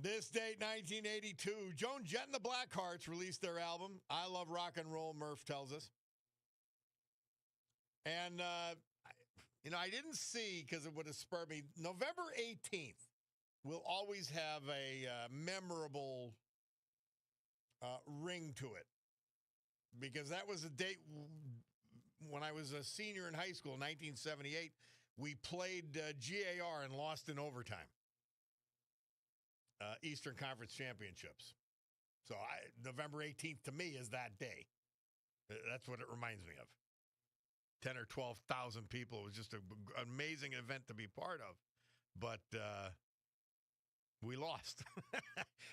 This date, 1982, Joan Jett and the Blackhearts released their album, I Love Rock and Roll, Murph tells us. And, I didn't see, because it would have spurred me, November 18th will always have a memorable ring to it, because that was a date when I was a senior in high school, 1978. We played GAR and lost in overtime. Eastern Conference Championships. So November 18th to me is that day. That's what it reminds me of. 10 or 12,000 people. It was just an amazing event to be part of. But we lost.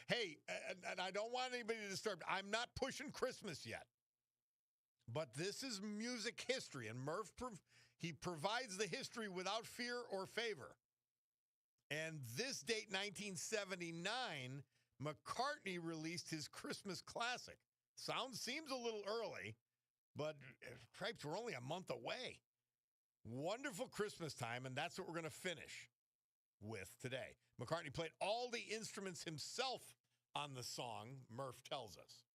Hey, and I don't want anybody to disturb. I'm not pushing Christmas yet. But this is music history. And Murph, he provides the history without fear or favor. And this date, 1979, McCartney released his Christmas classic. Seems a little early, but cripes, we're only a month away. Wonderful Christmas time, and that's what we're going to finish with today. McCartney played all the instruments himself on the song, Murph tells us.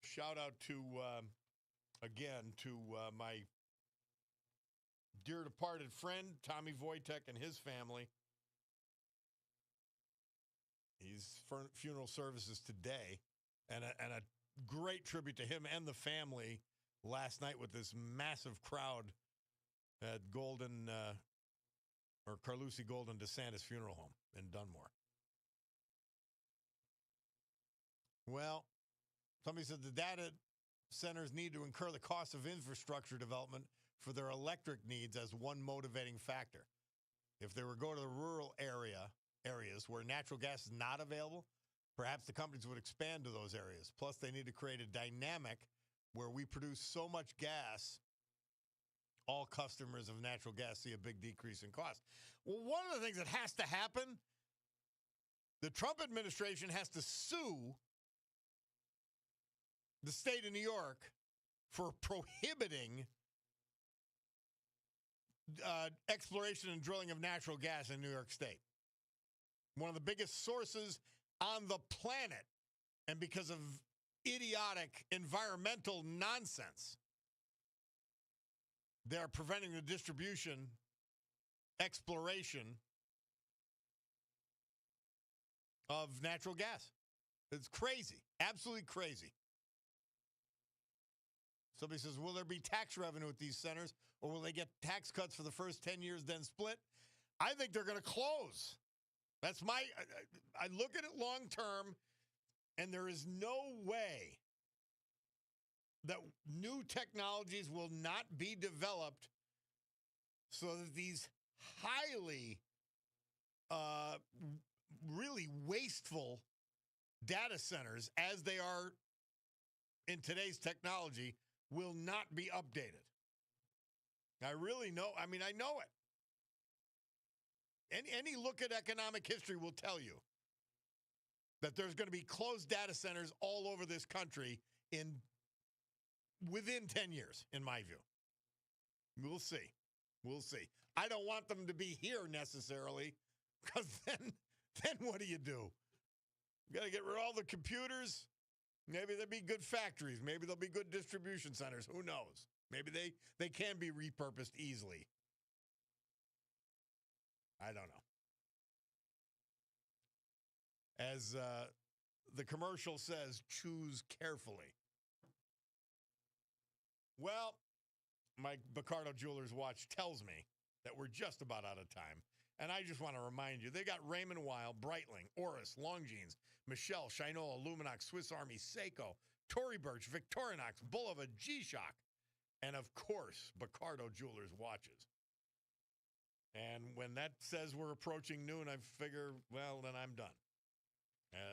Shout out to, my dear departed friend, Tommy Wojtek, and his family. He's funeral services today, and a great tribute to him and the family last night with this massive crowd at Carlucci Golden DeSantis Funeral Home in Dunmore. Well, somebody said the data centers need to incur the cost of infrastructure development for their electric needs as one motivating factor. If they were to go to the rural areas where natural gas is not available, perhaps the companies would expand to those areas. Plus, they need to create a dynamic where we produce so much gas, all customers of natural gas see a big decrease in cost. Well, one of the things that has to happen, the Trump administration has to sue the state of New York for prohibiting exploration and drilling of natural gas in New York State. One of the biggest sources on the planet, and because of idiotic environmental nonsense, they're preventing the distribution, exploration of natural gas. It's crazy, absolutely crazy. Somebody says, will there be tax revenue at these centers, or will they get tax cuts for the first 10 years, then split? I think they're going to close. That's I look at it long term, and there is no way that new technologies will not be developed so that these highly, really wasteful data centers, as they are in today's technology, will not be updated. I really know. I mean, I know it. Any look at economic history will tell you that there's going to be closed data centers all over this country within 10 years, in my view. We'll see. We'll see. I don't want them to be here necessarily, because then what do? You got to get rid of all the computers. Maybe there'll be good factories. Maybe there'll be good distribution centers. Who knows? Maybe they can be repurposed easily. I don't know. As the commercial says, choose carefully. Well, my Bacardo Jewelers watch tells me that we're just about out of time. And I just want to remind you, they got Raymond Weil, Breitling, Oris, Longines, Michelle, Shinola, Luminox, Swiss Army, Seiko, Tory Burch, Victorinox, Bulova, G-Shock, and of course, Bacardo Jewelers watches. And when that says we're approaching noon, I figure, well, then I'm done.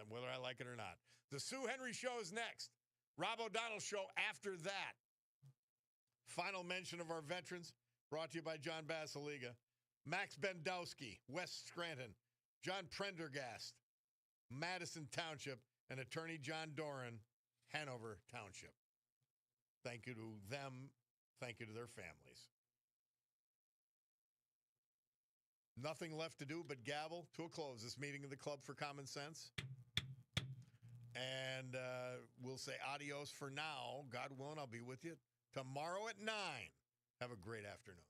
Whether I like it or not. The Sue Henry Show is next. Rob O'Donnell Show after that. Final mention of our veterans, brought to you by John Basiliga. Max Bendowski, West Scranton. John Prendergast, Madison Township. And Attorney John Doran, Hanover Township. Thank you to them. Thank you to their families. Nothing left to do but gavel to a close this meeting of the Club for Common Sense. And we'll say adios for now. God willing, I'll be with you tomorrow at 9. Have a great afternoon.